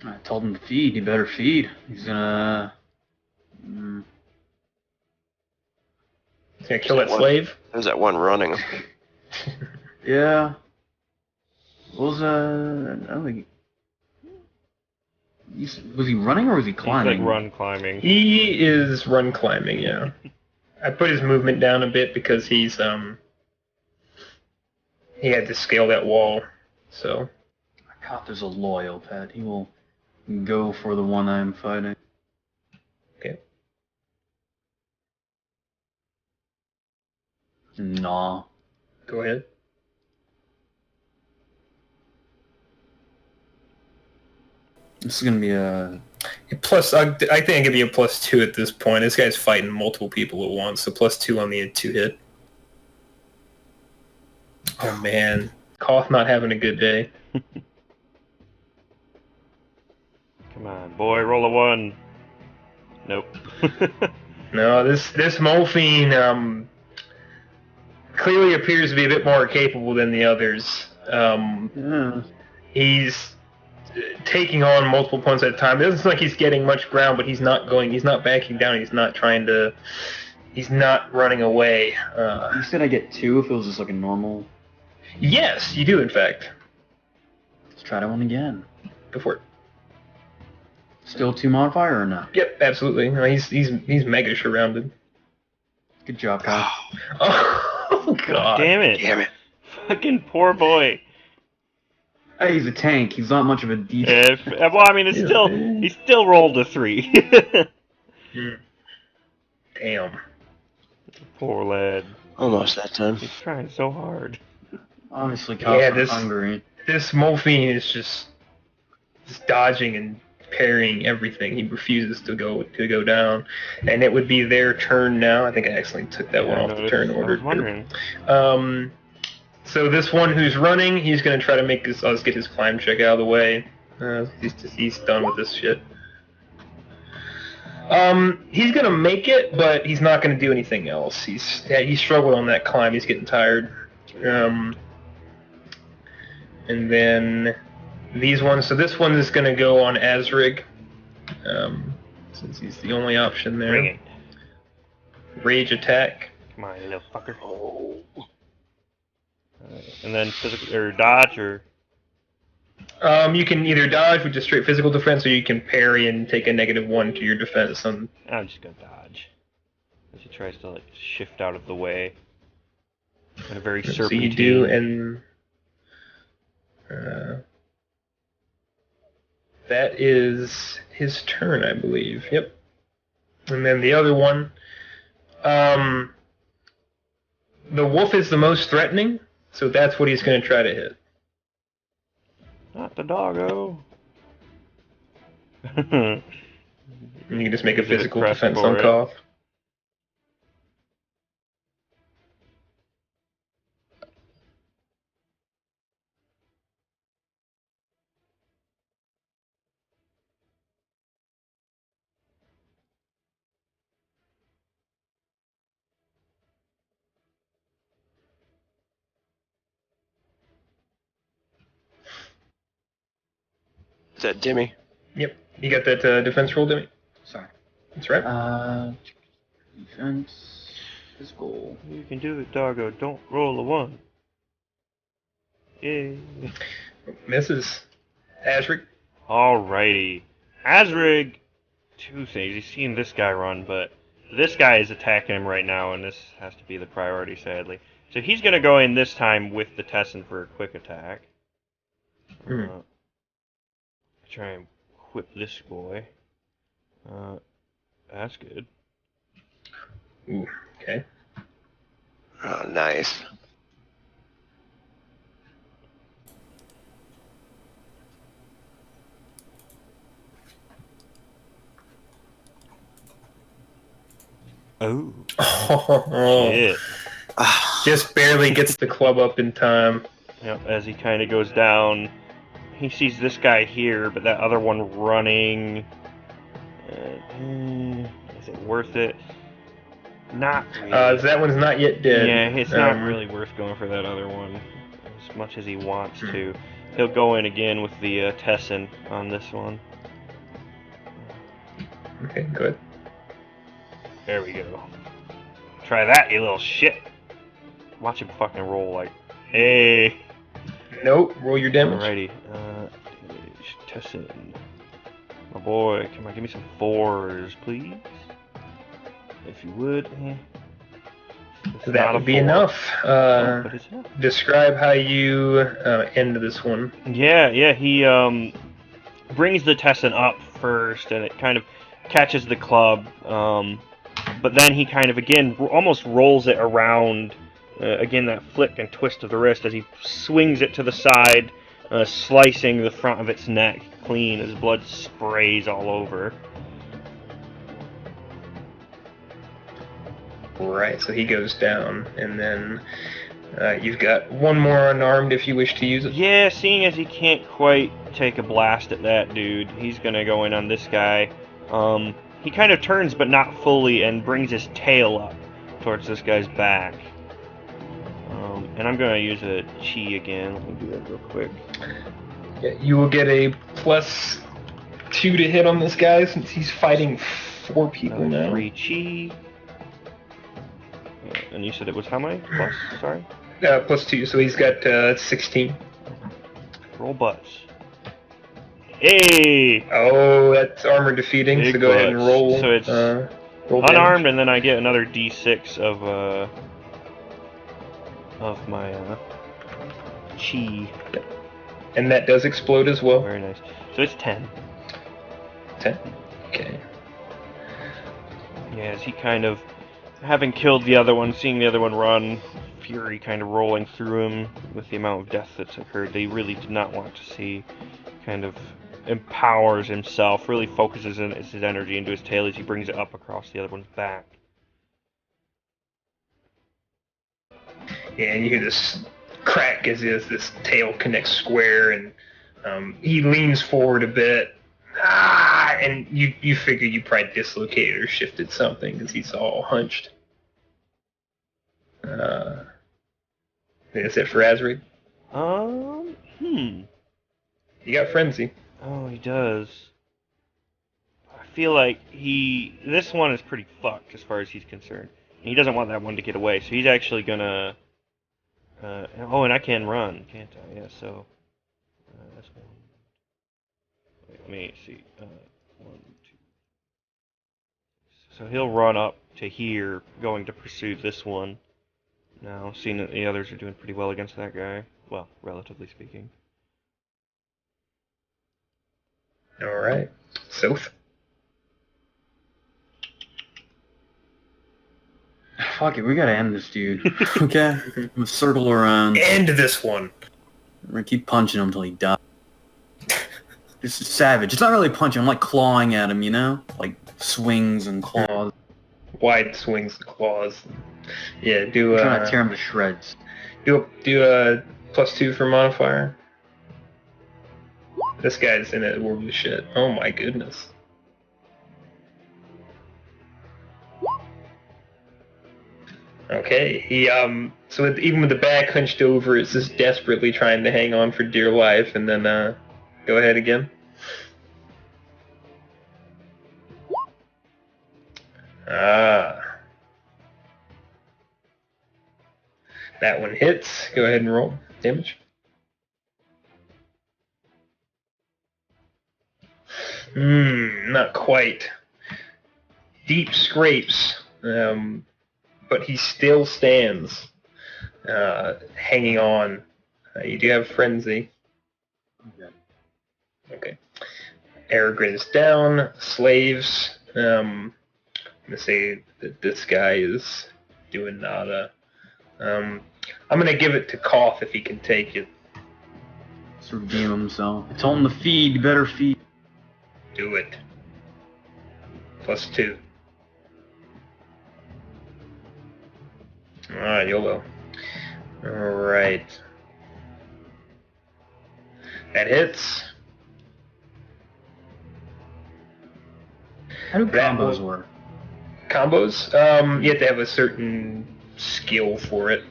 I told him to feed, he better feed. He's gonna... He's going to kill that slave. There's that one running. Yeah. What was, I don't think... Was he running or was he climbing? He's like run climbing. He is run climbing, yeah. I put his movement down a bit because he had to scale that wall, so... Koth is a loyal pet. He will go for the one I'm fighting. Okay. gnaw. Go ahead. This is gonna be a Plus, I think it could be a +2 at this point. This guy's fighting multiple people at once, so +2 on the 2 hit. Oh man, Koth not having a good day. Come on, boy, roll a 1. Nope. No, this Morphine clearly appears to be a bit more capable than the others. yeah. He's taking on multiple opponents at a time. It doesn't seem like he's getting much ground, but he's not backing down. He's not running away. You said I get 2 if it was just like a normal. Yes, you do in fact. Let's try that one again. Go for it. Still 2 modifier or no? Yep, absolutely. No, he's mega surrounded. Good job, Kyle. Oh god. Damn it. Damn it. Fucking poor boy. Hey, he's a tank. He's not much of a defense. Well, I mean, he still rolled a 3. Damn. Poor lad. Almost that time. He's trying so hard. Obviously, Kyle's Yeah, not hungry. This Morphine is just dodging and parrying everything. He refuses to go down, and it would be their turn now. I think I accidentally took that one off the turn order. I was wondering. So this one who's running, he's gonna try to make this. I'll just get his climb check out of the way. He's done with this shit. He's gonna make it, but he's not gonna do anything else. He struggled on that climb. He's getting tired. And then these ones. So this one is gonna go on Azrig, since he's the only option there. Bring it. Rage attack. Come on, you little fucker. Oh. And then physical or dodge or. You can either dodge with just straight physical defense, or you can parry and take a -1 to your defense. I'm just gonna dodge. As he tries to like shift out of the way. In a very serpentine. So you do, and that is his turn, I believe. Yep. And then the other one, the wolf is the most threatening, so that's what he's going to try to hit. Not the doggo. And you can just make a Is it physical press defense for on it? Koth. Is that Dimmy? Yep. You got that defense roll, Demi? Sorry. That's right. Defense. Physical. You can do it, doggo. Don't roll a 1. Yay. Misses. Azrig. Alrighty. Azrig! 2 things. He's seen this guy run, but this guy is attacking him right now, and this has to be the priority, sadly. So he's going to go in this time with the Tessin for a quick attack. Try and whip this boy. That's good. Ooh, okay. Oh, nice. Oh. Oh, Shit. just barely gets the club up in time. Yep, as he kind of goes down, he sees this guy here, but that other one running. Is it worth it? Not really. That one's not yet dead. Yeah, it's not really worth going for that other one as much as he wants to. He'll go in again with the Tessin on this one. Okay, good. There we go. Try that, you little shit. Watch him fucking roll like, hey. Nope, roll your damage. Alrighty. Tessin. My boy, come on, give me some 4s, please. If you would. That would be enough. But it's enough. Describe how you end this one. Yeah, he brings the Tessin up first, and it kind of catches the club. But then he kind of, again, almost rolls it around Again, that flick and twist of the wrist as he swings it to the side, slicing the front of its neck clean as blood sprays all over. Right, so he goes down, and then you've got one more unarmed if you wish to use it. Yeah, seeing as he can't quite take a blast at that dude, he's gonna go in on this guy. He kind of turns, but not fully, and brings his tail up towards this guy's back. And I'm gonna use a chi again. Let me do that real quick. Yeah, you will get a +2 to hit on this guy since he's fighting 4 people now. 3 chi. And you said it was how many? Plus, sorry? +2, so he's got 16. Roll butts. Hey! Oh, that's armor defeating, Big so go ahead and butts. roll. So it's roll unarmed, damage. and then I get another d6 of my chi. And that does explode as well. Very nice. So it's 10. 10. Okay. Yeah, as he kind of, having killed the other one, seeing the other one run, fury kind of rolling through him with the amount of death that's occurred that he really did not want to see, kind of empowers himself, really focuses his energy into his tail as he brings it up across the other one's back. Yeah, and you hear this crack as this tail connects square, and he leans forward a bit. And you figure you probably dislocated or shifted something because he's all hunched. Is it for Azrid? You got frenzy. Oh, he does. I feel like this one is pretty fucked as far as he's concerned. And he doesn't want that one to get away, so he's actually gonna... oh, and I can run, can't I? Yeah, so... that's one. Wait, let me see. 1, 2... So he'll run up to here, going to pursue this one. Now, seeing that the others are doing pretty well against that guy. Well, relatively speaking. Alright. Soph? Fuck it, we gotta end this dude. Okay? I'm gonna circle around. End this one! I'm gonna keep punching him until he dies. This is savage. It's not really punching, I'm like clawing at him, you know? Like swings and claws. Wide swings and claws. Yeah, do I'm trying to tear him to shreds. do a +2 for modifier. This guy's in a world of shit. Oh my goodness. Okay, he so even with the back hunched over, it's just desperately trying to hang on for dear life, and then go ahead again. That one hits. Go ahead and roll damage. Not quite. Deep scrapes, but he still stands, hanging on. You do have frenzy. Okay. Aragorn is down. Slaves. I'm gonna say that this guy is doing nada. I'm gonna give it to Koth if he can take it. Let's redeem himself. I told him to feed, you better feed. Do it. +2. Alright, YOLO. Alright. That hits. How do That combos will- work? Combos? You have to have a certain skill for it.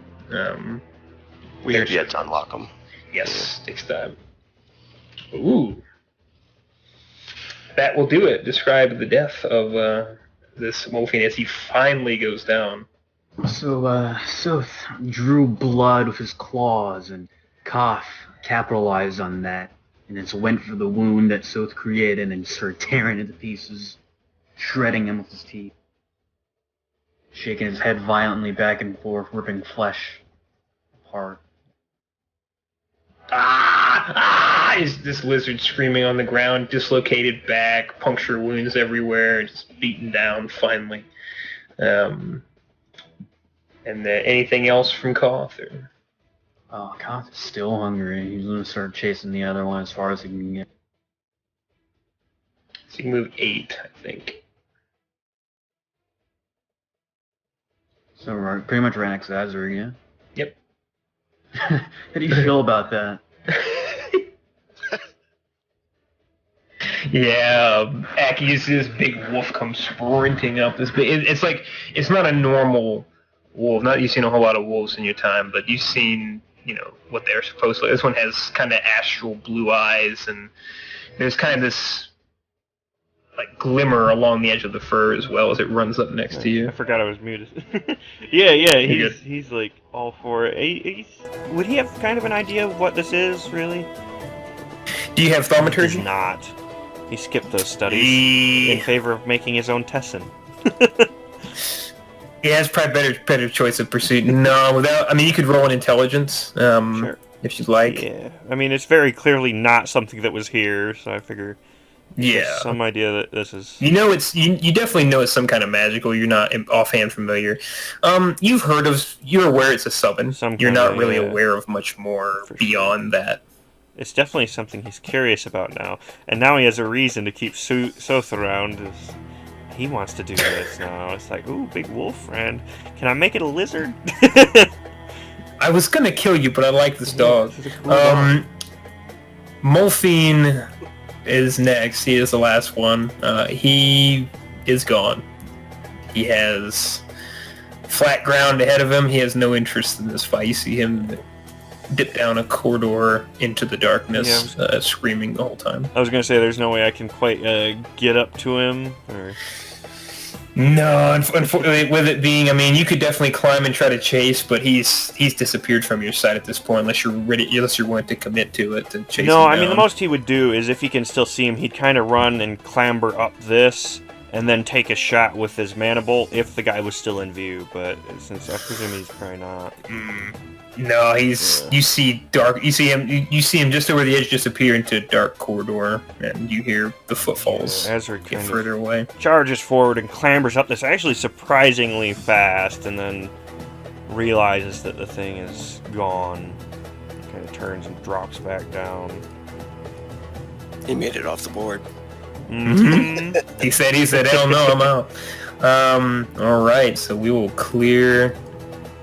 We have yet to unlock them. Yes, takes time. Ooh. That will do it. Describe the death of this Wolfian as he finally goes down. So, Sooth drew blood with his claws, and Koth capitalized on that, and just went for the wound that Sooth created and started tearing it to pieces, shredding him with his teeth, shaking his head violently back and forth, ripping flesh apart. Is this lizard screaming on the ground, dislocated back, puncture wounds everywhere, just beaten down finally. And And then anything else from Koth? Or? Oh, Koth is still hungry. He's gonna start chasing the other one as far as he can get. So you move 8, I think. So we're pretty much right next to Azure, yeah? Yep. How do you feel about that? Yeah, Aki, you see this big wolf come sprinting up. It's like, it's not a normal wolf. Not you've seen a whole lot of wolves in your time, but you've seen, what they're supposed to. This one has kind of astral blue eyes, and there's kind of this like glimmer along the edge of the fur as well as it runs up next to you. I forgot I was muted. yeah, he's like all for it. Would he have kind of an idea of what this is, really? Do you have thaumaturgy? He does not. He skipped those studies in favor of making his own Tessin. Yeah, it's probably better choice of pursuit. No, without. I mean, you could roll an intelligence, Sure. if you'd like. Yeah, I mean, it's very clearly not something that was here, so I figure. Yeah. Some idea that this is. You definitely know it's some kind of magical. You're not offhand familiar. You're aware it's a summon. You're not really aware of much more beyond that. It's definitely something he's curious about now, and now he has a reason to keep Soth around. He wants to do this now. It's like, ooh, big wolf friend. Can I make it a lizard? I was gonna kill you, but I like this dog. Cool Molfine is next. He is the last one. He is gone. He has flat ground ahead of him. He has no interest in this fight. You see him dip down a corridor into the darkness, screaming the whole time. I was gonna say, there's no way I can quite get up to him. Or... No, unfortunately, with it being, I mean, you could definitely climb and try to chase, but he's disappeared from your sight at this point, unless you're willing to commit to it to chase him down. No, I mean, the most he would do is, if he can still see him, he'd kind of run and clamber up this, and then take a shot with his mana bolt if the guy was still in view. But since I presume he's probably not. No, he's. You see dark. You see him. You see him just over the edge, disappear into a dark corridor, and you hear the footfalls get further away. Charges forward and clambers up this actually surprisingly fast, and then realizes that the thing is gone. Kind of turns and drops back down. He made it off the board. Mm-hmm. He said, hell no, I'm out. All right, so we will clear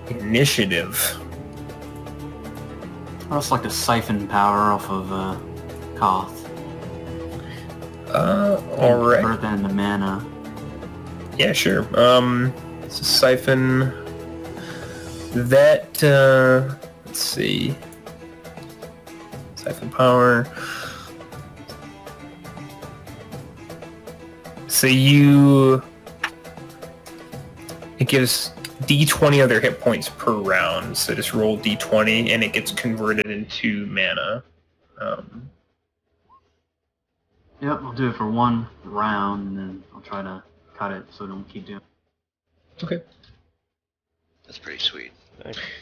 initiative. I'd also like to siphon power off of Koth. Alright. Convert that into mana. Yeah, sure. So siphon that, let's see. Siphon power. So it gives D20 other hit points per round, so just roll D20 and it gets converted into mana. Yep, I'll do it for one round, and then I'll try to cut it so I don't keep doing it. Okay. That's pretty sweet.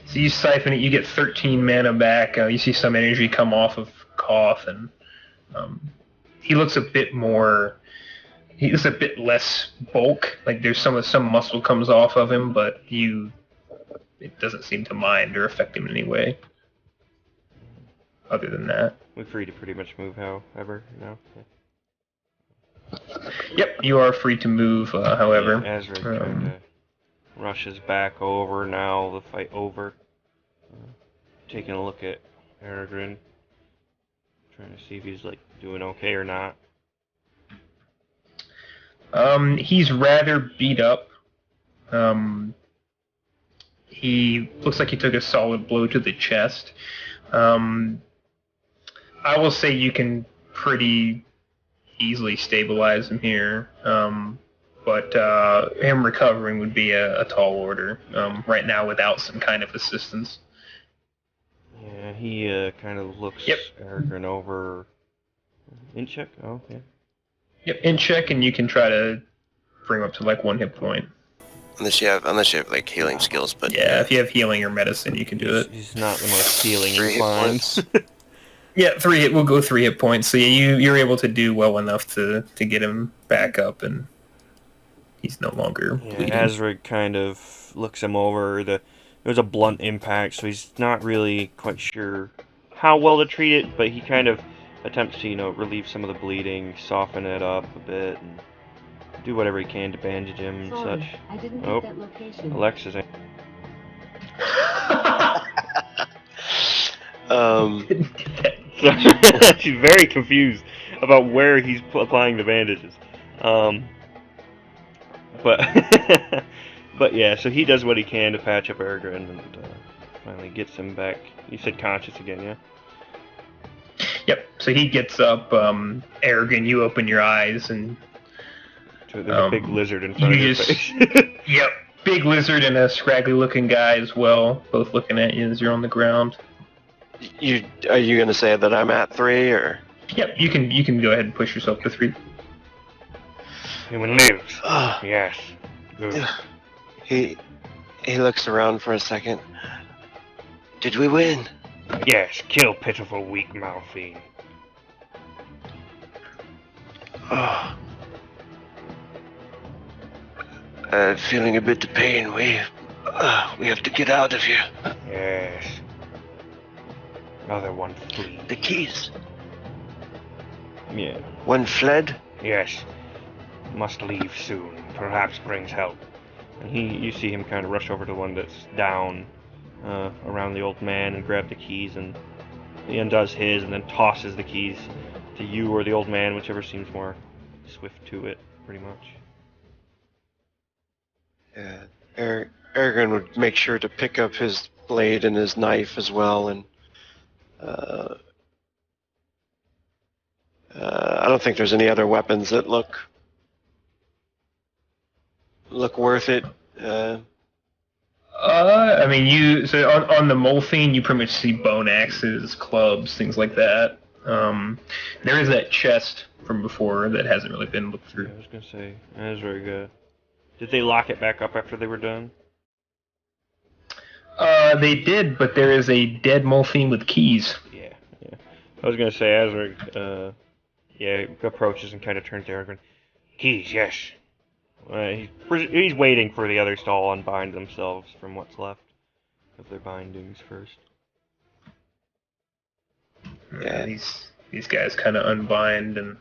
So you siphon it, you get 13 mana back. You see some energy come off of Koth, and he looks a bit more. He's a bit less bulk. Like there's some muscle comes off of him, but it doesn't seem to mind or affect him in any way. Other than that, We're free to pretty much move however now. Yep, you are free to move. However, Azra trying to rushes back over now. The fight over. Taking a look at Aragorn, trying to see if he's like doing okay or not. He's rather beat up. He looks like he took a solid blow to the chest. I will say you can pretty easily stabilize him here, but him recovering would be a tall order right now without some kind of assistance. Yeah, he kind of looks Aragorn over. In check? Oh, okay. Yep, in check, and you can try to bring him up to like 1 hit point. Unless you have like healing skills, but yeah, if you have healing or medicine, you can do it. He's not the most healing 3 hit inclined. points. Yeah, we'll go 3 hit points. So yeah, you're able to do well enough to get him back up, and He's no longer Yeah, bleeding. Azrig kind of looks him over. It was a blunt impact, so he's not really quite sure how well to treat it, but he kind of attempts to, relieve some of the bleeding, soften it up a bit, and do whatever he can to bandage him and Sorry, such. I didn't Oh, get that location. Alexa's in. Um, She's very confused about where he's applying the bandages. But but yeah, so he does what he can to patch up Ergrin and finally gets him back. You said conscious again, yeah? Yep. So he gets up. Arrogant. You open your eyes, and So there's a big lizard in front of you your just- face. yep, big lizard and a scraggly-looking guy as well, both looking at you as you're on the ground. are you gonna say that I'm at 3 or? Yep. You can go ahead and push yourself to 3. Human lives. Yes. Good. He looks around for a second. Did we win? Yes, kill pitiful weak Malphine. Oh. Feeling a bit of pain. We have to get out of here. Yes. Another one flee. The keys. Yeah. One fled. Yes. Must leave soon. Perhaps brings help. And you see him kind of rush over to the one that's down around the old man and grab the keys, and he undoes his and then tosses the keys to you or the old man, whichever seems more swift to it, pretty much. Aragorn would make sure to pick up his blade and his knife as well, and I don't think there's any other weapons that look worth it. I mean, so on the Molfine, you pretty much see bone axes, clubs, things like that. There is that chest from before that hasn't really been looked Yeah, through. I was gonna say, that is very good. Did they lock it back up after they were done? They did, but there is a dead Molfine with keys. Yeah. I was gonna say, Azrig, approaches and kind of turns to Aragorn. Keys, yes. He's waiting for the others to all unbind themselves from what's left of their bindings first. Yeah. These guys kind of unbind, and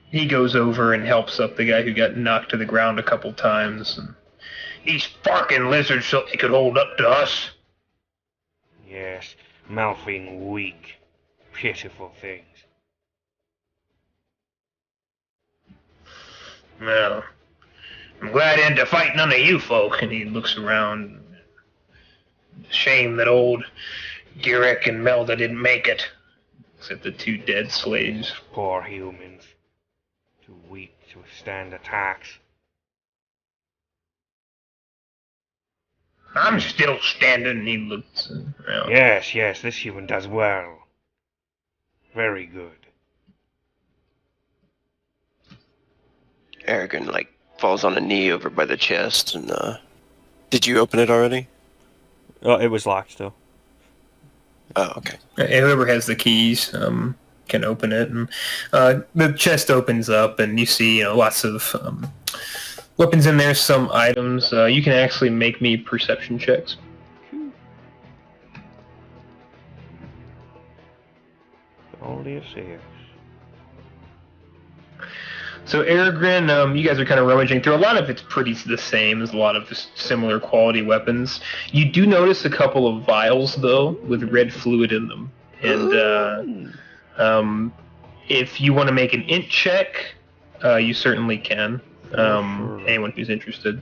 he goes over and helps up the guy who got knocked to the ground a couple times. And these fucking lizards thought they could hold up to us. Yes, Malphine weak, pitiful things. Well, I'm glad I had to fight none of you folk. And he looks around. Shame that old Girek and Melda didn't make it. Except the 2 dead slaves. Poor humans, too weak to withstand attacks. I'm still standing, and he looks around. Yes, this human does well. Very good. Aragorn falls on a knee over by the chest and did you open it already? Oh, it was locked still. Oh, okay. And whoever has the keys can open it, and the chest opens up, and you see lots of weapons in there, some items. You can actually make me perception checks. Only a 6. So Aragorn, you guys are kind of rummaging through. A lot of it's pretty the same. There's a lot of just similar quality weapons. You do notice a couple of vials, though, with red fluid in them. And if you want to make an int check, you certainly can. Sure. Anyone who's interested.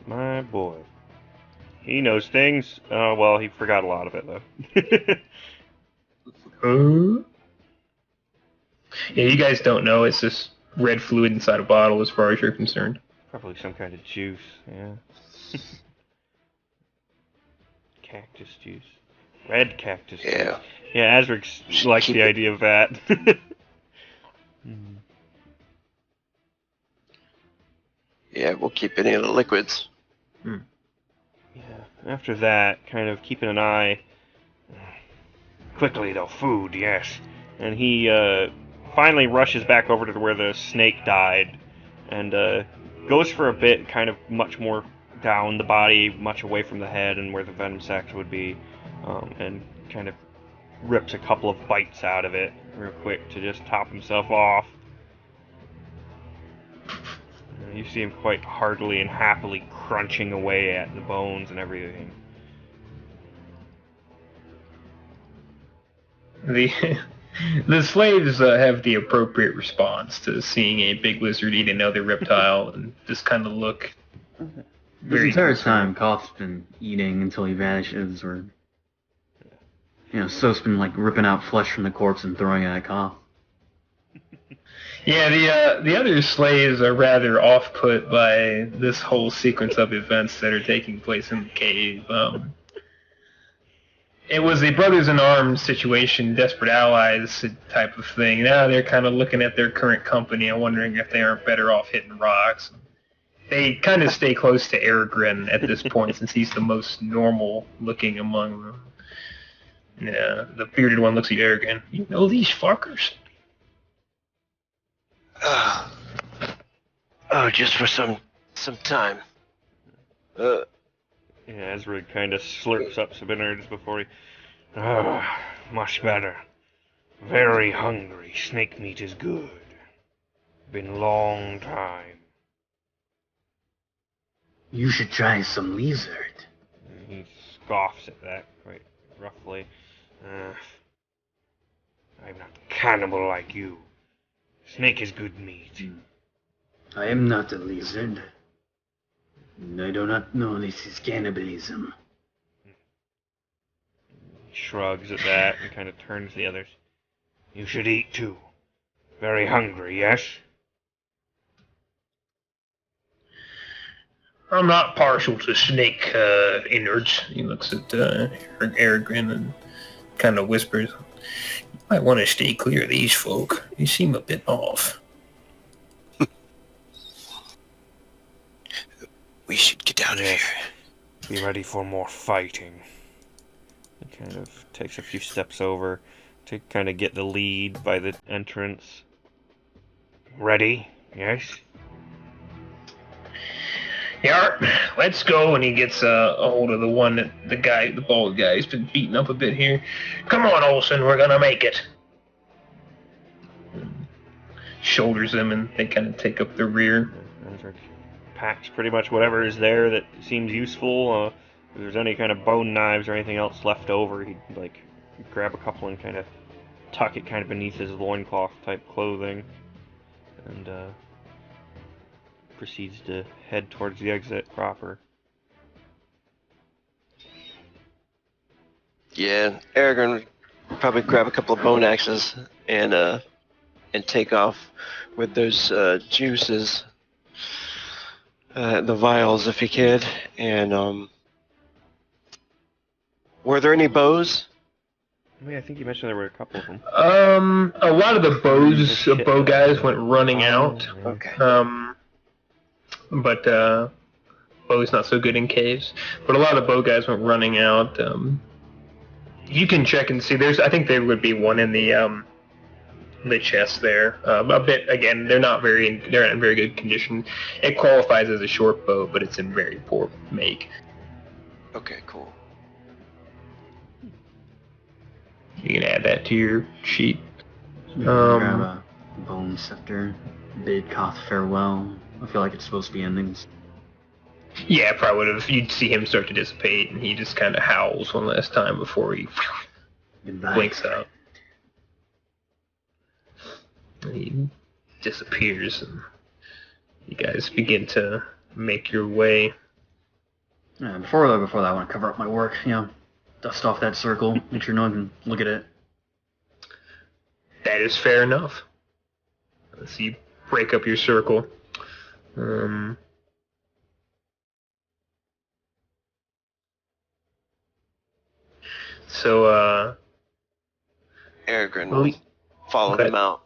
My boy. He knows things. Well, he forgot a lot of it, though. Yeah, you guys don't know. It's just red fluid inside a bottle as far as you're concerned. Probably some kind of juice, yeah. Cactus juice. Red cactus juice. Yeah. Yeah, Azric likes the idea of that. Yeah, we'll keep any of the liquids. Yeah. After that, kind of keeping an eye. Quickly, though, food, yes. And he finally rushes back over to where the snake died, and goes for a bit, kind of much more down the body, much away from the head and where the venom sacs would be, and kind of rips a couple of bites out of it real quick to just top himself off. You see him quite heartily and happily crunching away at the bones and everything. The slaves have the appropriate response to seeing a big lizard eat another reptile and just kind of look This very entire concerned. time, Koth's been eating until he vanishes, or Soap's been like ripping out flesh from the corpse and throwing it at Koth. Yeah, the other slaves are rather off-put by this whole sequence of events that are taking place in the cave. It was a brothers-in-arms situation, desperate allies type of thing. Now they're kind of looking at their current company and wondering if they aren't better off hitting rocks. They kind of stay close to Aragorn at this point since he's the most normal-looking among them. Yeah, the bearded one looks at Aragorn. You know these fuckers? Oh, just for some time. Yeah, Ezra kind of slurps up some innards before he... much better. Very hungry. Snake meat is good. Been long time. You should try some lizard. He scoffs at that quite roughly. I'm not a cannibal like you. Snake is good meat. I am not a lizard. I do not know this is cannibalism. He shrugs at that and kind of turns to the others. You should eat too. Very hungry, yes? I'm not partial to snake innards. He looks at Aragorn and kind of whispers, "You might want to stay clear of these folk. They seem a bit off." We should get out of Yes. here. Be ready for more fighting. He kind of takes a few steps over to kind of get the lead by the entrance. Ready? Yes? Yeah, let's go. And he gets a hold of the one that the bald guy, has been beaten up a bit here. Come on, Olsen, we're gonna make it. Shoulders him, and they kind of take up the rear. Ezra packs pretty much whatever is there that seems useful. If there's any kind of bone knives or anything else left over, he'd like grab a couple and kind of tuck it kind of beneath his loincloth type clothing, and proceeds to head towards the exit proper. Yeah, Aragorn would probably grab a couple of bone axes and take off with those juices, the vials if he could. And were there any bows? I mean, I think you mentioned there were a couple of them. A lot of the bow guys went running out. Okay. But bow's not so good in caves. But a lot of bow guys went running out. You can check and see. I think there would be one in the chest there. A bit again. They're not in very good condition. It qualifies as a short bow, but it's in very poor make. Okay, cool. You can add that to your sheet. Grab a bone scepter, bid Koth farewell. I feel like it's supposed to be endings. Yeah, probably would have. You'd see him start to dissipate, and he just kind of howls one last time before he Goodbye. blinks out. And he disappears, and you guys begin to make your way. Yeah, before that, I want to cover up my work. Dust off that circle. Make sure no one can look at it. That is fair enough. So you break up your circle. Aragorn Well, will follow okay. them out.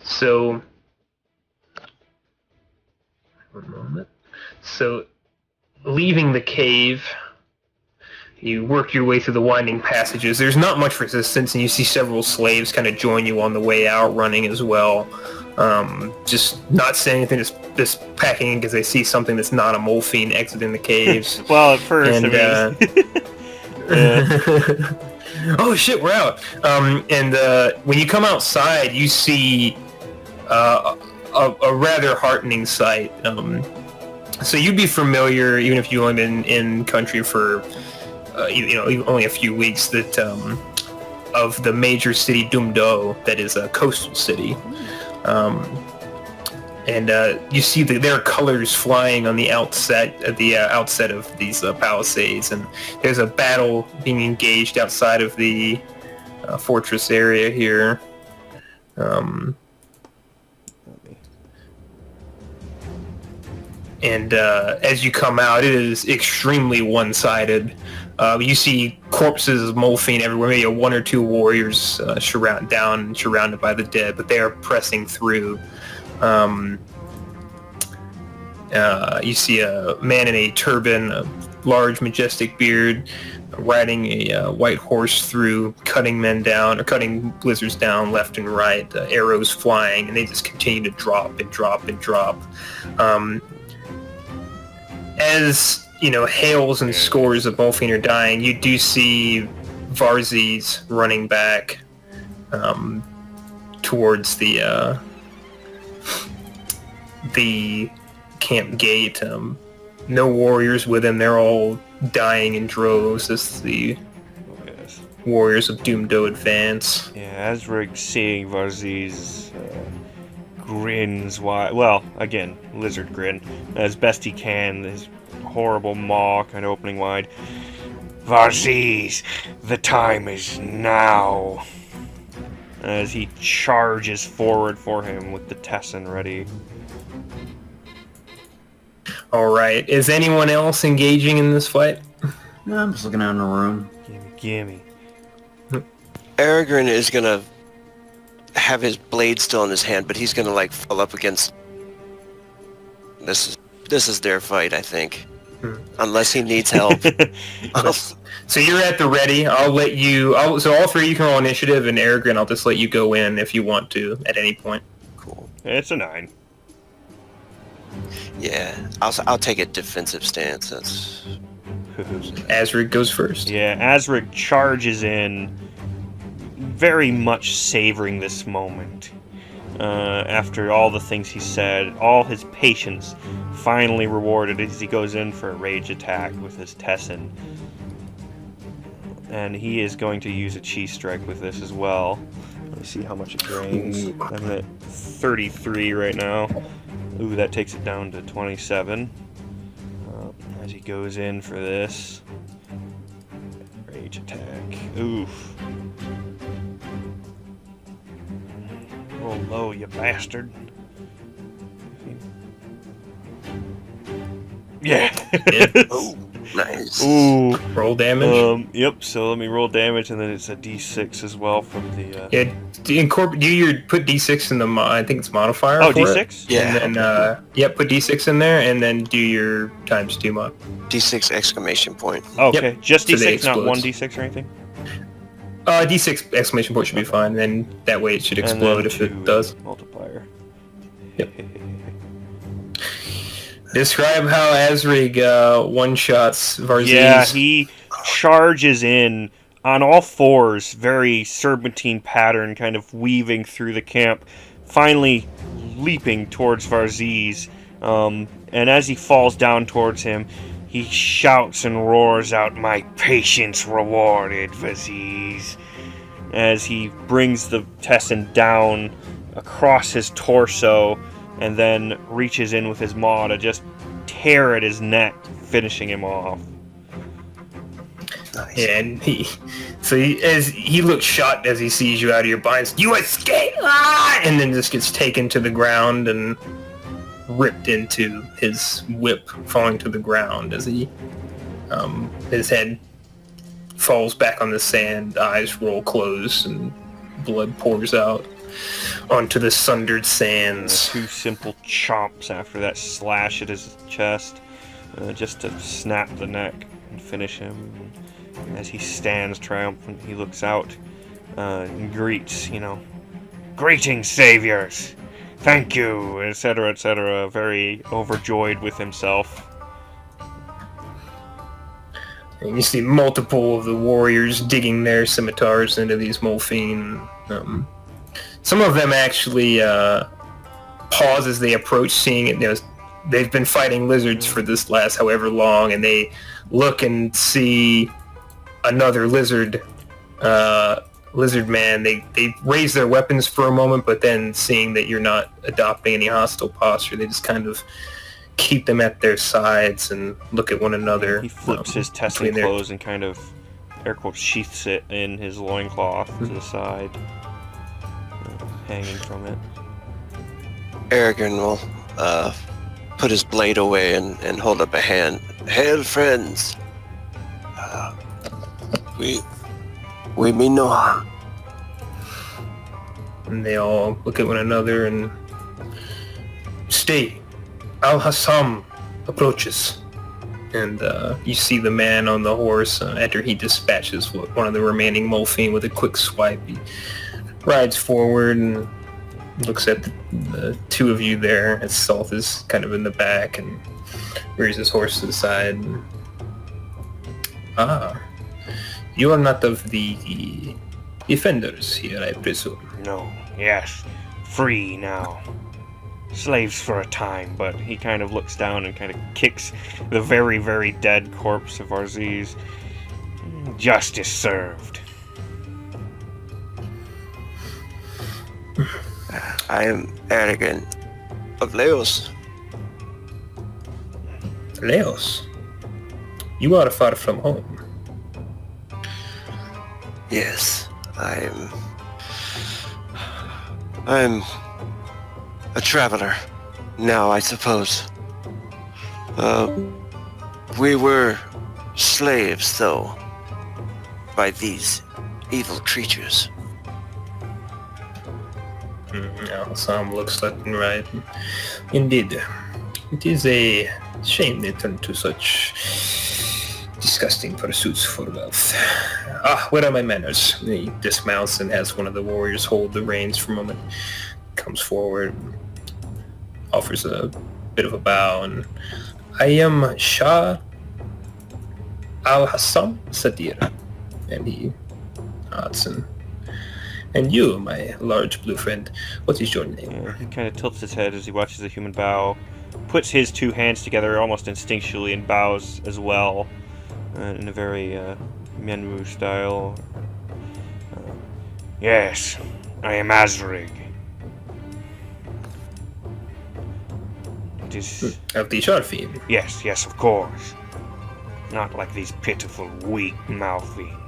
So, one moment. So, leaving the cave, you work your way through the winding passages. There's not much resistance, and you see several slaves kind of join you on the way out, running as well. just not saying anything, just packing in because they see something that's not a mole fiend exiting the caves. Well, at first, And, I mean, yeah. oh shit, we're out. When you come outside, you see a rather heartening sight. So you'd be familiar, even if you've only been in country for only a few weeks, that of the major city Dumdo, that is a coastal city. You see their colors flying on the outset of these palisades, and there's a battle being engaged outside of the fortress area here. As you come out, it is extremely one-sided. You see corpses of mole fiend everywhere, maybe one or two warriors surrounded by the dead, but they are pressing through. You see a man in a turban, a large majestic beard, riding a white horse through, cutting men down, or cutting blizzards down left and right, arrows flying, and they just continue to drop and drop and drop. As hails and scores of Molfiend are dying, you do see Varzies running back towards the camp gate. No warriors with him; they're all dying in droves as the warriors of Doomdo advance. Yeah, Asrig, seeing Varzies, grins wide. Well, again, lizard grin as best he can. His horrible maw kind of opening wide. Varzies, the time is now. As he charges forward for him with the Tessin ready. All right. Is anyone else engaging in this fight? No, I'm just looking out in the room. Gimme. Aragorn is gonna have his blade still in his hand, but he's gonna fall up against. This is their fight, I think. Unless he needs help. So you're at the ready. I'll let you. So all three of you can roll initiative, and Aragorn, I'll just let you go in if you want to at any point. Cool. It's a 9. Yeah, I'll take a defensive stance. That's Asrig goes first. Yeah, Asrig charges in, very much savoring this moment. After all the things he said, all his patience finally rewarded as he goes in for a rage attack with his Tessin. And he is going to use a cheese strike with this as well. Let me see how much it drains. I'm at 33 right now. Ooh, that takes it down to 27. As he goes in for this. Rage attack. Oof. Roll low, you bastard. Yeah. oh, nice. Ooh. Roll damage. Yep. So let me roll damage, and then it's a D6 as well from the. Yeah. Put D6 in the I think it's modifier. Oh, for D6. It. Yeah. And then put D6 in there, and then do your times 2 mod. D6 exclamation point. Okay, Yep. just D6, So not 1d6 or anything. D6 exclamation point should be fine. Then that way it should explode if it does. Multiplier. Yep. Describe how Asrig one-shots Varzies. Yeah, he charges in on all fours, very serpentine pattern, kind of weaving through the camp, finally leaping towards Varzies. And as he falls down towards him, he shouts and roars out, "My patience rewarded, Varzies," as he brings the Tessin down across his torso and then reaches in with his maw to just tear at his neck, finishing him off. Nice. Yeah, and as he looks shocked as he sees you out of your binds, you escape! Ah! And then just gets taken to the ground and ripped into his whip, falling to the ground as he his head falls back on the sand, eyes roll closed, and blood pours out onto the sundered sands. 2 simple chomps after that slash at his chest, just to snap the neck and finish him. And as he stands triumphant, he looks out and greets, "Greetings, saviors! Thank you, etc., very overjoyed with himself. And you see multiple of the warriors digging their scimitars into these Molfine. Some of them actually pause as they approach, seeing it. You know, they've been fighting lizards for this last however long, and they look and see another lizard man. They raise their weapons for a moment, but then seeing that you're not adopting any hostile posture, they just kind of keep them at their sides and look at one another. He flips his Tessin clothes and kind of, air quotes, sheaths it in his loincloth to the side, hanging from it. Aragorn will put his blade away and hold up a hand. Hail, friends! We mean no harm. And they all look at one another and stay. Al-Hassam approaches. And you see the man on the horse after he dispatches one of the remaining Molfine with a quick swipe. He rides forward and looks at the two of you there. As Salt is kind of in the back and rears his horse to the side. You are not of the defenders here, I presume. No, yes. Free now. Slaves for a time, but he kind of looks down and kind of kicks the very, very dead corpse of Arziz. Justice served. I am Aragorn of Laos. Laos? You are far from home. Yes, I'm a traveler now, I suppose. We were slaves, though, by these evil creatures. Sam looks left and right. Indeed, it is a shame they turn to such disgusting pursuits for wealth. Where are my manners? He dismounts and has one of the warriors hold the reins for a moment. Comes forward, offers a bit of a bow, and I am Shah Al-Hassam Sadir. And he nods. And you, my large blue friend, what is your name? Yeah, he kind of tilts his head as he watches the human bow, puts his two hands together almost instinctually and bows as well, in a very Menwu style. Yes, I am Azrig. It is... Of the Sharfin? Yes, of course. Not like these pitiful, weak Malfine.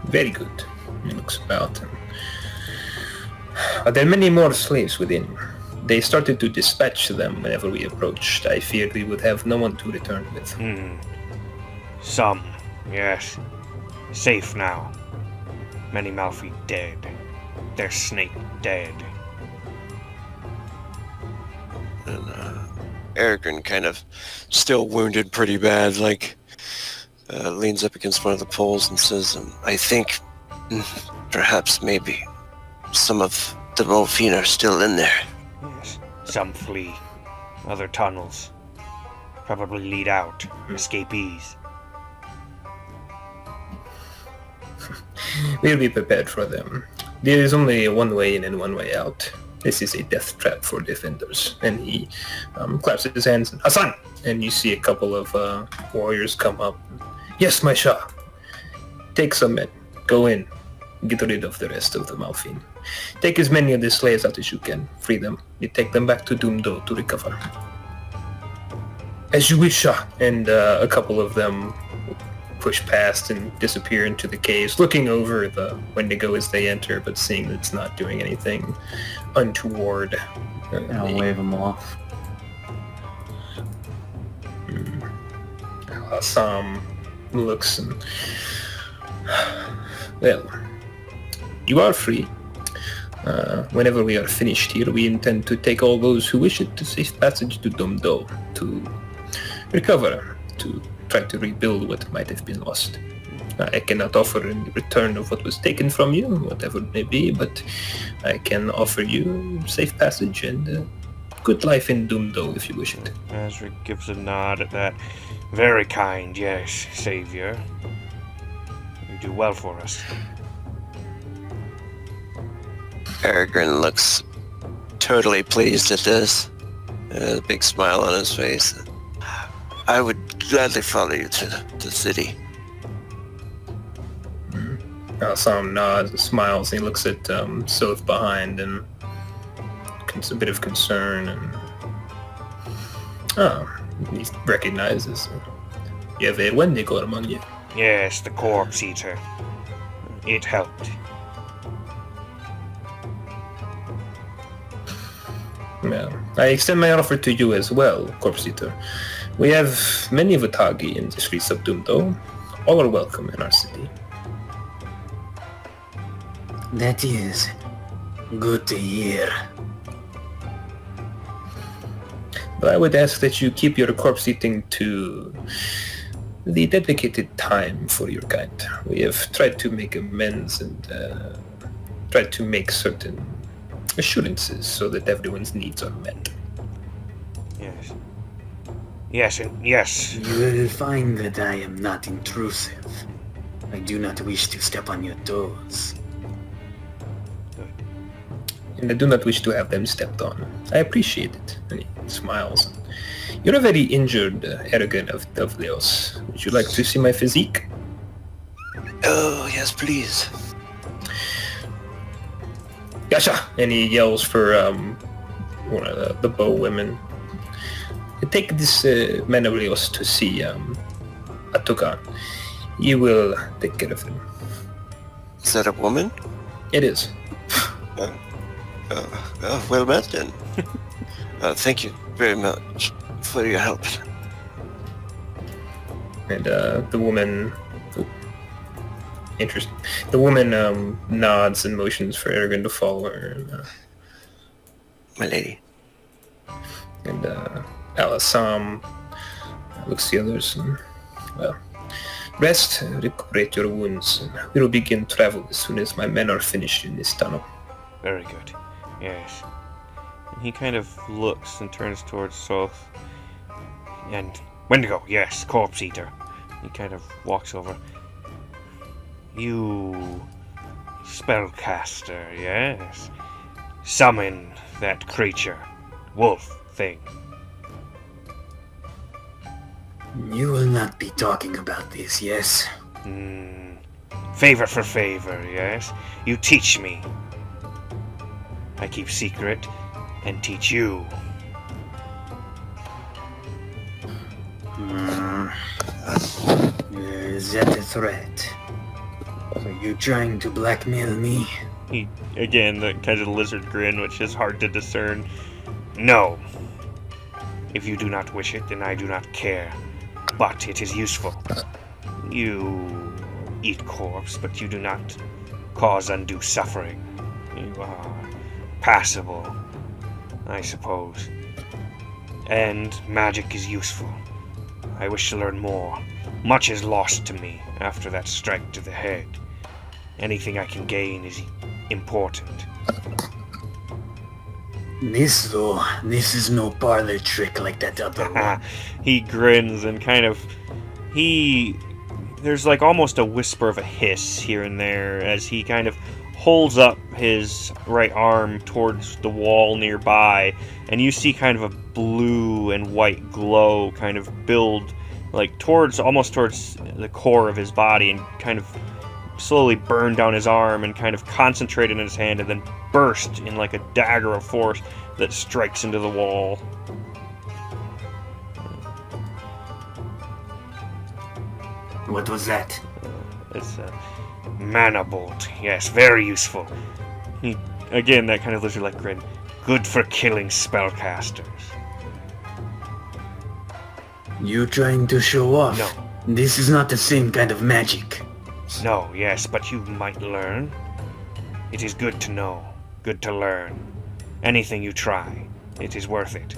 Very good. He looks about. Are there many more slaves within? They started to dispatch them whenever we approached. I feared we would have no one to return with. Some, yes. Safe now. Many Malfi dead. Their snake dead. And Aragorn, kind of still wounded pretty bad, leans up against one of the poles and says, I think perhaps maybe some of the Molfine are still in there. Yes. Some flee. Other tunnels. Probably lead out. Escapees. We'll be prepared for them. There is only one way in and one way out. This is a death trap for defenders. And he claps his hands. Hassan! And you see a couple of warriors come up. Yes, my Shah. Take some men. Go in. Get rid of the rest of the Malfine. Take as many of the slaves out as you can. Free them. You take them back to Doomdo to recover. As you wish, Shah. And a couple of them push past and disappear into the caves, looking over the Wendigo as they enter, but seeing that it's not doing anything untoward. I'll wave them off. Assam looks and... Well, you are free. Whenever we are finished here, we intend to take all those who wish it to safe passage to Domdo to recover, to try to rebuild what might have been lost. I cannot offer in return of what was taken from you, whatever it may be, but I can offer you safe passage and good life in Doomdo if you wish it. Azric gives a nod at that. Very kind, yes, Savior. You do well for us. Peregrine looks totally pleased at this. A big smile on his face. I would gladly follow you to the city. Sam nods and smiles, and he looks at Soth behind, and a bit of concern, and he recognizes you have a Wendigo among you. Yes, the corpse eater. It helped. Well, I extend my offer to you as well, Corpse Eater. We have many Vatagi in the streets of Doomdo. All are welcome in our city. That is good to hear. But I would ask that you keep your corpse eating to the dedicated time for your kind. We have tried to make amends and tried to make certain assurances so that everyone's needs are met. Yes. Yes, and yes. You will find that I am not intrusive. I do not wish to step on your toes. And I do not wish to have them stepped on. I appreciate it. And he smiles. You're a very injured Aragon of Devious. Would you like to see my physique? Oh, yes, please. Yasha! And he yells for one of the bow women. Take this Menorios to see Atugan. He will take care of him. Is that a woman? It is. Well met then. Thank you very much for your help. And the woman... interesting. The woman nods and motions for Aragon to follow her. And, My lady. and Alasam looks at the others and, well, rest, recuperate your wounds, and we will begin travel as soon as my men are finished in this tunnel. Very good. Yes. And he kind of looks and turns towards Soth. And Wendigo, yes, corpse eater. He kind of walks over. You spellcaster, yes. Summon that creature. Wolf thing. You will not be talking about this, yes? Favor for favor, yes. You teach me. I keep secret and teach you. Is that a threat? Are you trying to blackmail me? He, again, the kind of lizard grin, which is hard to discern. No. If you do not wish it, then I do not care. But it is useful. You eat corpse, but you do not cause undue suffering. You are passable, I suppose. And magic is useful. I wish to learn more. Much is lost to me after that strike to the head. Anything I can gain is important. This is no parlor trick like that other one. He grins and kind of... There's like almost a whisper of a hiss here and there as he kind of holds up his right arm towards the wall nearby, and you see kind of a blue and white glow kind of build like almost towards the core of his body and kind of slowly burn down his arm and kind of concentrate in his hand and then burst in like a dagger of force that strikes into the wall. What was that? It's a mana bolt. Yes, very useful. He, again, that kind of lizard-like grin. Good for killing spellcasters. You trying to show off? No. This is not the same kind of magic. No, yes, but you might learn. It is good to know, good to learn. Anything you try, it is worth it.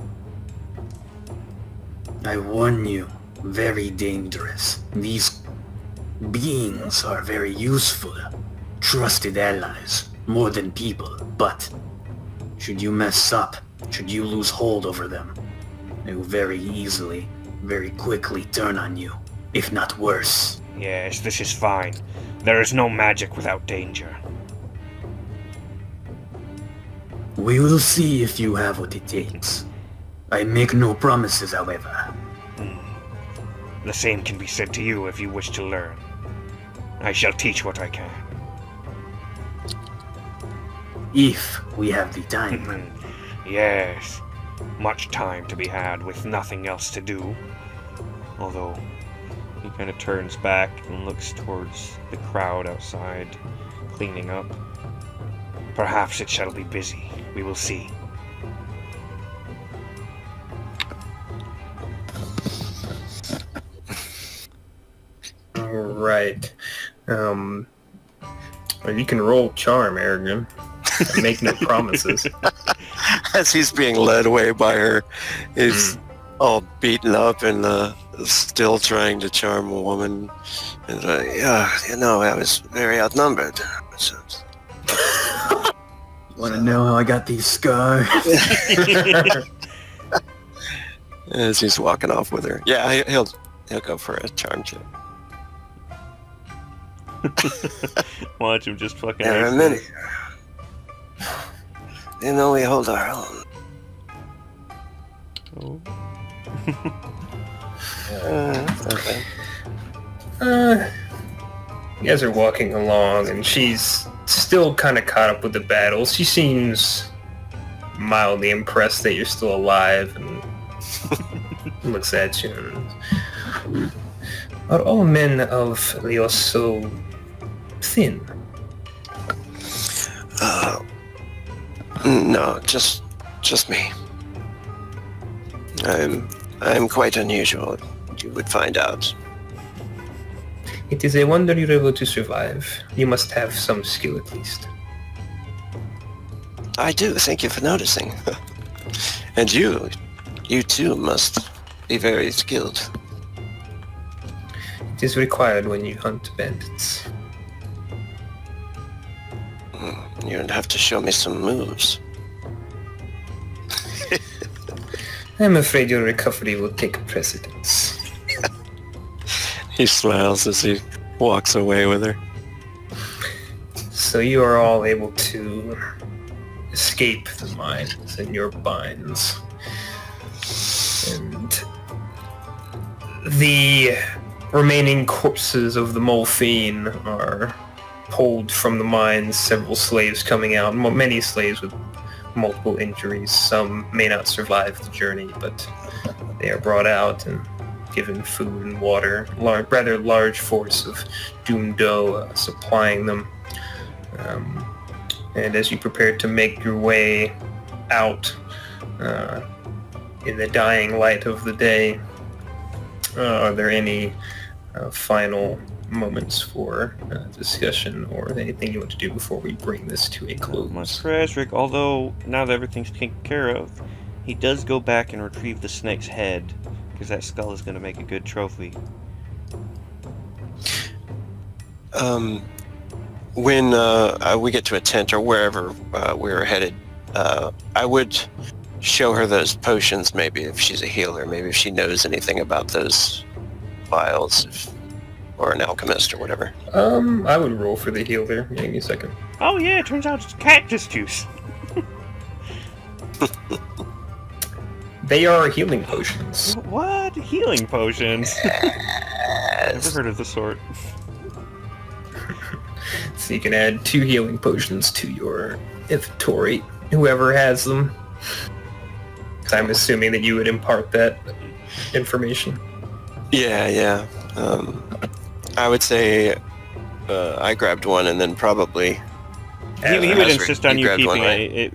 I warn you, very dangerous. These Beings are very useful, trusted allies, more than people, but should you mess up, should you lose hold over them, they will very easily, very quickly turn on you, if not worse. Yes, this is fine. There is no magic without danger. We will see if you have what it takes. I make no promises, however. The same can be said to you if you wish to learn. I shall teach what I can. If we have the time. Yes, much time to be had with nothing else to do. Although, he kind of turns back and looks towards the crowd outside, cleaning up. Perhaps it shall be busy. We will see. Alright. Well, you can roll charm, Aragon. And make no promises. As he's being led away by her, he's all beaten up and still trying to charm a woman. And yeah, I was very outnumbered. So, Wanna know how I got these scars? as he's walking off with her, yeah, he'll go for a charm check. Watch him just fucking. There are many. We hold our own. Oh. Okay. You guys are walking along, and she's still kind of caught up with the battle. She seems mildly impressed that you're still alive, and looks at you. And, are all men of Leos so thin? No, just me. I'm quite unusual. You would find out. It is a wonder you're able to survive. You must have some skill at least. I do. Thank you for noticing. And you too must be very skilled. It is required when you hunt bandits. You'd have to show me some moves. I'm afraid your recovery will take precedence. He smiles as he walks away with her. So you are all able to escape the mines and your binds. And the remaining corpses of the Molfine are pulled from the mines, several slaves coming out, many slaves with multiple injuries. Some may not survive the journey, but they are brought out and given food and water. Rather large force of Doomdo supplying them. And as you prepare to make your way out in the dying light of the day, are there any final moments for discussion or anything you want to do before we bring this to a close? Much for Ezric, although now that everything's taken care of, he does go back and retrieve the snake's head, because that skull is going to make a good trophy. When we get to a tent or wherever we're headed, I would show her those potions, maybe if she's a healer, maybe if she knows anything about those vials, or an alchemist or whatever. I would roll for the healer. Give me a second. Oh yeah, it turns out it's cactus juice. They are healing potions. What? Healing potions? Never heard of the sort. So you can add 2 healing potions to your inventory, whoever has them. 'Cause I'm assuming that you would impart that information. Yeah. I would say I grabbed one, and then probably He would Ezra, insist on you grabbed keeping one, right? it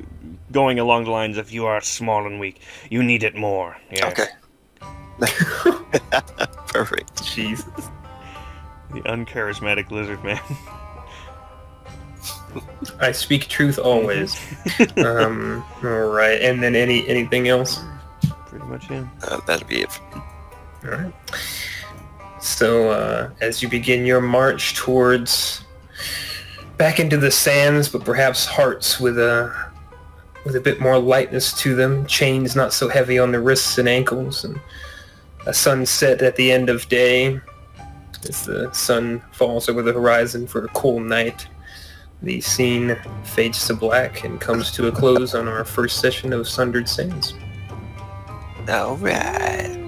going along the lines of, you are small and weak. You need it more. Yes. Okay. Perfect. Jesus. The uncharismatic lizard man. I speak truth always. Alright, and then anything else? Pretty much him. That'd be it. Alright. So as you begin your march towards back into the sands, but perhaps hearts with a bit more lightness to them, chains not so heavy on the wrists and ankles, and a sunset at the end of day as the sun falls over the horizon for a cool night. The scene fades to black and comes to a close on our first session of Sundered Sands. All right.